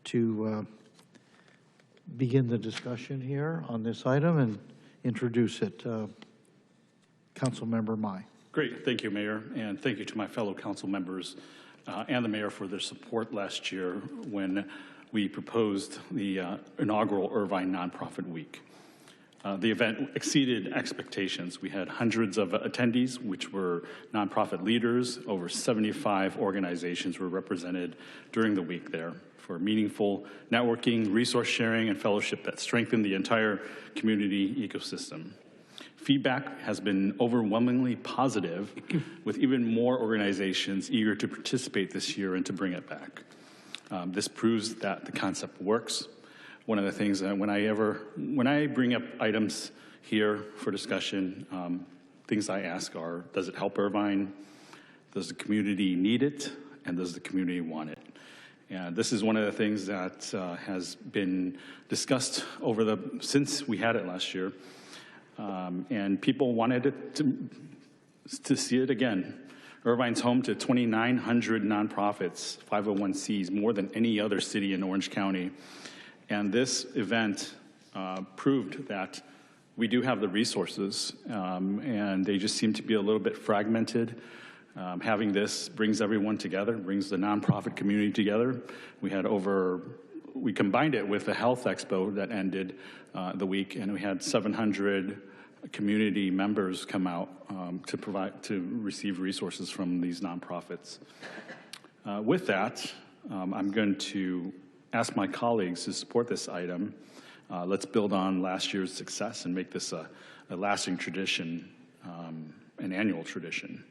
to begin the discussion here on this item and introduce it. Councilmember Mai. Great, thank you, Mayor, and thank you to my fellow council members and the mayor for their support last year when we proposed the inaugural Irvine Nonprofit Week. The event exceeded expectations. We had hundreds of attendees, which were nonprofit leaders. Over 75 organizations were represented during the week there for meaningful networking, resource sharing, and fellowship that strengthened the entire community ecosystem. Feedback has been overwhelmingly positive, with even more organizations eager to participate this year and to bring it back. This proves that the concept works. One of the things that when I bring up items here for discussion, things I ask are, does it help Irvine? Does the community need it? And does the community want it? And this is one of the things that has been discussed since we had it last year. And people wanted it to see it again. Irvine's home to 2,900 nonprofits, 501c, more than any other city in Orange County. And this event proved that we do have the resources, and they just seem to be a little bit fragmented. Having this brings everyone together, brings the nonprofit community together. We combined it with the health expo that ended the week, and we had 700 community members come out to receive resources from these nonprofits. With that, I'm going to ask my colleagues to support this item. Let's build on last year's success and make this a lasting tradition, an annual tradition.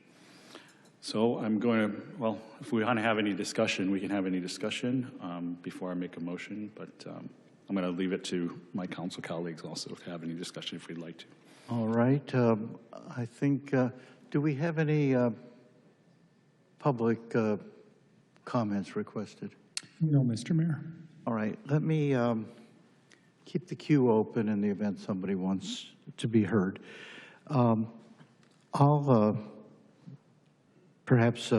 So I'm going to, well, if we want to have any discussion, we can have any discussion before I make a motion, but I'm going to leave it to my council colleagues also to have any discussion if we'd like to. All right. I think, do we have any public comments requested? No, Mr. Mayor. All right. Let me keep the queue open in the event somebody wants to be heard. I'll perhaps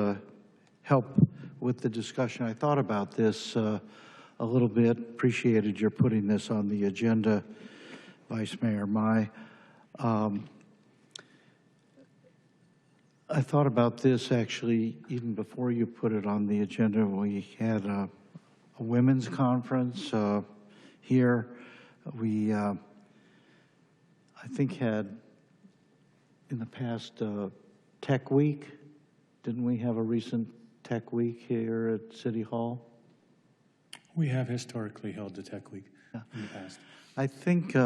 help with the discussion. I thought about this a little bit. Appreciated your putting this on the agenda, Vice Mayor Mai. I thought about this actually even before you put it on the agenda. We had a women's conference here. We, I think, had in the past Tech Week. Didn't we have a recent Tech Week here at City Hall? We have historically held the Tech Week in the past. I think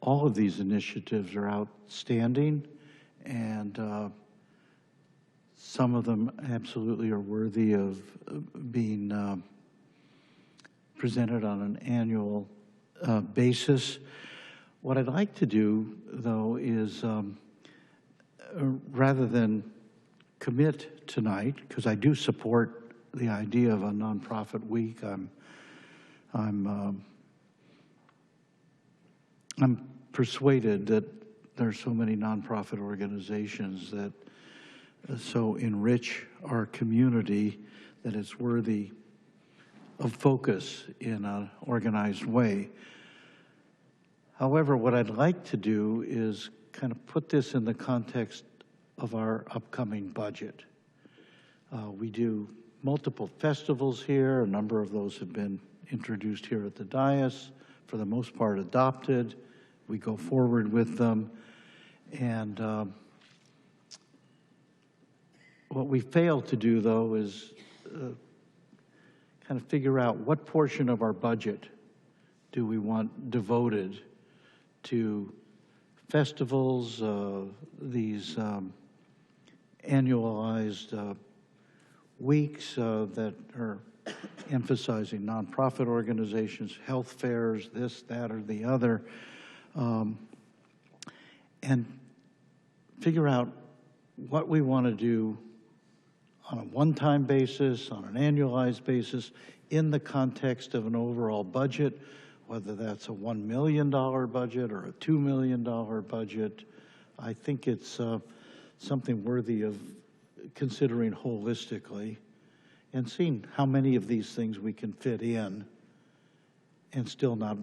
all of these initiatives are outstanding, and some of them absolutely are worthy of being presented on an annual basis. What I'd like to do, though, is rather than commit tonight, because I do support the idea of a nonprofit week, I'm persuaded that there are so many nonprofit organizations that so enrich our community that it's worthy of focus in an organized way. However, what I'd like to do is kind of put this in the context of our upcoming budget. We do multiple festivals here. A number of those have been introduced here at the dais, for the most part adopted. We go forward with them. And what we fail to do, though, is kind of figure out what portion of our budget do we want devoted to festivals, these annualized weeks that are emphasizing nonprofit organizations, health fairs, this, that, or the other, and figure out what we want to do on a one-time basis, on an annualized basis, in the context of an overall budget, whether that's a $1 million budget or a $2 million budget. I think it's something worthy of considering holistically and seeing how many of these things we can fit in and still not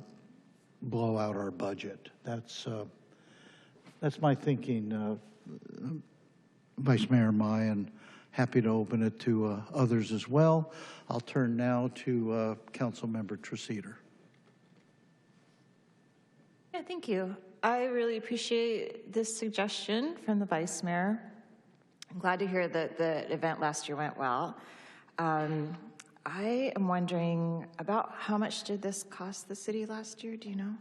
blow out our budget. That's my thinking, Vice Mayor Mai, and happy to open it to others as well. I'll turn now to Councilmember Treseder. Yeah, thank you. I really appreciate this suggestion from the Vice Mayor. I'm glad to hear that the event last year went well. I am wondering about how much did this cost the city last year? Do you know?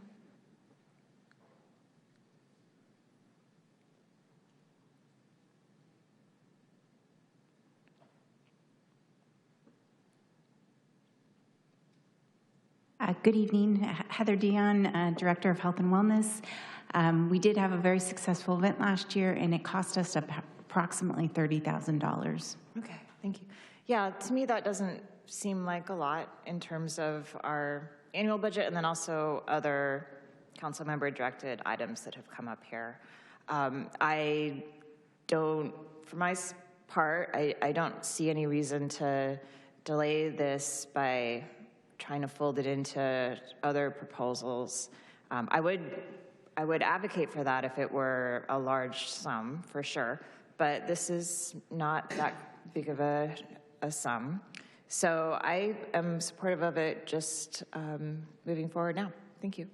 Good evening, Heather Dion, Director of Health and Wellness. We did have a very successful event last year, and it cost us approximately $30,000. Okay, thank you. Yeah, to me that doesn't seem like a lot in terms of our annual budget and then also other council member directed items that have come up here. I don't, for my part, I don't see any reason to delay this by trying to fold it into other proposals. I would advocate for that if it were a large sum, for sure, but this is not that big of a sum. So I am supportive of it just moving forward now. Thank you.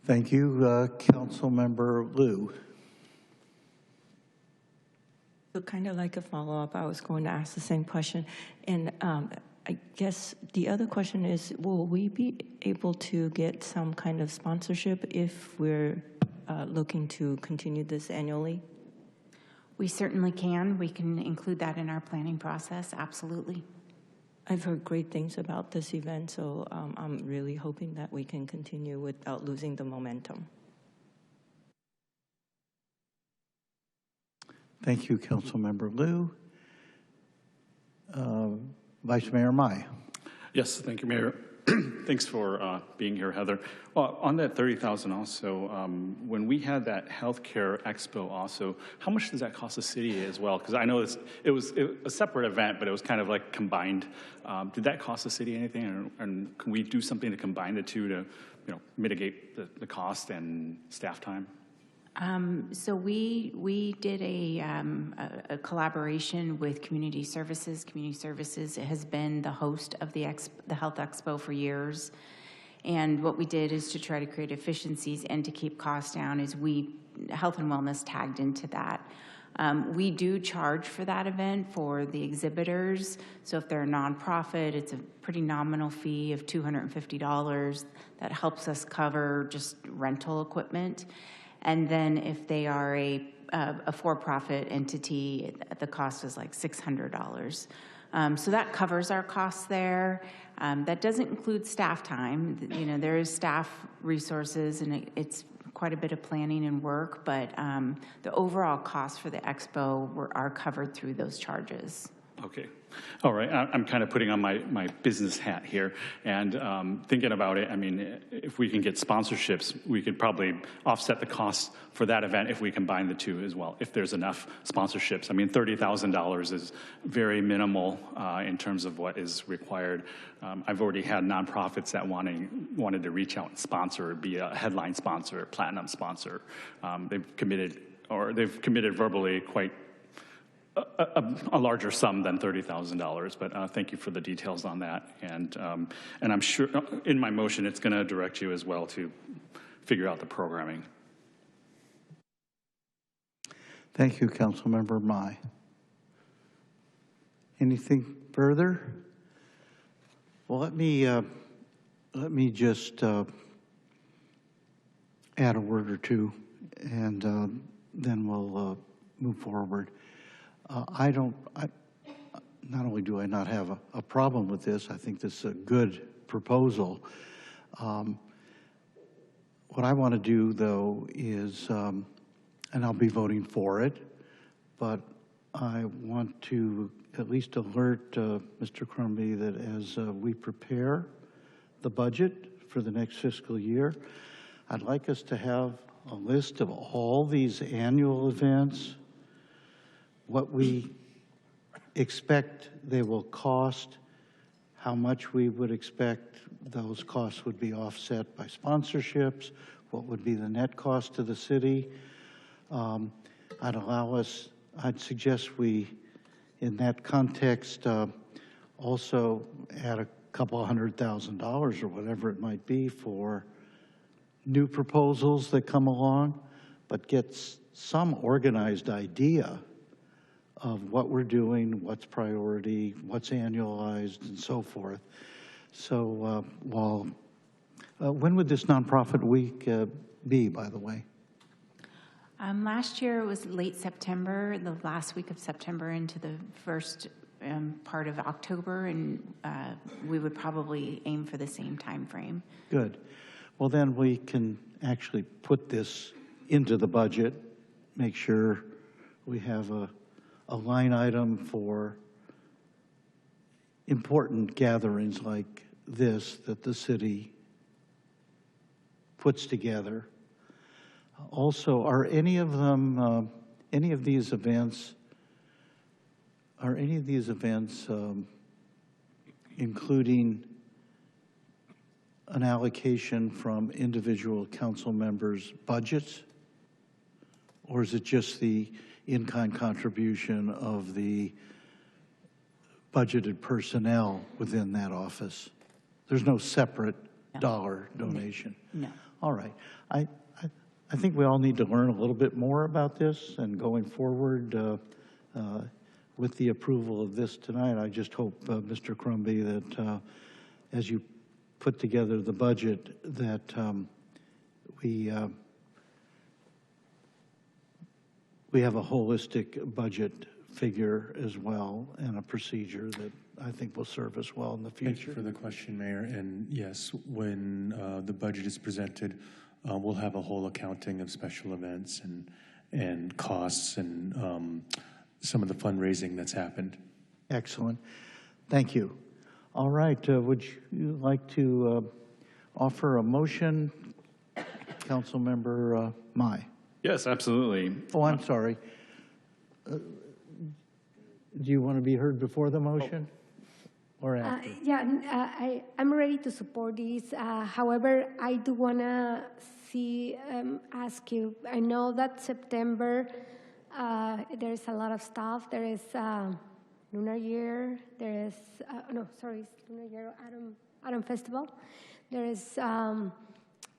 Thank you. Councilmember Liu. So kind of like a follow-up, I was going to ask the same question. And I guess the other question is, will we be able to get some kind of sponsorship if we're looking to continue this annually? We certainly can. We can include that in our planning process, absolutely. I've heard great things about this event, so I'm really hoping that we can continue without losing the momentum. Thank you, Councilmember Liu. Vice Mayor Mai. Yes, thank you, Mayor. Thanks for being here, Heather. Well, on that $30,000 also, when we had that healthcare expo also, how much does that cost the city as well? Because I know it was a separate event, but it was kind of like combined. Did that cost the city anything? And can we do something to combine the two to, mitigate the cost and staff time? So we did a collaboration with Community Services. Community Services has been the host of the Health Expo for years. And what we did is to try to create efficiencies and to keep costs down is Health and Wellness tagged into that. We do charge for that event for the exhibitors. So if they're a nonprofit, it's a pretty nominal fee of $250. That helps us cover just rental equipment. And then if they are a for-profit entity, the cost is like $600. So that covers our costs there. That doesn't include staff time. There is staff resources, and it's quite a bit of planning and work, but the overall costs for the expo are covered through those charges. Okay. All right. I'm kind of putting on my business hat here and thinking about it. I mean, if we can get sponsorships, we could probably offset the costs for that event if we combine the two as well, if there's enough sponsorships. I mean, $30,000 is very minimal in terms of what is required. I've already had nonprofits that wanted to reach out and sponsor, be a headline sponsor, platinum sponsor. They've committed verbally quite a larger sum than $30,000, but thank you for the details on that. And I'm sure in my motion, it's going to direct you as well to figure out the programming. Thank you, Councilmember Mai. Anything further? Well, let me just add a word or two, and then we'll move forward. Not only do I not have a problem with this, I think this is a good proposal. What I want to do, though, is, and I'll be voting for it, but I want to at least alert Mr. Crumby that as we prepare the budget for the next fiscal year, I'd like us to have a list of all these annual events, what we expect they will cost, how much we would expect those costs would be offset by sponsorships, what would be the net cost to the city. I'd suggest we, in that context, also add a couple $100,000 or whatever it might be for new proposals that come along, but get some organized idea of what we're doing, what's priority, what's annualized, and so forth. So when would this nonprofit week be, by the way? Last year it was late September, the last week of September into the first part of October, and we would probably aim for the same time frame. Good. Well, then we can actually put this into the budget, make sure we have a line item for important gatherings like this that the city puts together. Also, are any of them, any of these events including an allocation from individual council members' budgets? Or is it just the in-kind contribution of the budgeted personnel within that office? There's no separate dollar donation? No. All right. I think we all need to learn a little bit more about this, and going forward with the approval of this tonight, I just hope, Mr. Crumby, that as you put together the budget, that we have a holistic budget figure as well, and a procedure that I think will serve us well in the future. Thank you for the question, Mayor. And yes, when the budget is presented, we'll have a whole accounting of special events and costs and some of the fundraising that's happened. Excellent. Thank you. All right. Would you like to offer a motion, Councilmember Mai? Yes, absolutely. Oh, I'm sorry. Do you want to be heard before the motion or after? Yeah, I'm ready to support this. However, I do want to ask you, I know that September, there's a lot of stuff. There is Lunar Year, there is, Lunar Year Autumn Festival. There is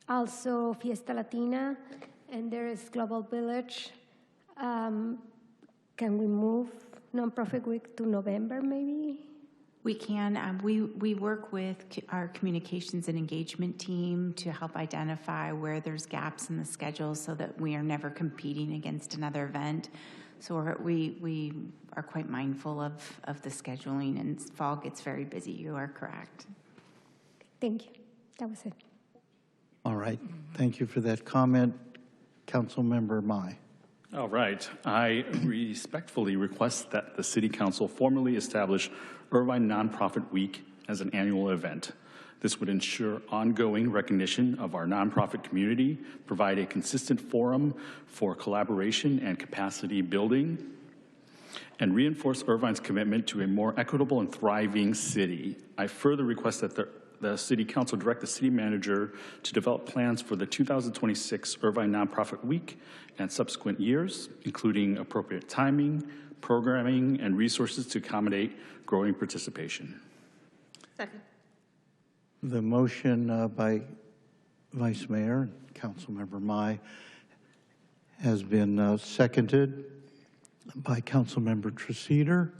also Fiesta Latina, and there is Global Village. Can we move Nonprofit Week to November, maybe? We can. We work with our communications and engagement team to help identify where there's gaps in the schedule so that we are never competing against another event. So we are quite mindful of the scheduling, and fall gets very busy. You are correct. Thank you. That was it. All right. Thank you for that comment. Councilmember Mai. All right. I respectfully request that the City Council formally establish Irvine Nonprofit Week as an annual event. This would ensure ongoing recognition of our nonprofit community, provide a consistent forum for collaboration and capacity building, and reinforce Irvine's commitment to a more equitable and thriving city. I further request that the City Council direct the City Manager to develop plans for the 2026 Irvine Nonprofit Week and subsequent years, including appropriate timing, programming, and resources to accommodate growing participation. Second. The motion by Vice Mayor, Councilmember Mai, has been seconded by Councilmember Treseder.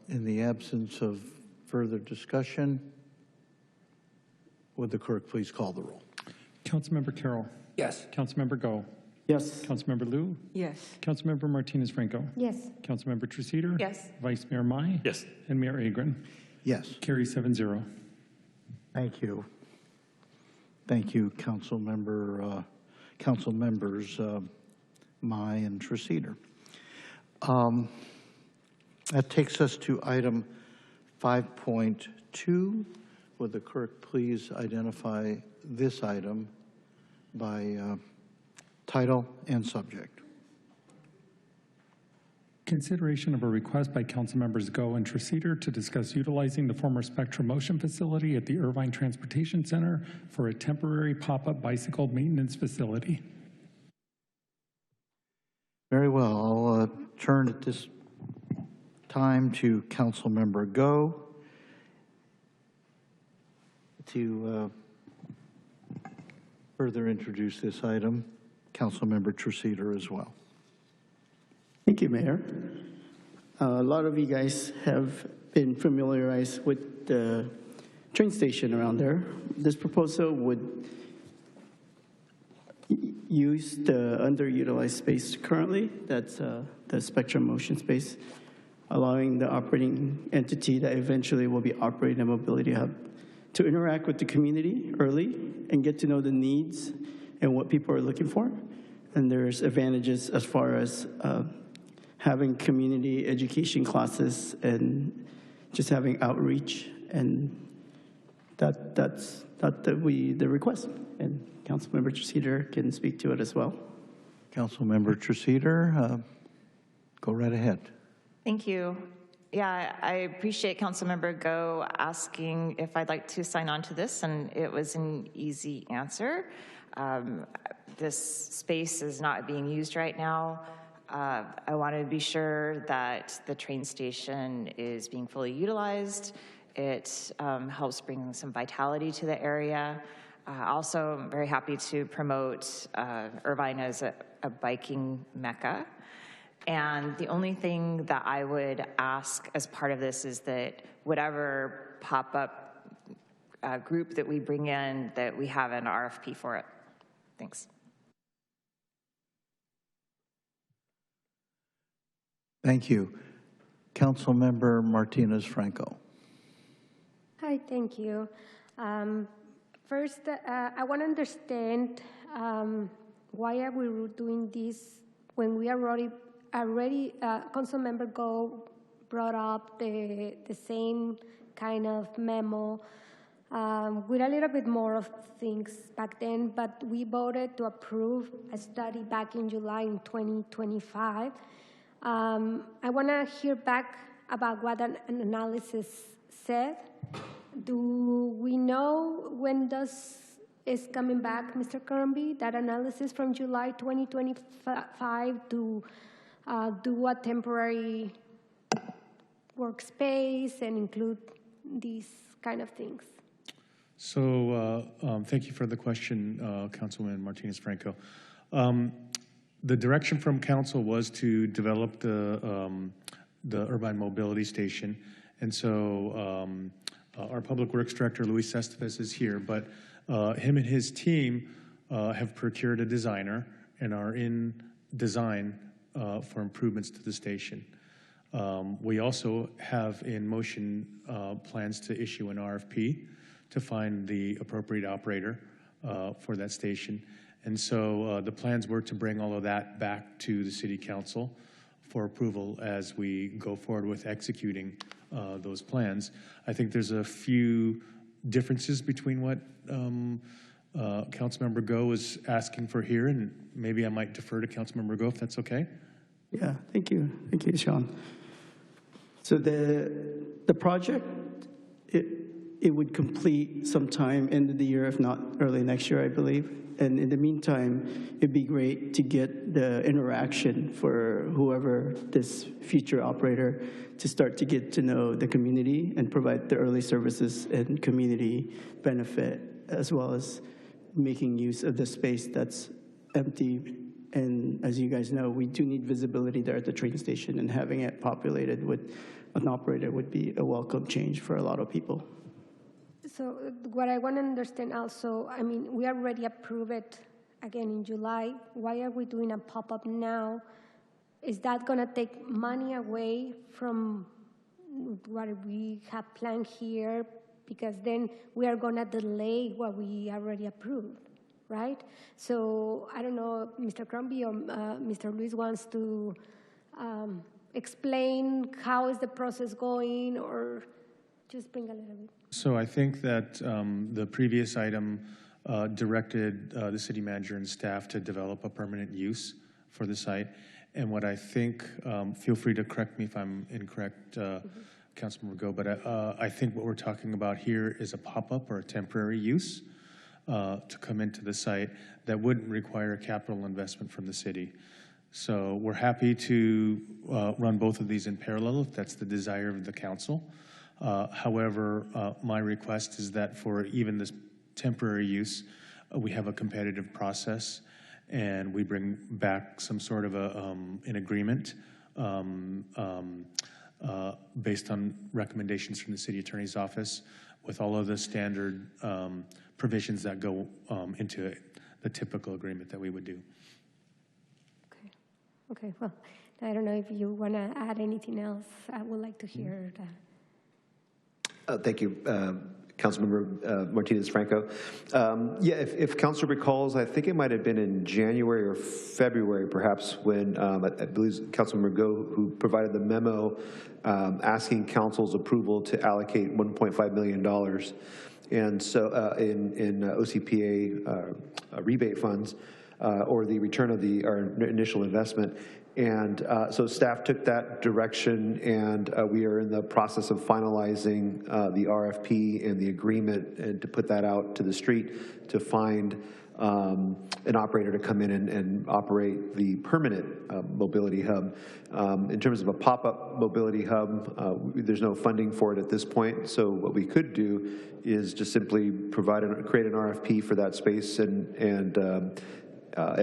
In the absence of further discussion, would the clerk please call the roll? Councilmember Carroll. Yes. Councilmember Go. Yes. Councilmember Liu? Yes. Councilmember Martinez-Franco? Yes. Councilmember Treceder? Yes. Vice Mayor Mai? Yes. And Mayor Agron? Yes. Carry 7-0. Thank you. Thank you, council members Mai and Treceder. That takes us to item 5.2. Would the clerk please identify this item by title and subject? Consideration of a request by council members Go and Treceder to discuss utilizing the former Spectrum Motion facility at the Irvine Transportation Center for a temporary pop-up bicycle maintenance facility. Very well. I'll turn at this time to council member Go to further introduce this item. Council member Treceder as well. Thank you, Mayor. A lot of you guys have been familiarized with the train station around there. This proposal would use the underutilized space currently, that's the Spectrum Motion space, allowing the operating entity that eventually will be operating a mobility hub to interact with the community early and get to know the needs and what people are looking for. And there's advantages as far as having community education classes and just having outreach, and that's the request. And Councilmember Treceder can speak to it as well. Councilmember Treceder, go right ahead. Thank you. Yeah, I appreciate Councilmember Go asking if I'd like to sign on to this, and it was an easy answer. This space is not being used right now. I want to be sure that the train station is being fully utilized. It helps bring some vitality to the area. Also, I'm very happy to promote Irvine as a biking mecca. And the only thing that I would ask as part of this is that whatever pop-up group that we bring in, that we have an RFP for it. Thanks. Thank you. Councilmember Martinez-Franco. Hi, thank you. First, I want to understand why are we doing this when we already Councilmember Go brought up the same kind of memo with a little bit more of things back then, but we voted to approve a study back in July in 2025. I want to hear back about what an analysis said. Do we know when is coming back, Mr. Kirby, that analysis from July 2025 to do a temporary workspace and include these kind of things? So thank you for the question, Councilwoman Martinez-Franco. The direction from council was to develop the Irvine Mobility Station. And so our Public Works Director, Luis Estevez, is here, but him and his team have procured a designer and are in design for improvements to the station. We also have in motion plans to issue an RFP to find the appropriate operator for that station. And so the plans were to bring all of that back to the City Council for approval as we go forward with executing those plans. I think there's a few differences between what Councilmember Go is asking for here, and maybe I might defer to Councilmember Go if that's okay. Yeah, thank you. Thank you, Sean. So the project, it would complete sometime end of the year, if not early next year, I believe. And in the meantime, it'd be great to get the interaction for whoever this future operator to start to get to know the community and provide the early services and community benefit, as well as making use of the space that's empty. And as you guys know, we do need visibility there at the train station, and having it populated with an operator would be a welcome change for a lot of people. So what I want to understand also, I mean, we already approved it again in July. Why are we doing a pop-up now? Is that going to take money away from what we have planned here? Because then we are going to delay what we already approved, right? So I don't know if Mr. Crombie or Mr. Luis wants to explain how is the process going, or just bring a little bit. So I think that the previous item directed the city manager and staff to develop a permanent use for the site. And what I think, feel free to correct me if I'm incorrect, Councilmember Go, but I think what we're talking about here is a pop-up or a temporary use to come into the site that wouldn't require a capital investment from the city. So we're happy to run both of these in parallel if that's the desire of the council. However, my request is that for even this temporary use, we have a competitive process and we bring back some sort of an agreement based on recommendations from the city attorney's office with all of the standard provisions that go into it, the typical agreement that we would do. Okay, well, I don't know if you want to add anything else. I would like to hear that. Thank you, Councilmember Martinez-Franco. Yeah, if Council recalls, I think it might have been in January or February, perhaps, when I believe Councilmember Go, who provided the memo asking Council's approval to allocate $1.5 million. And so in OCPA rebate funds, or the return of our initial investment. And so staff took that direction, and we are in the process of finalizing the RFP and the agreement, and to put that out to the street to find an operator to come in and operate the permanent mobility hub. In terms of a pop-up mobility hub, there's no funding for it at this point. So what we could do is just simply create an RFP for that space and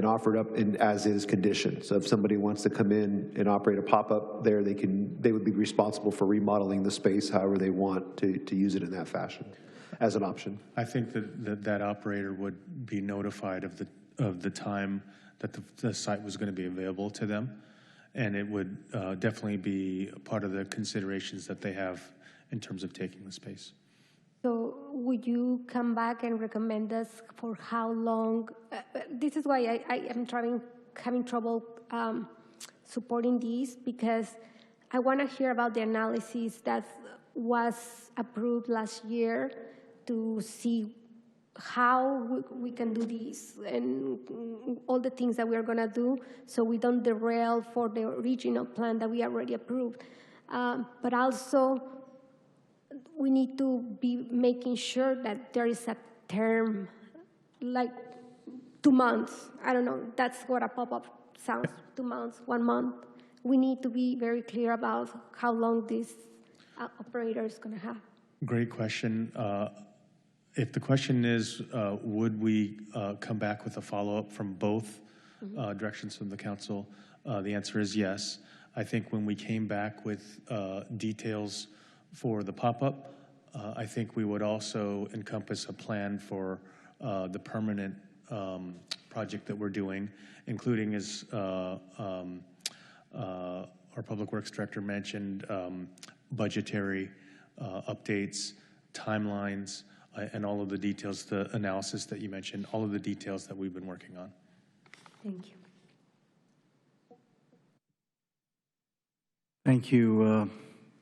offer it up in as-is condition. So if somebody wants to come in and operate a pop-up there, they would be responsible for remodeling the space however they want to use it in that fashion as an option. I think that operator would be notified of the time that the site was going to be available to them, and it would definitely be part of the considerations that they have in terms of taking the space. So would you come back and recommend us for how long? This is why I am having trouble supporting these, because I want to hear about the analysis that was approved last year to see how we can do this and all the things that we are going to do so we don't derail for the original plan that we already approved. But also, we need to be making sure that there is a term, like 2 months. I don't know, that's what a pop-up sounds, 2 months, 1 month. We need to be very clear about how long this operator is going to have. Great question. If the question is, would we come back with a follow-up from both directions from the council, the answer is yes. I think when we came back with details for the pop-up, I think we would also encompass a plan for the permanent project that we're doing, including, as our Public Works Director mentioned, budgetary updates, timelines, and all of the details, the analysis that you mentioned, all of the details that we've been working on. Thank you. Thank you,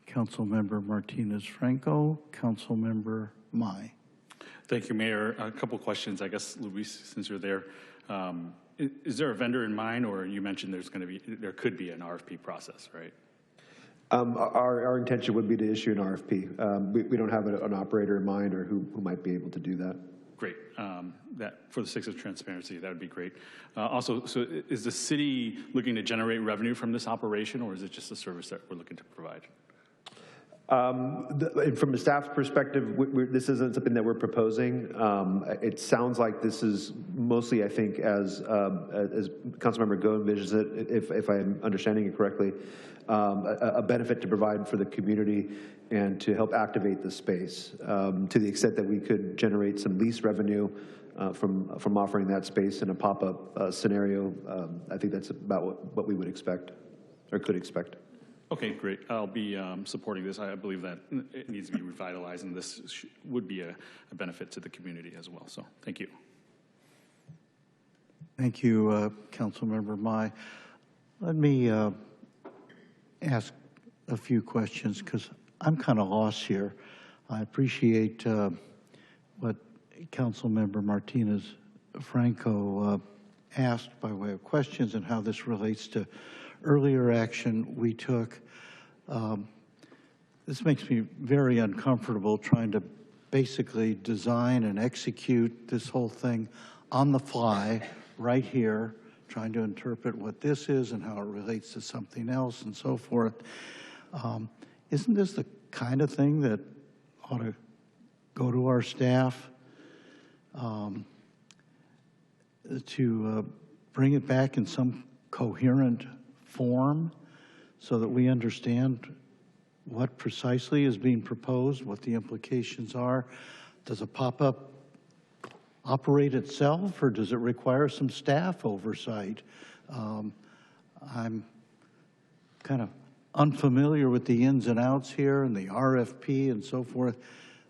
Councilmember Martinez-Franco. Councilmember Mai. Thank you, Mayor. A couple questions, I guess, Luis, since you're there. Is there a vendor in mind, or you mentioned there could be an RFP process, right? Our intention would be to issue an RFP. We don't have an operator in mind or who might be able to do that. Great. That for the sake of transparency, that would be great. Also, so is the city looking to generate revenue from this operation, or is it just a service that we're looking to provide? From a staff perspective, this isn't something that we're proposing. It sounds like this is mostly, I think, as Councilmember Go envisions it, if I'm understanding it correctly, a benefit to provide for the community and to help activate the space. To the extent that we could generate some lease revenue from offering that space in a pop-up scenario, I think that's about what we would expect or could expect. Okay, great. I'll be supporting this. I believe that it needs to be revitalized, and this would be a benefit to the community as well. So thank you. Thank you, Councilmember Mai. Let me ask a few questions because I'm kind of lost here. I appreciate what Councilmember Martinez Franco asked by way of questions and how this relates to earlier action we took. This makes me very uncomfortable trying to basically design and execute this whole thing on the fly right here, trying to interpret what this is and how it relates to something else and so forth. Isn't this the kind of thing that ought to go to our staff to bring it back in some coherent form so that we understand what precisely is being proposed, what the implications are? Does a pop-up operate itself, or does it require some staff oversight? I'm kind of unfamiliar with the ins and outs here and the RFP and so forth.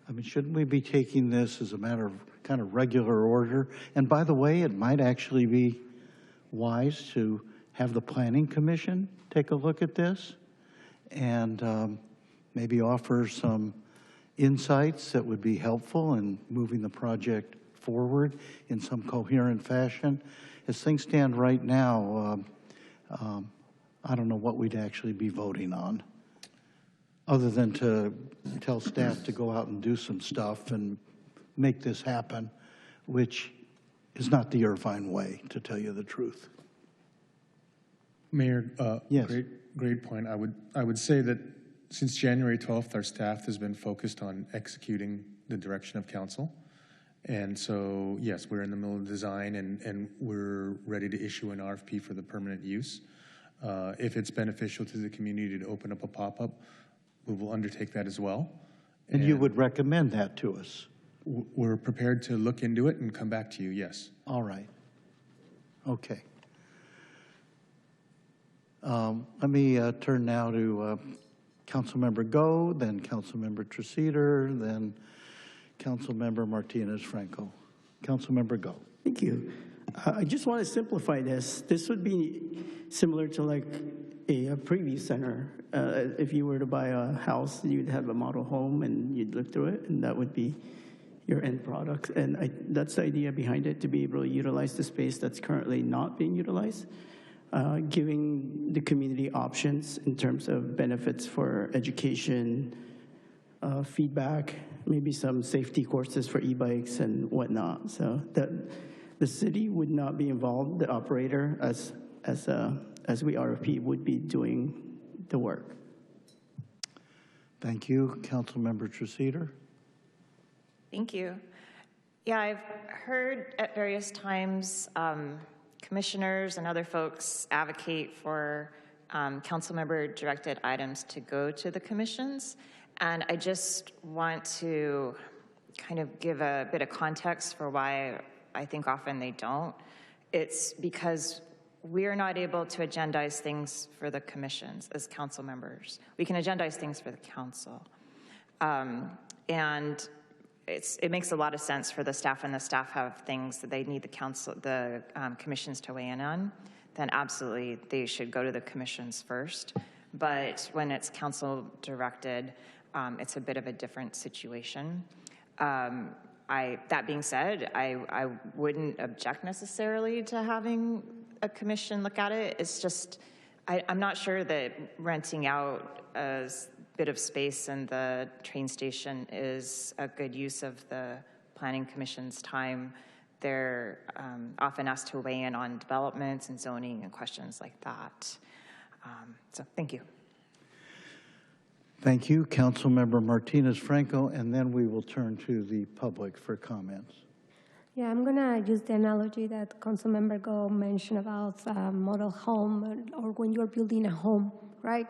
I mean, shouldn't we be taking this as a matter of kind of regular order? And by the way, it might actually be wise to have the Planning Commission take a look at this and maybe offer some insights that would be helpful in moving the project forward in some coherent fashion. As things stand right now, I don't know what we'd actually be voting on, other than to tell staff to go out and do some stuff and make this happen, which is not the Irvine way, to tell you the truth. Mayor, yes. Great point. I would say that since January 12th, our staff has been focused on executing the direction of council. And so, yes, we're in the middle of design and we're ready to issue an RFP for the permanent use. If it's beneficial to the community to open up a pop-up, we will undertake that as well. And you would recommend that to us? We're prepared to look into it and come back to you, yes. All right. Okay. Let me turn now to Councilmember Go, then Councilmember Treseder, then Councilmember Martinez Franco. Councilmember Go. Thank you. I just want to simplify this. This would be similar to like a preview center. If you were to buy a house, you'd have a model home and you'd look through it, and that would be your end product. And that's the idea behind it, to be able to utilize the space that's currently not being utilized. Giving the community options in terms of benefits for education, feedback, maybe some safety courses for e-bikes and whatnot. So that the city would not be involved, the operator, as we RFP would be doing the work. Thank you. Councilmember Treseder. Thank you. Yeah, I've heard at various times commissioners and other folks advocate for council member directed items to go to the commissions. And I just want to kind of give a bit of context for why I think often they don't. It's because we're not able to agendize things for the commissions as council members. We can agendize things for the council. And it makes a lot of sense for the staff, and the staff have things that they need the commissions to weigh in on, then absolutely they should go to the commissions first. But when it's council directed, it's a bit of a different situation. That being said, I wouldn't object necessarily to having a commission look at it. It's just, I'm not sure that renting out a bit of space in the train station is a good use of the Planning Commission's time. They're often asked to weigh in on developments and zoning and questions like that. So thank you. Thank you, Councilmember Martinez-Franco, and then we will turn to the public for comments. Yeah, I'm gonna use the analogy that Councilmember Go mentioned about model home or when you're building a home, right?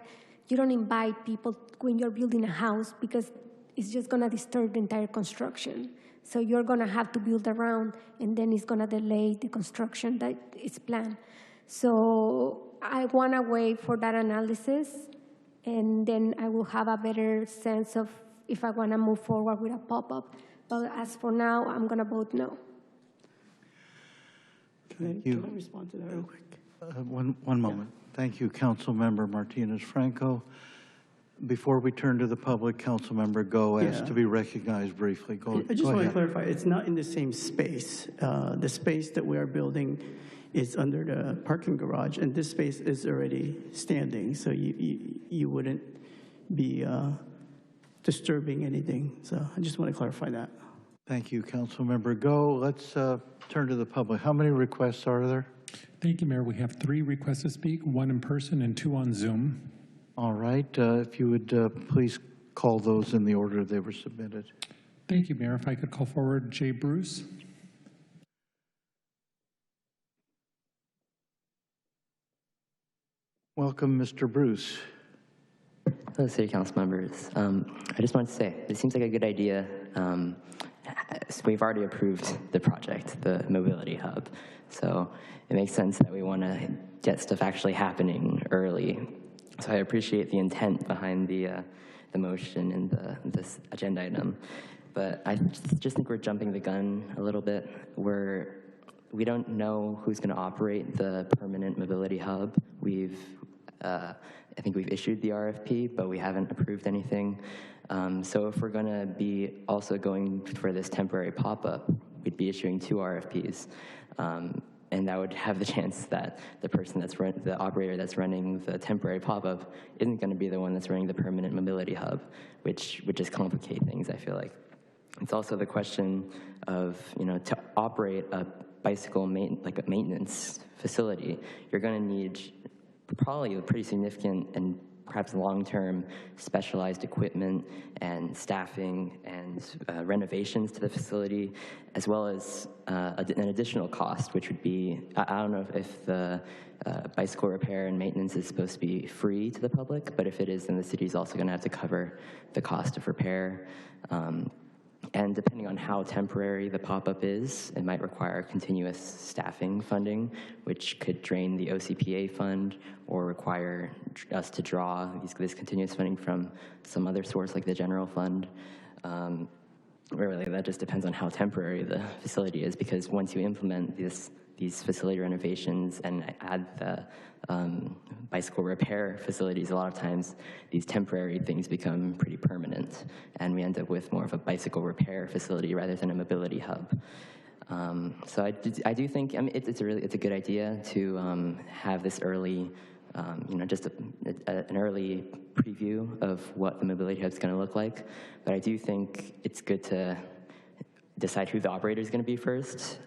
You don't invite people when you're building a house because it's just gonna disturb the entire construction. So you're gonna have to build around, and then it's gonna delay the construction that is planned. So I wanna wait for that analysis, and then I will have a better sense of if I wanna move forward with a pop-up. But as for now, I'm gonna vote no. Thank Can I respond to that real quick? One moment. Thank you, Councilmember Martinez-Franco. Before we turn to the public, Councilmember Go asked to be recognized briefly. Go I just want to ahead. clarify, it's not in the same space. The space that we are building is under the parking garage, and this space is already standing, so you wouldn't be disturbing anything. So I just want to clarify that. Thank you, Councilmember Go. Let's turn to the public. How many requests are there? Thank you, Mayor. We have 3 requests to speak, 1 in person and 2 on Zoom. All right. If you would please call those in the order they were submitted. Thank you, Mayor. If I could call forward Jay Bruce. Welcome, Mr. Bruce. Hello, City Council members. I just wanted to say, it seems like a good idea. We've already approved the project, the mobility hub. So it makes sense that we want to get stuff actually happening early. So I appreciate the intent behind the motion and this agenda item. But I just think we're jumping the gun a little bit. We don't know who's going to operate the permanent mobility hub. I think we've issued the RFP, but we haven't approved anything. So if we're going to be also going for this temporary pop-up, we'd be issuing 2 RFPs. And that would have the chance that the operator that's running the temporary pop-up isn't going to be the one that's running the permanent mobility hub, which would just complicate things, I feel like. It's also the question of, to operate a bicycle maintenance facility, you're going to need probably a pretty significant and perhaps long-term specialized equipment and staffing and renovations to the facility, as well as an additional cost, which would be, I don't know if the bicycle repair and maintenance is supposed to be free to the public, but if it is, then the city's also gonna have to cover the cost of repair. And depending on how temporary the pop-up is, it might require continuous staffing funding, which could drain the OCPA fund or require us to draw this continuous funding from some other source like the general fund. Really, that just depends on how temporary the facility is, because once you implement these facility renovations and add the bicycle repair facilities, a lot of times these temporary things become pretty permanent, and we end up with more of a bicycle repair facility rather than a mobility hub. So I do think, it's a good idea to have this early, just an early preview of what the mobility hub is going to look like. But I do think it's good to decide who the operator is going to be first.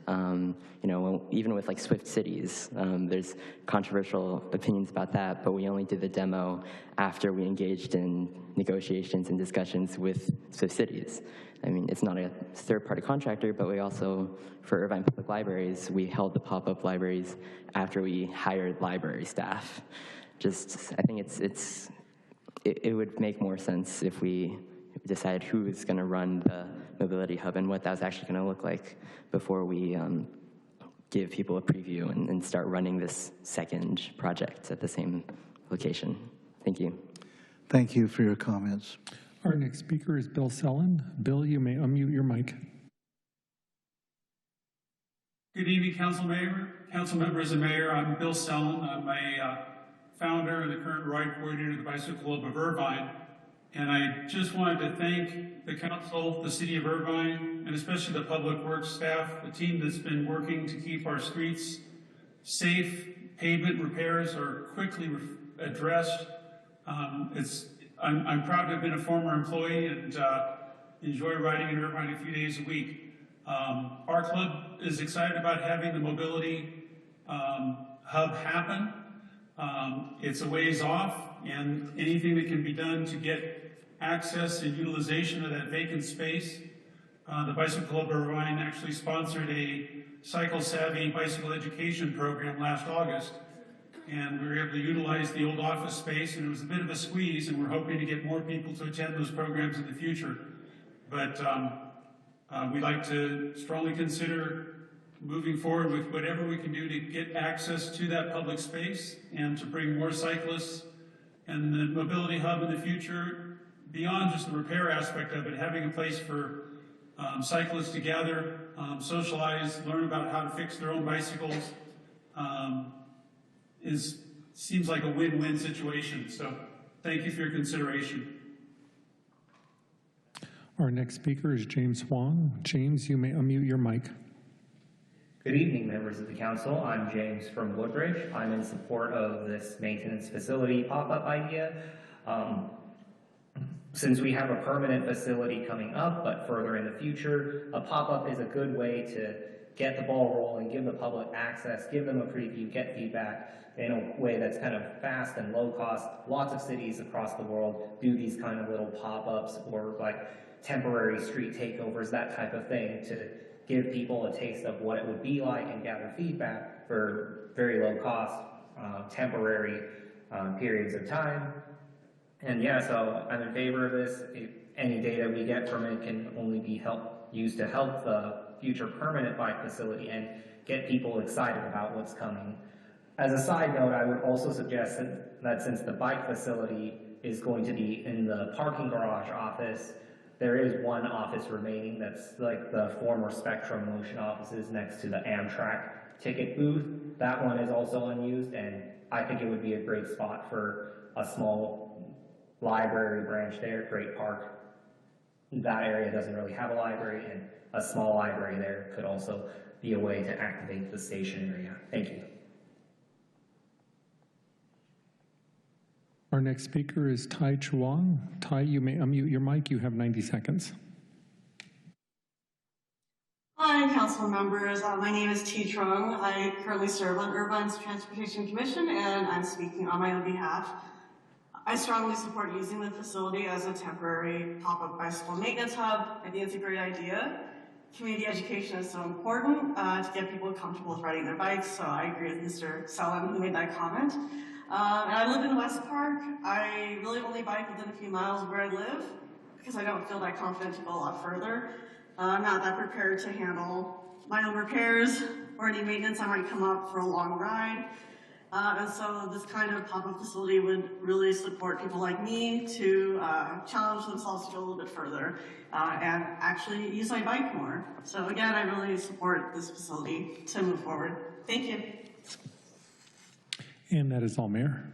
Even with like Swift Cities, there's controversial opinions about that, but we only did the demo after we engaged in negotiations and discussions with Swift Cities. I mean, it's not a third-party contractor, but we also, for Irvine Public Libraries, we held the pop-up libraries after we hired library staff. I think it would make more sense if we decide who is going to run the mobility hub and what that's actually going to look like before we give people a preview and start running this second project at the same location. Thank you. Thank you for your comments. Our next speaker is Bill Sellen. Bill, you may unmute your mic. Good evening, council members and mayor. I'm Bill Sellen. I'm a founder and the current ride coordinator of the Bicycle Club of Irvine. And I just wanted to thank the council, the city of Irvine, and especially the public works staff, the team that's been working to keep our streets safe. Pavement repairs are quickly addressed. I'm proud to have been a former employee and enjoy riding in Irvine a few days a week. Our club is excited about having the mobility hub happen. It's a ways off, and anything that can be done to get access and utilization of that vacant space. The Bicycle Club of Irvine actually sponsored a cycle-savvy bicycle education program last August, and we were able to utilize the old office space, and it was a bit of a squeeze, and we're hoping to get more people to attend those programs in the future. But we'd like to strongly consider moving forward with whatever we can do to get access to that public space and to bring more cyclists and the mobility hub in the future, beyond just the repair aspect of it, having a place for cyclists to gather, socialize, learn about how to fix their own bicycles, seems like a win-win situation. So thank you for your consideration. Our next speaker is James Huang. James, you may unmute your mic. Good evening, members of the council. I'm James from Woodbridge. I'm in support of this maintenance facility pop-up idea. Since we have a permanent facility coming up, but further in the future, a pop-up is a good way to get the ball rolling, give the public access, give them a preview, get feedback in a way that's kind of fast and low cost. Lots of cities across the world do these kind of little pop-ups or like temporary street takeovers, that type of thing, to give people a taste of what it would be like and gather feedback for very low cost, temporary periods of time. And yeah, so I'm in favor of this. Any data we get from it can only be used to help the future permanent bike facility and get people excited about what's coming. As a side note, I would also suggest that since the bike facility is going to be in the parking garage office, there is one office remaining that's like the former Spectrum Motion offices next to the Amtrak ticket booth. That one is also unused, and I think it would be a great spot for a small library branch there, great park. That area doesn't really have a library, and a small library there could also be a way to activate the station area. Thank you. Our next speaker is Tai Chuang. Tai, you may unmute your mic. You have 90 seconds. Hi, council members. My name is T. Trung. I currently serve on Irvine's Transportation Commission, and I'm speaking on my own behalf. I strongly support using the facility as a temporary pop-up bicycle maintenance hub. I think it's a great idea. Community education is so important to get people comfortable with riding their bikes, so I agree with Mr. Sellon who made that comment. And I live in West Park. I really only bike within a few miles of where I live because I don't feel that confident to go a lot further. I'm not that prepared to handle my own repairs or any maintenance. I might come up for a long ride. And so this kind of pop-up facility would really support people like me to challenge themselves to go a little bit further and actually use my bike more. So again, I really support this facility to move forward. Thank you. And that is all, Mayor.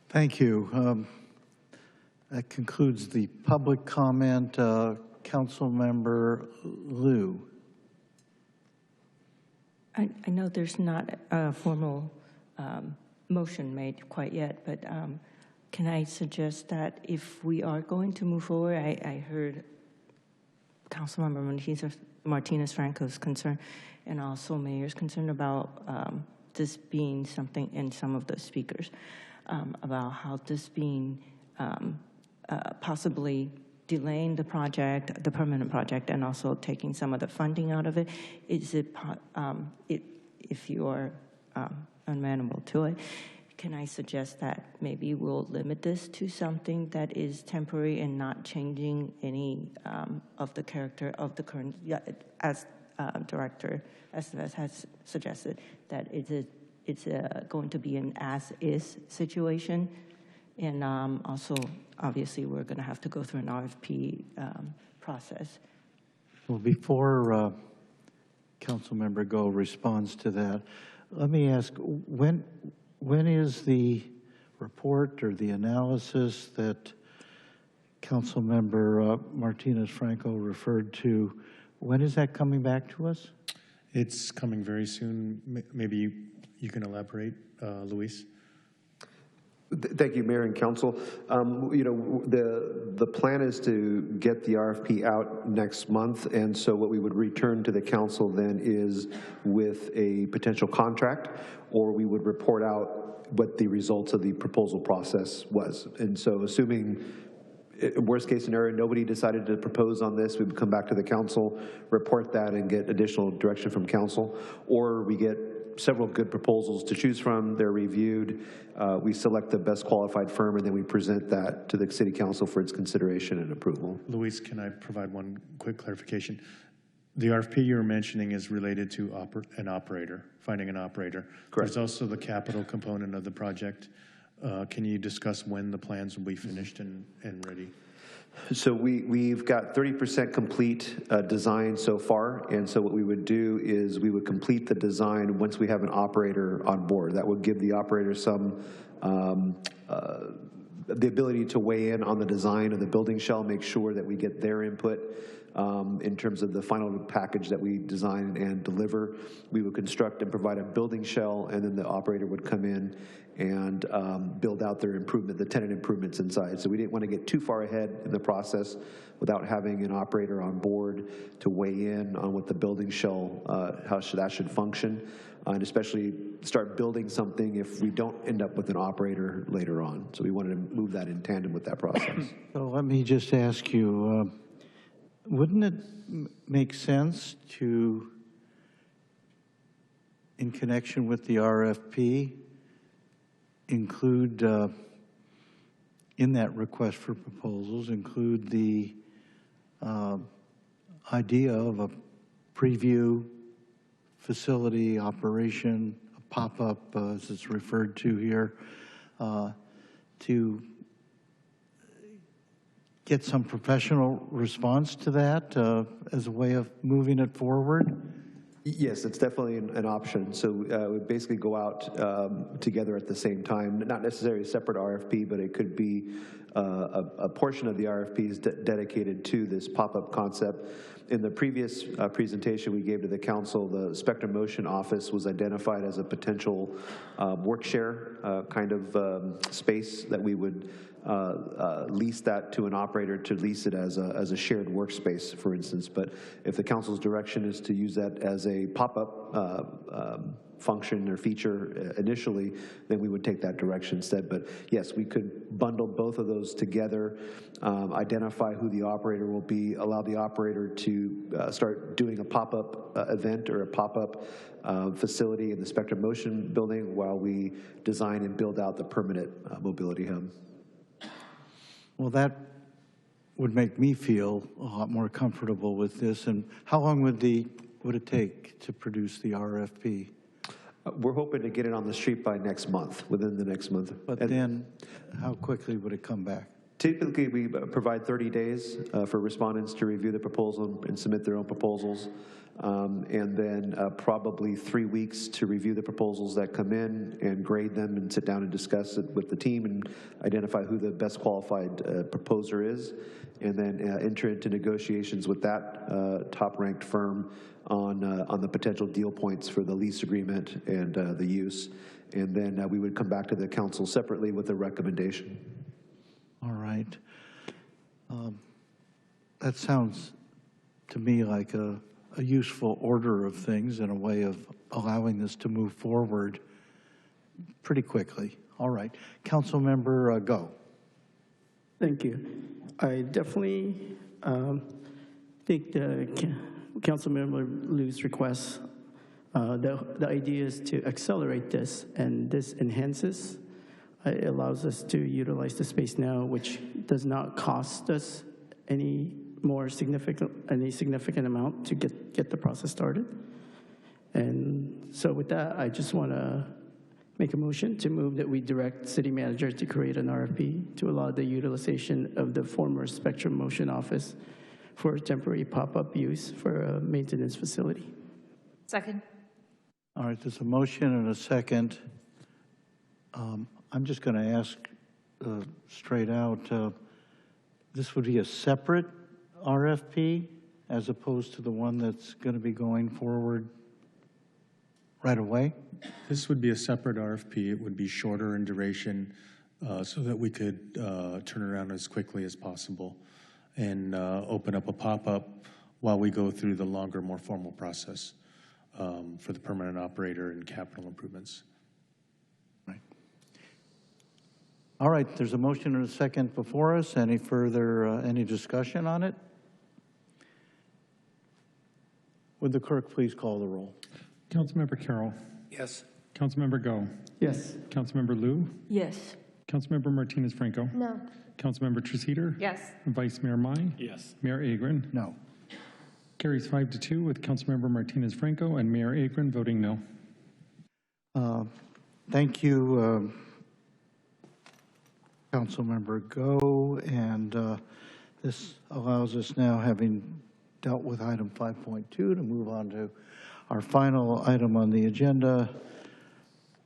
Thank you. That concludes the public comment. Councilmember Liu. I know there's not a formal motion made quite yet, but can I suggest that if we are going to move forward, I heard Councilmember Martinez-Franco's concern and also Mayor's concern about this being something, and some of the speakers, about how this being possibly delaying the project, the permanent project, and also taking some of the funding out of it. Is it, if you are unamenable to it, can I suggest that maybe we'll limit this to something that is temporary and not changing any of the character of the current, as Director Estevez has suggested, that it's going to be an as-is situation. And also, obviously, we're going to have to go through an RFP process. Well, before Councilmember Go responds to that, let me ask, when is the report or the analysis that Councilmember Martinez-Franco referred to, when is that coming back to us? It's coming very soon. Maybe you can elaborate, Luis. Thank you, Mayor and Council. You know, the plan is to get the RFP out next month, and so what we would return to the council then is with a potential contract, or we would report out what the results of the proposal process was. And so assuming worst case scenario, nobody decided to propose on this, we would come back to the council, report that, and get additional direction from council. Or we get several good proposals to choose from, they're reviewed, we select the best qualified firm, and then we present that to the city council for its consideration and approval. Luis, can I provide one quick clarification? The RFP you're mentioning is related to an operator, finding an operator. Correct. There's also the capital component of the project. Can you discuss when the plans will be finished and ready? So we've got 30% complete design so far, and so what we would do is we would complete the design once we have an operator on board. That would give the operator some the ability to weigh in on the design of the building shell, make sure that we get their input in terms of the final package that we design and deliver. We would construct and provide a building shell, and then the operator would come in and build out their improvement, the tenant improvements inside. So we didn't want to get too far ahead in the process without having an operator on board to weigh in on what the building shell, how that should function, and especially start building something if we don't end up with an operator later on. So we wanted to move that in tandem with that process. So let me just ask you, wouldn't it make sense to, in connection with the RFP, include in that request for proposals, include the idea of a preview facility operation, a pop-up, as it's referred to here, to get some professional response to that as a way of moving it forward? Yes, it's definitely an option. So we basically go out together at the same time, not necessarily a separate RFP, but it could be a portion of the RFP is dedicated to this pop-up concept. In the previous presentation we gave to the council, the Spectrum Motion office was identified as a potential work share kind of space that we would lease that to an operator to lease it as a shared workspace, for instance. But if the council's direction is to use that as a pop-up function or feature initially, then we would take that direction instead. But yes, we could bundle both of those together, identify who the operator will be, allow the operator to start doing a pop-up event or a pop-up facility in the Spectrum Motion building while we design and build out the permanent mobility hub. Well, that would make me feel a lot more comfortable with this. And how long would it take to produce the RFP? We're hoping to get it on the street by next month, within the next month. But then how quickly would it come back? Typically, we provide 30 days for respondents to review the proposal and submit their own proposals, and then probably 3 weeks to review the proposals that come in and grade them and sit down and discuss it with the team and identify who the best qualified proposer is, and then enter into negotiations with that top-ranked firm on the potential deal points for the lease agreement and the use. And then we would come back to the council separately with a recommendation. All right. That sounds to me like a useful order of things and a way of allowing this to move forward pretty quickly. All right. Councilmember Go. Thank you. I definitely think the Councilmember Liu's request, the idea is to accelerate this, and this enhances. It allows us to utilize the space now, which does not cost us any significant amount to get the process started. And so with that, I just want to make a motion to move that we direct city manager to create an RFP to allow the utilization of the former Spectrum Motion office for temporary pop-up use for a maintenance facility. Second. All right, there's a motion and a second. I'm just going to ask straight out, this would be a separate RFP as opposed to the one that's going to be going forward right away? This would be a separate RFP. It would be shorter in duration so that we could turn around as quickly as possible and open up a pop-up while we go through the longer, more formal process for the permanent operator and capital improvements. All right, there's a motion and a second before us. Any further, any discussion on it? Would the clerk please call the roll? Councilmember Carroll. Yes. Councilmember Go. Yes. Councilmember Liu. Yes. Councilmember Martinez Franco. No. Councilmember Treceder. Yes. Vice Mayor Mai. Yes. Mayor Agron. No. Carries 5-2 with Councilmember Martinez Franco and Mayor Agron voting no. Thank you, Councilmember Go, and this allows us now, having dealt with item 5.2, to move on to our final item on the agenda,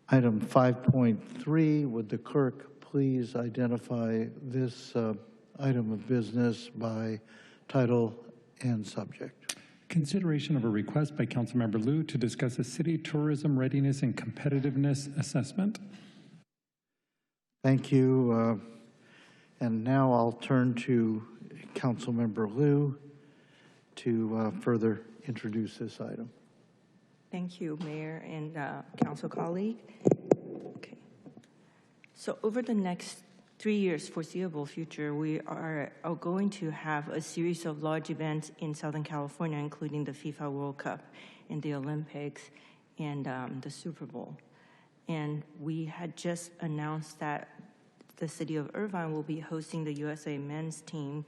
item 5.3. Would the clerk please identify this item of business by title and subject? Consideration of a request by Councilmember Liu to discuss a city tourism readiness and competitiveness assessment. Thank you. And now I'll turn to Councilmember Liu to further introduce this item. Thank you, Mayor and council colleague. Okay. So over the next 3 years foreseeable future, we are going to have a series of large events in Southern California, including the FIFA World Cup and the Olympics and the Super Bowl. And we had just announced that the city of Irvine will be hosting the USA men's team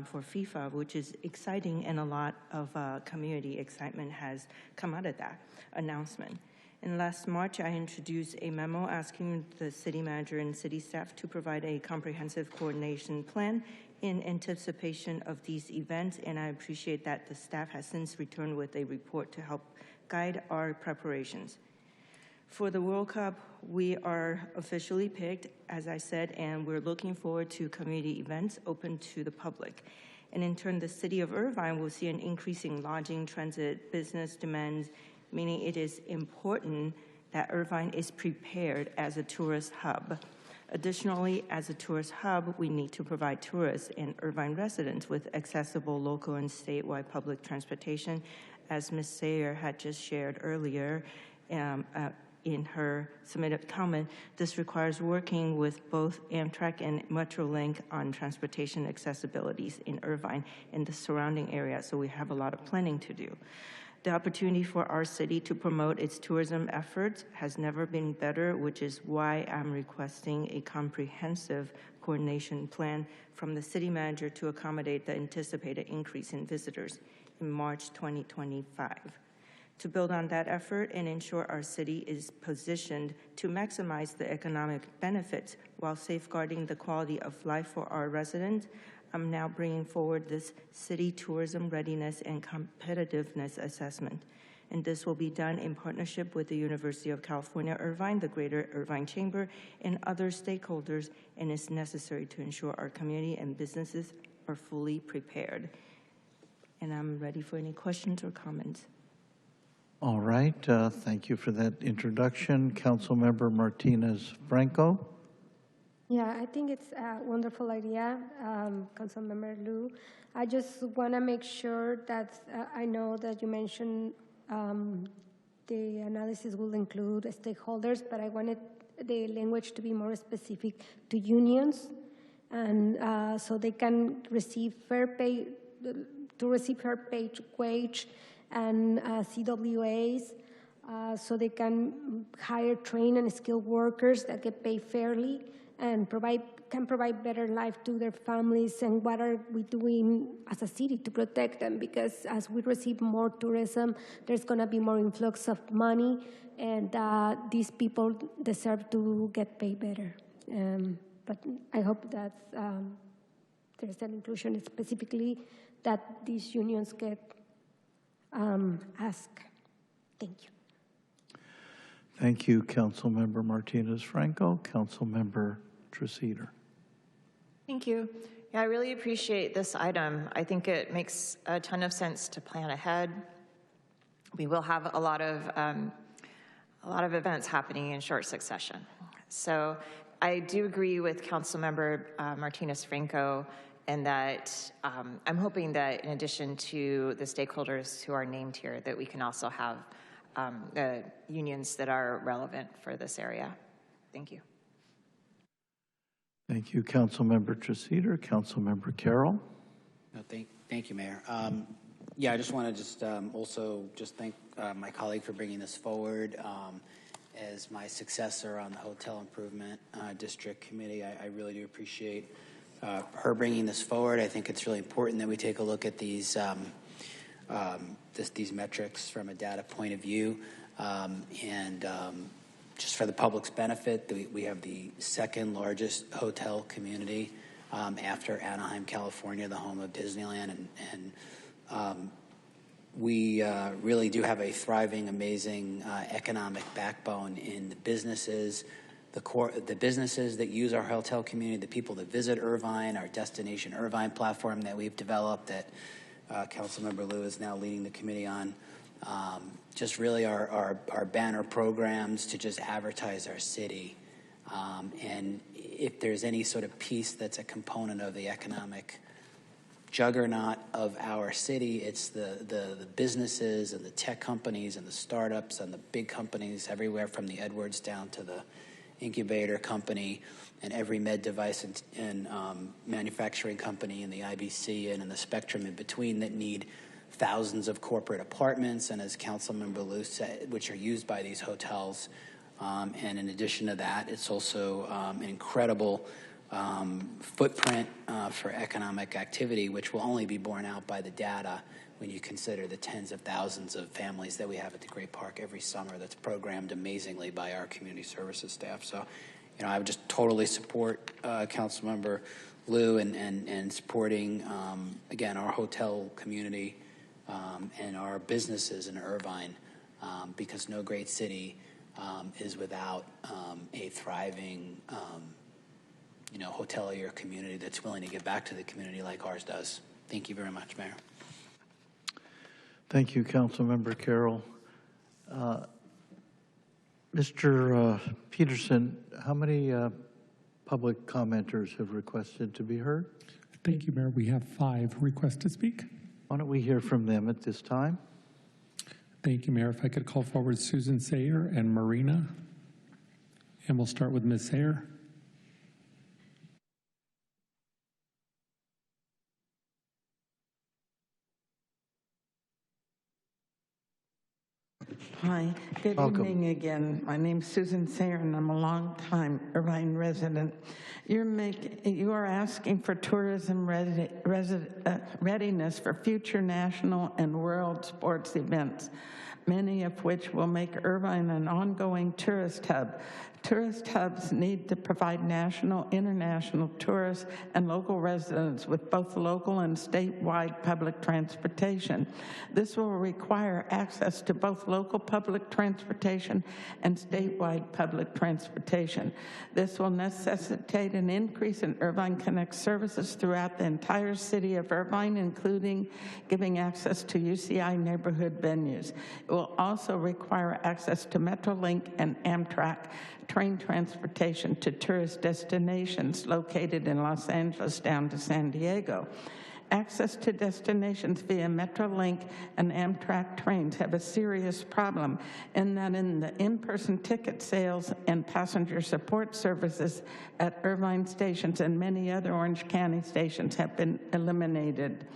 for FIFA, which is exciting, and a lot of community excitement has come out of that announcement. And last March, I introduced a memo asking the city manager and city staff to provide a comprehensive coordination plan in anticipation of these events, and I appreciate that the staff has since returned with a report to help guide our preparations. For the World Cup, we are officially picked, as I said, and we're looking forward to community events open to the public. And in turn, the city of Irvine will see an increasing lodging, transit, business demands, meaning it is important that Irvine is prepared as a tourist hub. Additionally, as a tourist hub, we need to provide tourists and Irvine residents with accessible local and statewide public transportation. As Ms. Sayer had just shared earlier, in her submitted comment, this requires working with both Amtrak and Metrolink on transportation accessibilities in Irvine and the surrounding area, so we have a lot of planning to do. The opportunity for our city to promote its tourism efforts has never been better, which is why I'm requesting a comprehensive coordination plan from the city manager to accommodate the anticipated increase in visitors in March 2025. To build on that effort and ensure our city is positioned to maximize the economic benefits while safeguarding the quality of life for our residents, I'm now bringing forward this city tourism readiness and competitiveness assessment. And this will be done in partnership with the University of California, Irvine, the Greater Irvine Chamber, and other stakeholders, and is necessary to ensure our community and businesses are fully prepared. And I'm ready for any questions or comments. All right, thank you for that introduction. Councilmember Martinez Franco. Yeah, I think it's a wonderful idea, Councilmember Liu. I just want to make sure that I know that you mentioned the analysis will include stakeholders, but I wanted the language to be more specific to unions, and so they can receive fair pay, wage, and CWAs, so they can hire trained and skilled workers that get paid fairly and can provide better life to their families. And what are we doing as a city to protect them? Because as we receive more tourism, there's going to be more influx of money, and these people deserve to get paid better. But I hope that there's an inclusion specifically that these unions get ask. Thank you. Thank you, Councilmember Martinez Franco. Councilmember Treceder. Thank you. Yeah, I really appreciate this item. I think it makes a ton of sense to plan ahead. We will have a lot of events happening in short succession. So I do agree with Councilmember Martinez Franco, and that I'm hoping that in addition to the stakeholders who are named here, that we can also have unions that are relevant for this area. Thank you. Thank you, Councilmember Treceder. Councilmember Carroll. No, thank you, Mayor. Yeah, I just want to also thank my colleague for bringing this forward. As my successor on the Hotel Improvement District Committee, I really do appreciate her bringing this forward. I think it's really important that we take a look at these these metrics from a data point of view, and just for the public's benefit, we have the second largest hotel community after Anaheim, California, the home of Disneyland, and we really do have a thriving, amazing economic backbone in the businesses, the businesses that use our hotel community, the people that visit Irvine, our Destination Irvine platform that we've developed that Councilmember Liu is now leading the committee on. Just really our banner programs to just advertise our city. And if there's any sort of piece that's a component of the economic juggernaut of our city, it's the businesses and the tech companies and the startups and the big companies everywhere from the Edwards down to the incubator company and every med device and manufacturing company and the IBC and the spectrum in between that need thousands of corporate apartments, and as Councilmember Liu said, which are used by these hotels. And in addition to that, it's also an incredible footprint for economic activity, which will only be borne out by the data when you consider the tens of thousands of families that we have at the Great Park every summer that's programmed amazingly by our community services staff. So, you know, I would just totally support Councilmember Liu and supporting, again, our hotel community and our businesses in Irvine, because no great city is without a thriving hotelier community that's willing to give back to the community like ours does. Thank you very much, Mayor. Thank you, Councilmember Carroll. Mr. Peterson, how many public commenters have requested to be heard? Thank you, Mayor. We have 5 requests to speak. Why don't we hear from them at this time? Thank you, Mayor. If I could call forward Susan Sayer and Marina. And we'll start with Ms. Sayer. Hi, good evening again. My name's Susan Sayer, and I'm a longtime Irvine resident. You are asking for tourism readiness for future national and world sports events, many of which will make Irvine an ongoing tourist hub. Tourist hubs need to provide national, international tourists and local residents with both local and statewide public transportation. This will require access to both local public transportation and statewide public transportation. This will necessitate an increase in Irvine Connect services throughout the entire city of Irvine, including giving access to UCI neighborhood venues. It will also require access to Metrolink and Amtrak train transportation to tourist destinations located in Los Angeles down to San Diego. Access to destinations via Metrolink and Amtrak trains have a serious problem in that the in-person ticket sales and passenger support services at Irvine stations and many other Orange County stations have been eliminated.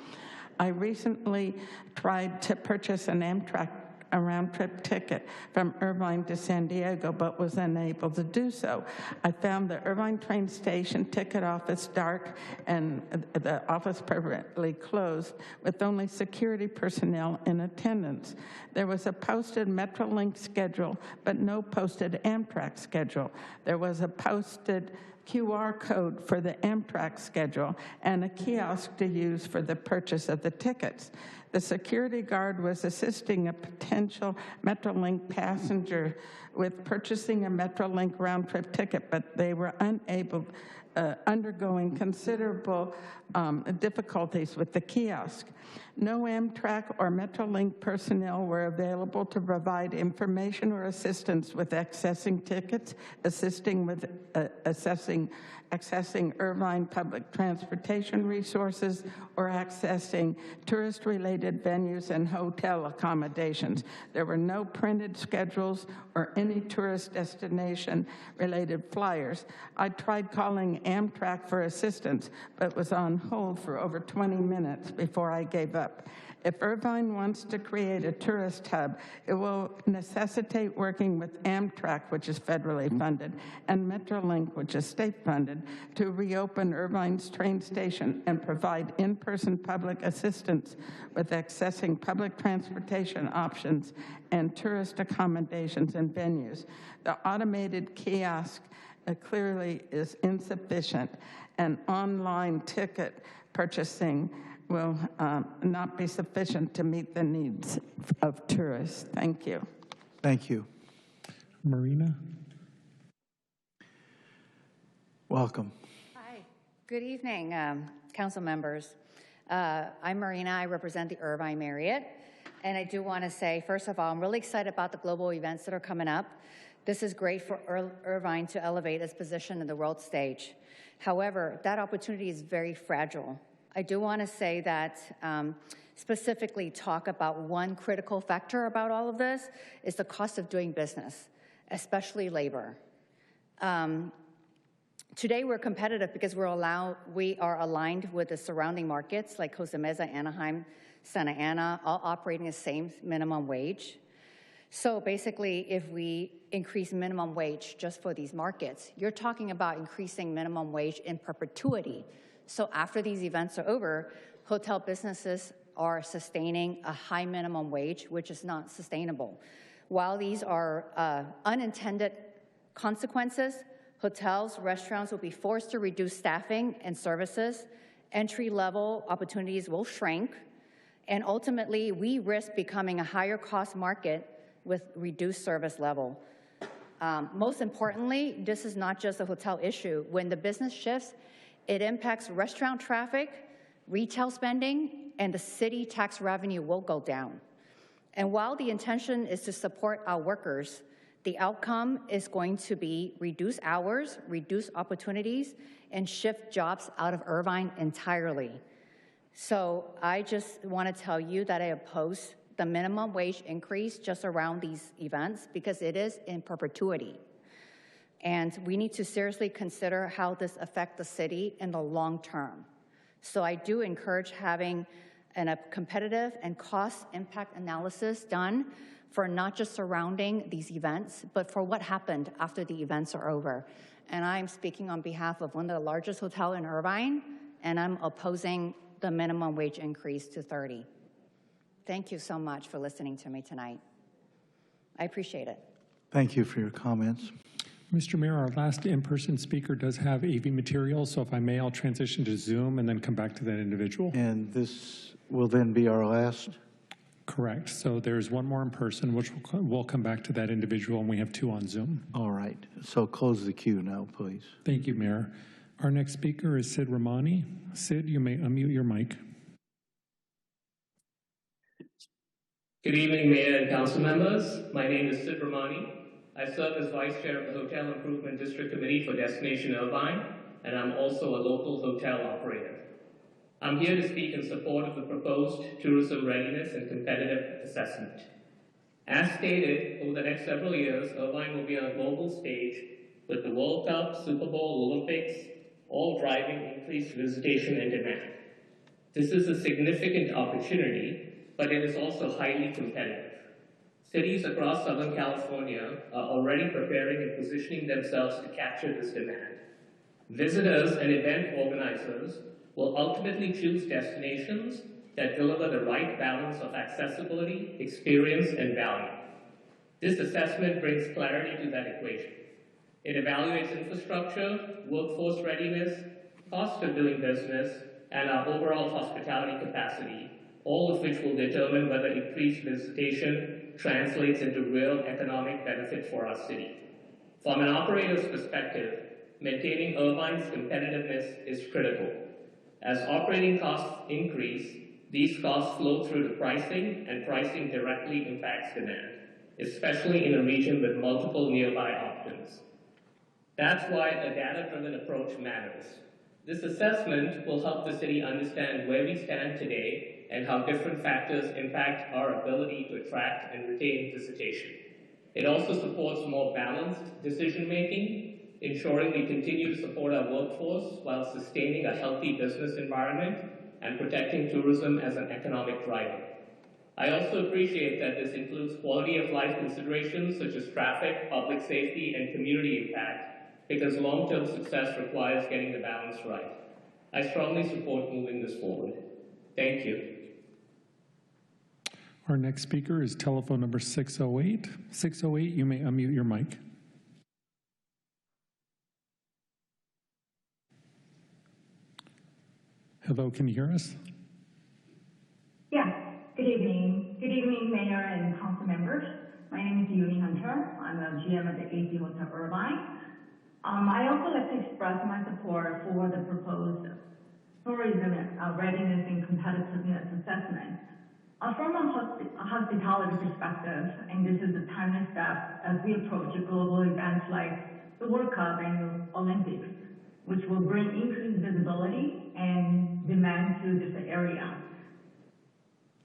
I recently tried to purchase an Amtrak a round-trip ticket from Irvine to San Diego, but was unable to do so. I found the Irvine train station ticket office dark and the office permanently closed with only security personnel in attendance. There was a posted Metrolink schedule, but no posted Amtrak schedule. There was a posted QR code for the Amtrak schedule and a kiosk to use for the purchase of the tickets. The security guard was assisting a potential Metrolink passenger with purchasing a Metrolink round-trip ticket, but they were undergoing considerable difficulties with the kiosk. No Amtrak or Metrolink personnel were available to provide information or assistance with accessing tickets, assisting with accessing Irvine public transportation resources, or accessing tourist-related venues and hotel accommodations. There were no printed schedules or any tourist destination-related flyers. I tried calling Amtrak for assistance, but was on hold for over 20 minutes before I gave up. If Irvine wants to create a tourist hub, it will necessitate working with Amtrak, which is federally funded, and Metrolink, which is state funded, to reopen Irvine's train station and provide in-person public assistance with accessing public transportation options and tourist accommodations and venues. The automated kiosk clearly is insufficient, and online ticket purchasing will not be sufficient to meet the needs of tourists. Thank you. Thank you. Marina? Welcome. Hi. Good evening, council members. I'm Marina. I represent the Irvine Marriott. And I do want to say, first of all, I'm really excited about the global events that are coming up. This is great for Irvine to elevate its position in the world stage. However, that opportunity is very fragile. I do want to say that specifically talk about one critical factor about all of this is the cost of doing business, especially labor. Today we're competitive because we are aligned with the surrounding markets like Costa Mesa, Anaheim, Santa Ana, all operating the same minimum wage. So basically, if we increase minimum wage just for these markets, you're talking about increasing minimum wage in perpetuity. So after these events are over, hotel businesses are sustaining a high minimum wage, which is not sustainable. While these are unintended consequences, hotels, restaurants will be forced to reduce staffing and services. Entry-level opportunities will shrink. And ultimately, we risk becoming a higher cost market with reduced service level. Most importantly, this is not just a hotel issue. When the business shifts, it impacts restaurant traffic, retail spending, and the city tax revenue will go down. And while the intention is to support our workers, the outcome is going to be reduced hours, reduced opportunities, and shift jobs out of Irvine entirely. So I just want to tell you that I oppose the minimum wage increase just around these events because it is in perpetuity. And we need to seriously consider how this affects the city in the long term. So I do encourage having a competitive and cost impact analysis done for not just surrounding these events, but for what happened after the events are over. And I'm speaking on behalf of one of the largest hotels in Irvine, and I'm opposing the minimum wage increase to 30. Thank you so much for listening to me tonight. I appreciate it. Thank you for your comments. Mr. Mayor, our last in-person speaker does have AV material, so if I may, I'll transition to Zoom and then come back to that individual. And this will then be our last? Correct. So there's one more in person, which we'll come back to that individual, and we have 2 on Zoom. All right. So close the queue now, please. Thank you, Mayor. Our next speaker is Sid Ramani. Sid, you may unmute your mic. Good evening, Mayor and Council members. My name is Sid Ramani. I serve as Vice Chair of the Hotel Improvement District Committee for Destination Irvine, and I'm also a local hotel operator. I'm here to speak in support of the proposed tourism readiness and competitive assessment. As stated, over the next several years, Irvine will be on a global stage with the World Cup, Super Bowl, Olympics, all driving increased visitation and demand. This is a significant opportunity, but it is also highly competitive. Cities across Southern California are already preparing and positioning themselves to capture this demand. Visitors and event organizers will ultimately choose destinations that deliver the right balance of accessibility, experience, and value. This assessment brings clarity to that equation. It evaluates infrastructure, workforce readiness, cost of doing business, and our overall hospitality capacity, all of which will determine whether increased visitation translates into real economic benefit for our city. From an operator's perspective, maintaining Irvine's competitiveness is critical. As operating costs increase, these costs flow through to pricing, and pricing directly impacts demand, especially in a region with multiple nearby options. That's why a data-driven approach matters. This assessment will help the city understand where we stand today and how different factors impact our ability to attract and retain visitation. It also supports more balanced decision-making. ensuring we continue to support our workforce while sustaining a healthy business environment and protecting tourism as an economic driver. I also appreciate that this includes quality of life considerations such as traffic, public safety, and community impact, because long-term success requires getting the balance right. I strongly support moving this forward. Thank you. Our next speaker is telephone number 608. 608, you may unmute your mic. Hello, can you hear us? Yeah, good evening. Good evening, Mayor and Council members. My name is Yuni Hunter. I'm a GM at the AC Hotel Irvine. I also like to express my support for the proposed tourism readiness and competitiveness assessment. From a hospitality perspective, and this is a timely step as we approach global events like the World Cup and Olympics, which will bring increased visibility and demand to this area.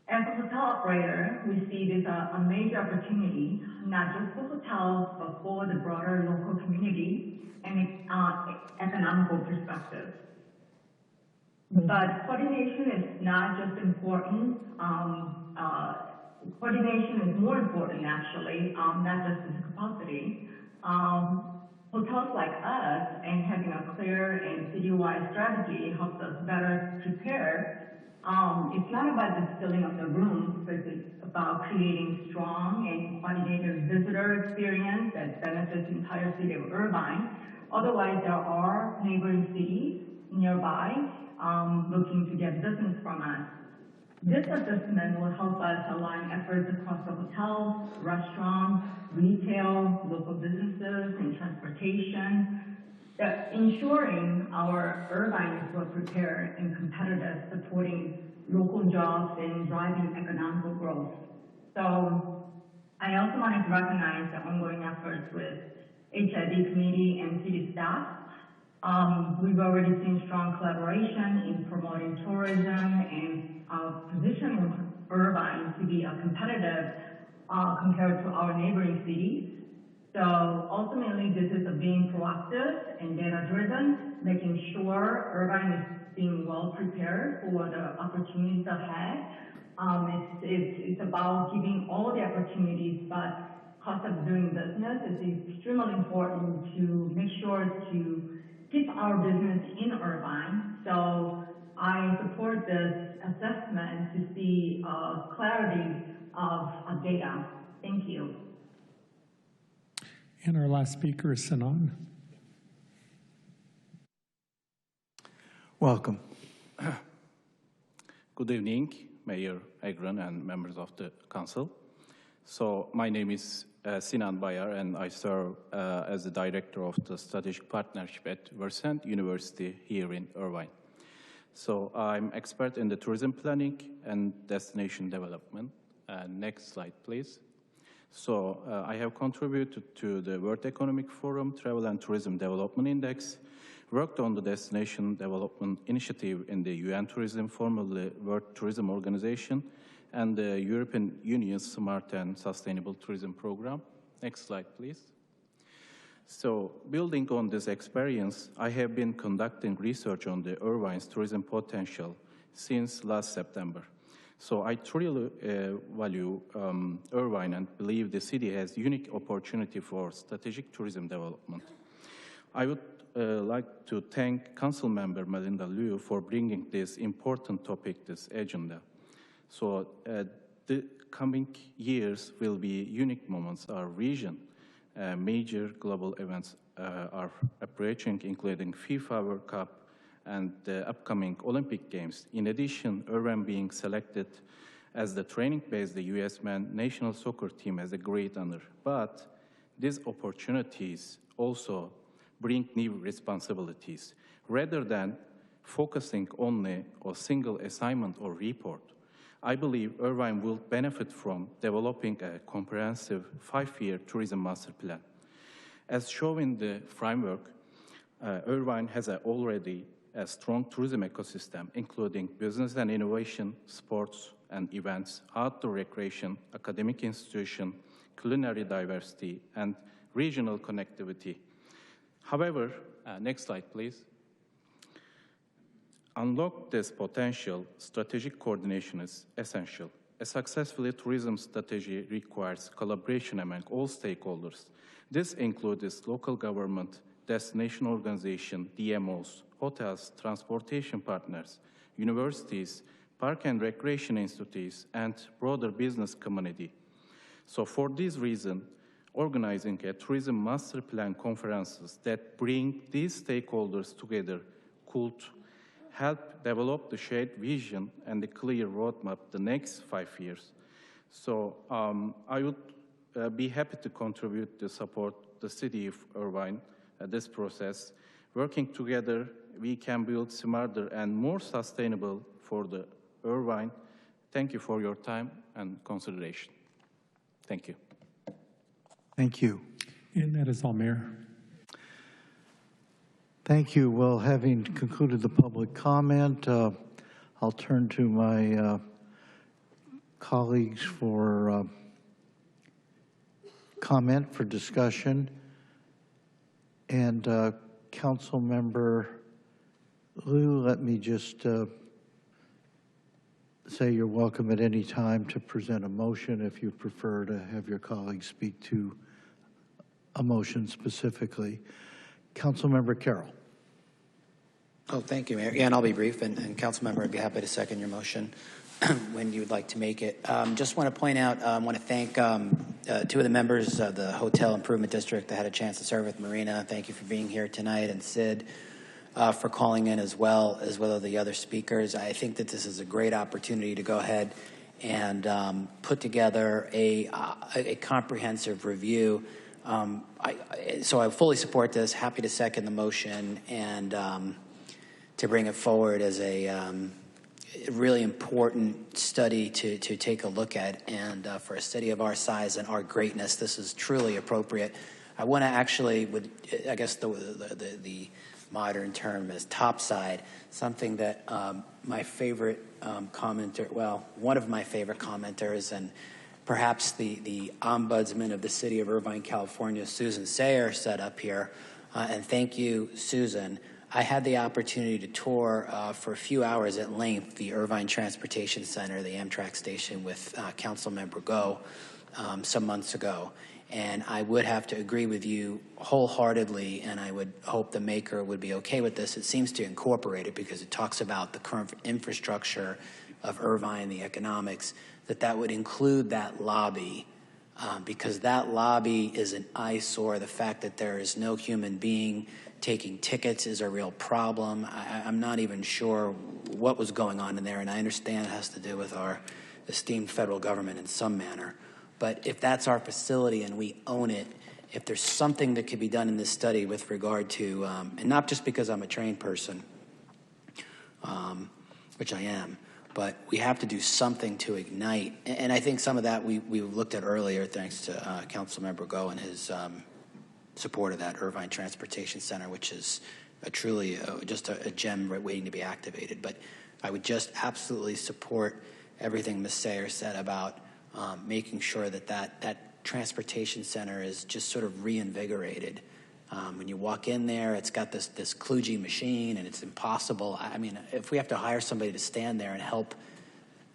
As a hotel operator, we see this a major opportunity, not just for hotels, but for the broader local community and economical perspective. But coordination is not just important. Coordination is more important, actually, not just physical capacity. Hotels like us and having a clear and city-wide strategy helps us better prepare. It's not about just filling up the rooms, but it's about creating strong and quantitative visitor experience that benefits the entire city of Irvine. Otherwise, there are neighboring cities nearby looking to get business from us. This assessment will help us align efforts across the hotels, restaurants, retail, local businesses, and transportation, ensuring our Irvine is well prepared and competitive, supporting local jobs and driving economic growth. So I also wanted to recognize the ongoing efforts with HID committee and city staff. We've already seen strong collaboration in promoting tourism and positioning Irvine to be competitive compared to our neighboring cities. So ultimately, this is being proactive and data-driven, making sure Irvine is being well prepared for the opportunities ahead. It's about giving all the opportunities, but cost of doing business is extremely important to make sure to keep our business in Irvine. So I support this assessment to see clarity of data. Thank you. And our last speaker is Sinan. Welcome. Good evening, Mayor Agran and members of the Council. So my name is Sinan Bayar, and I serve as the Director of the Strategic Partnership at Versant University here in Irvine. So I'm expert in the tourism planning and destination development. Next slide, please. So I have contributed to the World Economic Forum Travel and Tourism Development Index, worked on the Destination Development Initiative in the UN Tourism, formerly World Tourism Organization, and the European Union's Smart and Sustainable Tourism Program. Next slide, please. So building on this experience, I have been conducting research on the Irvine's tourism potential since last September. So I truly value Irvine and believe the city has unique opportunity for strategic tourism development. I would like to thank Council Member Melinda Liu for bringing this important topic to this agenda. So the coming years will be unique moments. Our region, major global events are approaching, including FIFA World Cup and the upcoming Olympic Games. In addition, Irvine being selected as the training base, the U.S. men's national soccer team has a great honor. But these opportunities also bring new responsibilities. Rather than focusing only on single assignment or report, I believe Irvine will benefit from developing a comprehensive 5-year tourism master plan. As shown in the framework, Irvine has already a strong tourism ecosystem, including business and innovation, sports and events, outdoor recreation, academic institution, culinary diversity, and regional connectivity. However, next slide, please. Unlock this potential, strategic coordination is essential. A successful tourism strategy requires collaboration among all stakeholders. This includes local government, destination organization, DMOs, hotels, transportation partners, universities, park and recreation institutes, and broader business community. So for this reason, organizing a tourism master plan conferences that bring these stakeholders together could help develop the shared vision and the clear roadmap the next 5 years. So I would be happy to contribute to support the city of Irvine at this process. Working together, we can build smarter and more sustainable for the Irvine. Thank you for your time and consideration. Thank you. Thank you. And that is all, Mayor. Thank you. Well, having concluded the public comment, I'll turn to my colleagues for comment, for discussion. And Council Member Liu, let me just say you're welcome at any time to present a motion if you prefer to have your colleagues speak to a motion specifically. Councilmember Carroll. Oh, thank you, Mayor. Yeah, and I'll be brief. And Councilmember, I'd be happy to second your motion when you would like to make it. Just want to point out, I want to thank 2 of the members of the Hotel Improvement District that had a chance to serve with Marina. Thank you for being here tonight, and Sid for calling in as well as the other speakers. I think that this is a great opportunity to go ahead and put together a comprehensive review. So I fully support this. Happy to second the motion and to bring it forward as a really important study to take a look at. And for a city of our size and our greatness, this is truly appropriate. I want to actually, I guess the modern term is topside, something that my favorite commenter, well, one of my favorite commenters, and perhaps the ombudsman of the city of Irvine, California, Susan Sayer, said up here, and thank you, Susan. I had the opportunity to tour for a few hours at length the Irvine Transportation Center, the Amtrak station, with Councilmember Go some months ago. And I would have to agree with you wholeheartedly, and I would hope the maker would be okay with this. It seems to incorporate it because it talks about the current infrastructure of Irvine, the economics, that would include that lobby, because that lobby is an eyesore. The fact that there is no human being taking tickets is a real problem. I'm not even sure what was going on in there, and I understand it has to do with our esteemed federal government in some manner. But if that's our facility and we own it, if there's something that could be done in this study with regard to, and not just because I'm a trained person, which I am, but we have to do something to ignite. And I think some of that we looked at earlier, thanks to Councilmember Go and his support of that Irvine Transportation Center, which is truly just a gem waiting to be activated. But I would just absolutely support everything Ms. Sayer said about making sure that transportation center is just sort of reinvigorated. When you walk in there, it's got this kludgy machine, and it's impossible. I mean, if we have to hire somebody to stand there and help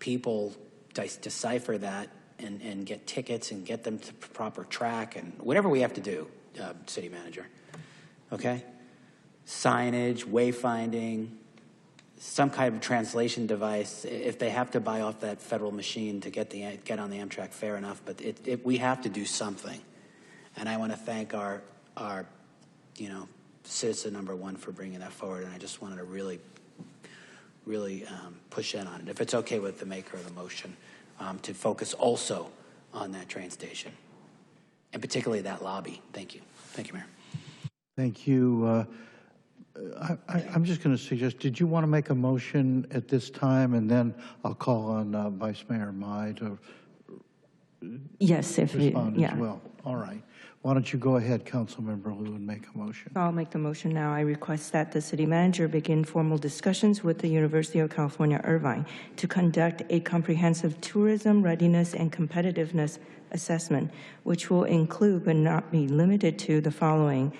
people decipher that and get tickets and get them to proper track and whatever we have to do, city manager, okay? Signage, wayfinding, some kind of translation device. If they have to buy off that federal machine to get on the Amtrak, fair enough. But we have to do something, and I want to thank our citizen number 1 for bringing that forward. And I just wanted to really push in on it. If it's okay with the maker of the motion, to focus also on that train station, and particularly that lobby. Thank you. Thank you, Mayor. Thank you. I'm just going to suggest, did you want to make a motion at this time, and then I'll call on Vice Mayor Mai to yes, if respond you, as well. All right. Why don't you go ahead, Councilmember Liu, and make a motion. I'll make the motion now. I request that the city manager begin formal discussions with the University of California, Irvine to conduct a comprehensive tourism readiness and competitiveness assessment, which will include but not be limited to the following: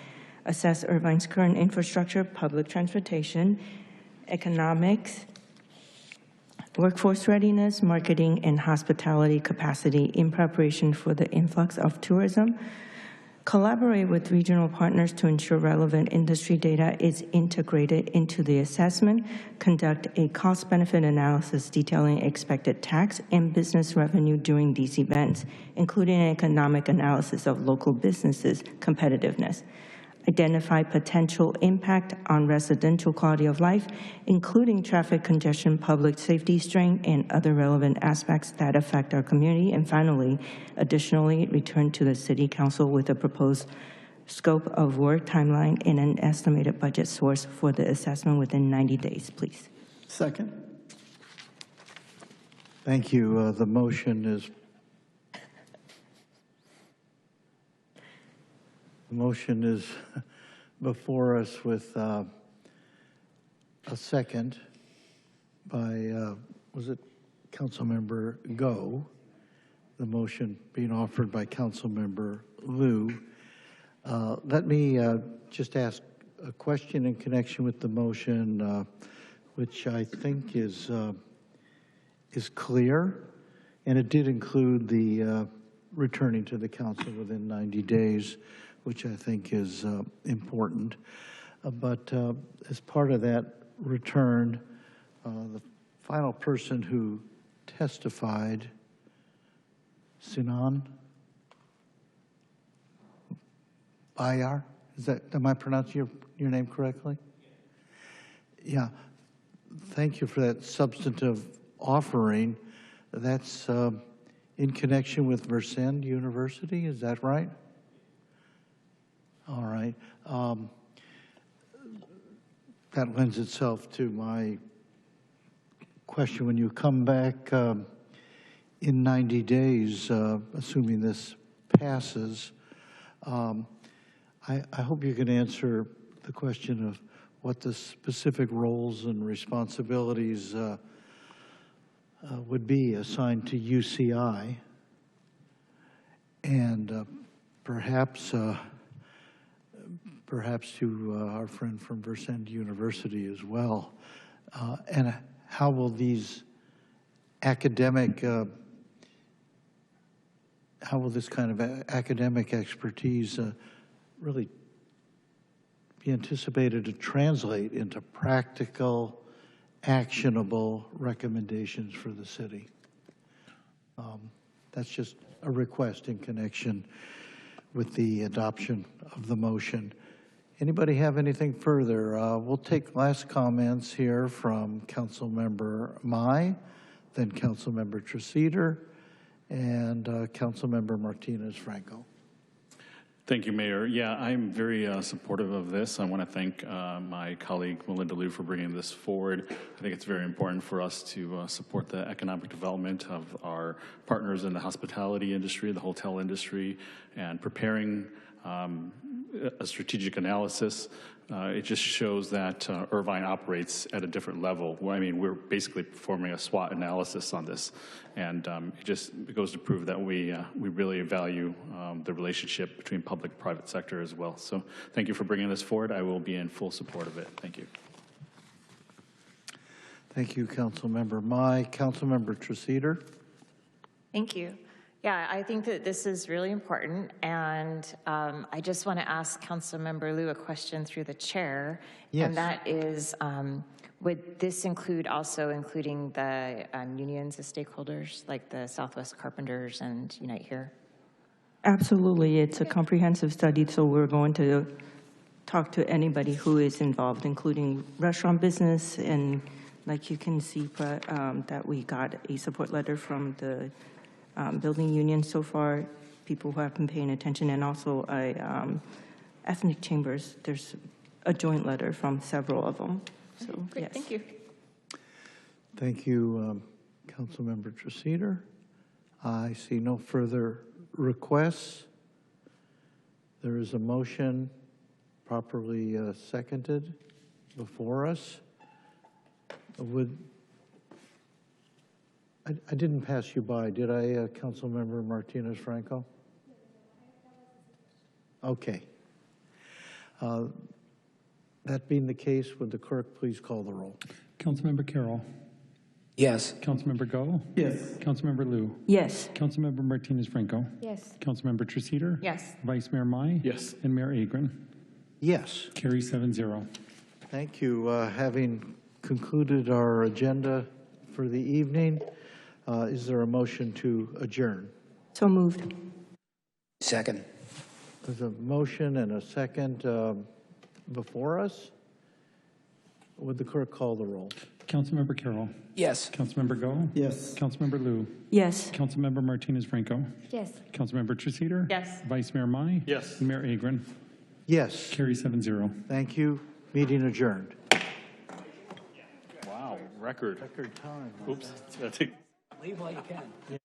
assess Irvine's current infrastructure, public transportation, economics, workforce readiness, marketing, and hospitality capacity in preparation for the influx of tourism. Collaborate with regional partners to ensure relevant industry data is integrated into the assessment. Conduct a cost-benefit analysis detailing expected tax and business revenue during these events, including an economic analysis of local businesses' competitiveness. Identify potential impact on residential quality of life, including traffic congestion, public safety strain, and other relevant aspects that affect our community. And finally, additionally, return to the City Council with a proposed scope of work timeline and an estimated budget source for the assessment within 90 days, please. Second. Thank you. The motion is before us with a second by, was it Councilmember Go? The motion being offered by Councilmember Liu. Let me just ask a question in connection with the motion, which I think is clear, and it did include the returning to the council within 90 days, which I think is important. But as part of that return, the final person who testified, Sinan Bayar, am I pronouncing your name correctly? Yeah, thank you for that substantive offering. That's in connection with Versend University, is that right? All right. That lends itself to my question. When you come back in 90 days, assuming this passes, I hope you can answer the question of what the specific roles and responsibilities would be assigned to UCI, and perhaps to our friend from Versend University as well. And how will these how will this kind of academic expertise really be anticipated to translate into practical, actionable recommendations for the city? That's just a request in connection with the adoption of the motion. Anybody have anything further? We'll take last comments here from Councilmember Mai, then Councilmember Treseder, and Councilmember Martinez-Franco. Thank you, Mayor. Yeah, I'm very supportive of this. I want to thank my colleague Melinda Liu for bringing this forward. I think it's very important for us to support the economic development of our partners in the hospitality industry, the hotel industry, and preparing a strategic analysis. It just shows that Irvine operates at a different level. I mean, we're basically performing a SWOT analysis on this, and it goes to prove that we really value the relationship between public and private sector as well. So thank you for bringing this forward. I will be in full support of it. Thank you. Thank you, Councilmember Mai. Councilmember Treseder. Thank you. Yeah, I think that this is really important, and I just want to ask Councilmember Liu a question through the chair, yes. And that is, would this include also including the unions, the stakeholders, like the Southwest Carpenters and Unite Here? Absolutely, it's a comprehensive study, so we're going to talk to anybody who is involved, including restaurant business, and like you can see that we got a support letter from the building union so far, people who have been paying attention, and also ethnic chambers. There's a joint letter from several of them. So, great, yes. Thank you. Thank you, Councilmember Treseder. I see no further requests. There is a motion properly seconded before us. I didn't pass you by, did I, Councilmember Martinez-Franco? Okay. That being the case, would the clerk please call the roll? Councilmember Carroll. Yes. Councilmember Go. Yes. Councilmember Liu. Yes. Councilmember Martinez Franco. Yes. Councilmember Treceder. Yes. Vice Mayor Mai. Yes. And Mayor Agron. Yes. Carry 7-0. Thank you. Having concluded our agenda for the evening, is there a motion to adjourn? So moved. Second. There's a motion and a second before us. Would the clerk call the roll? Councilmember Carroll. Yes. Councilmember Go. Yes. Councilmember Liu. Yes. Councilmember Martinez Franco. Yes. Councilmember Treceder. Yes. Vice Mayor Mai. Yes. And Mayor Agron. Yes. Carry 7-0. Thank you. Meeting adjourned. Wow, record. Record time. Oops. Did I take- Leave while you can.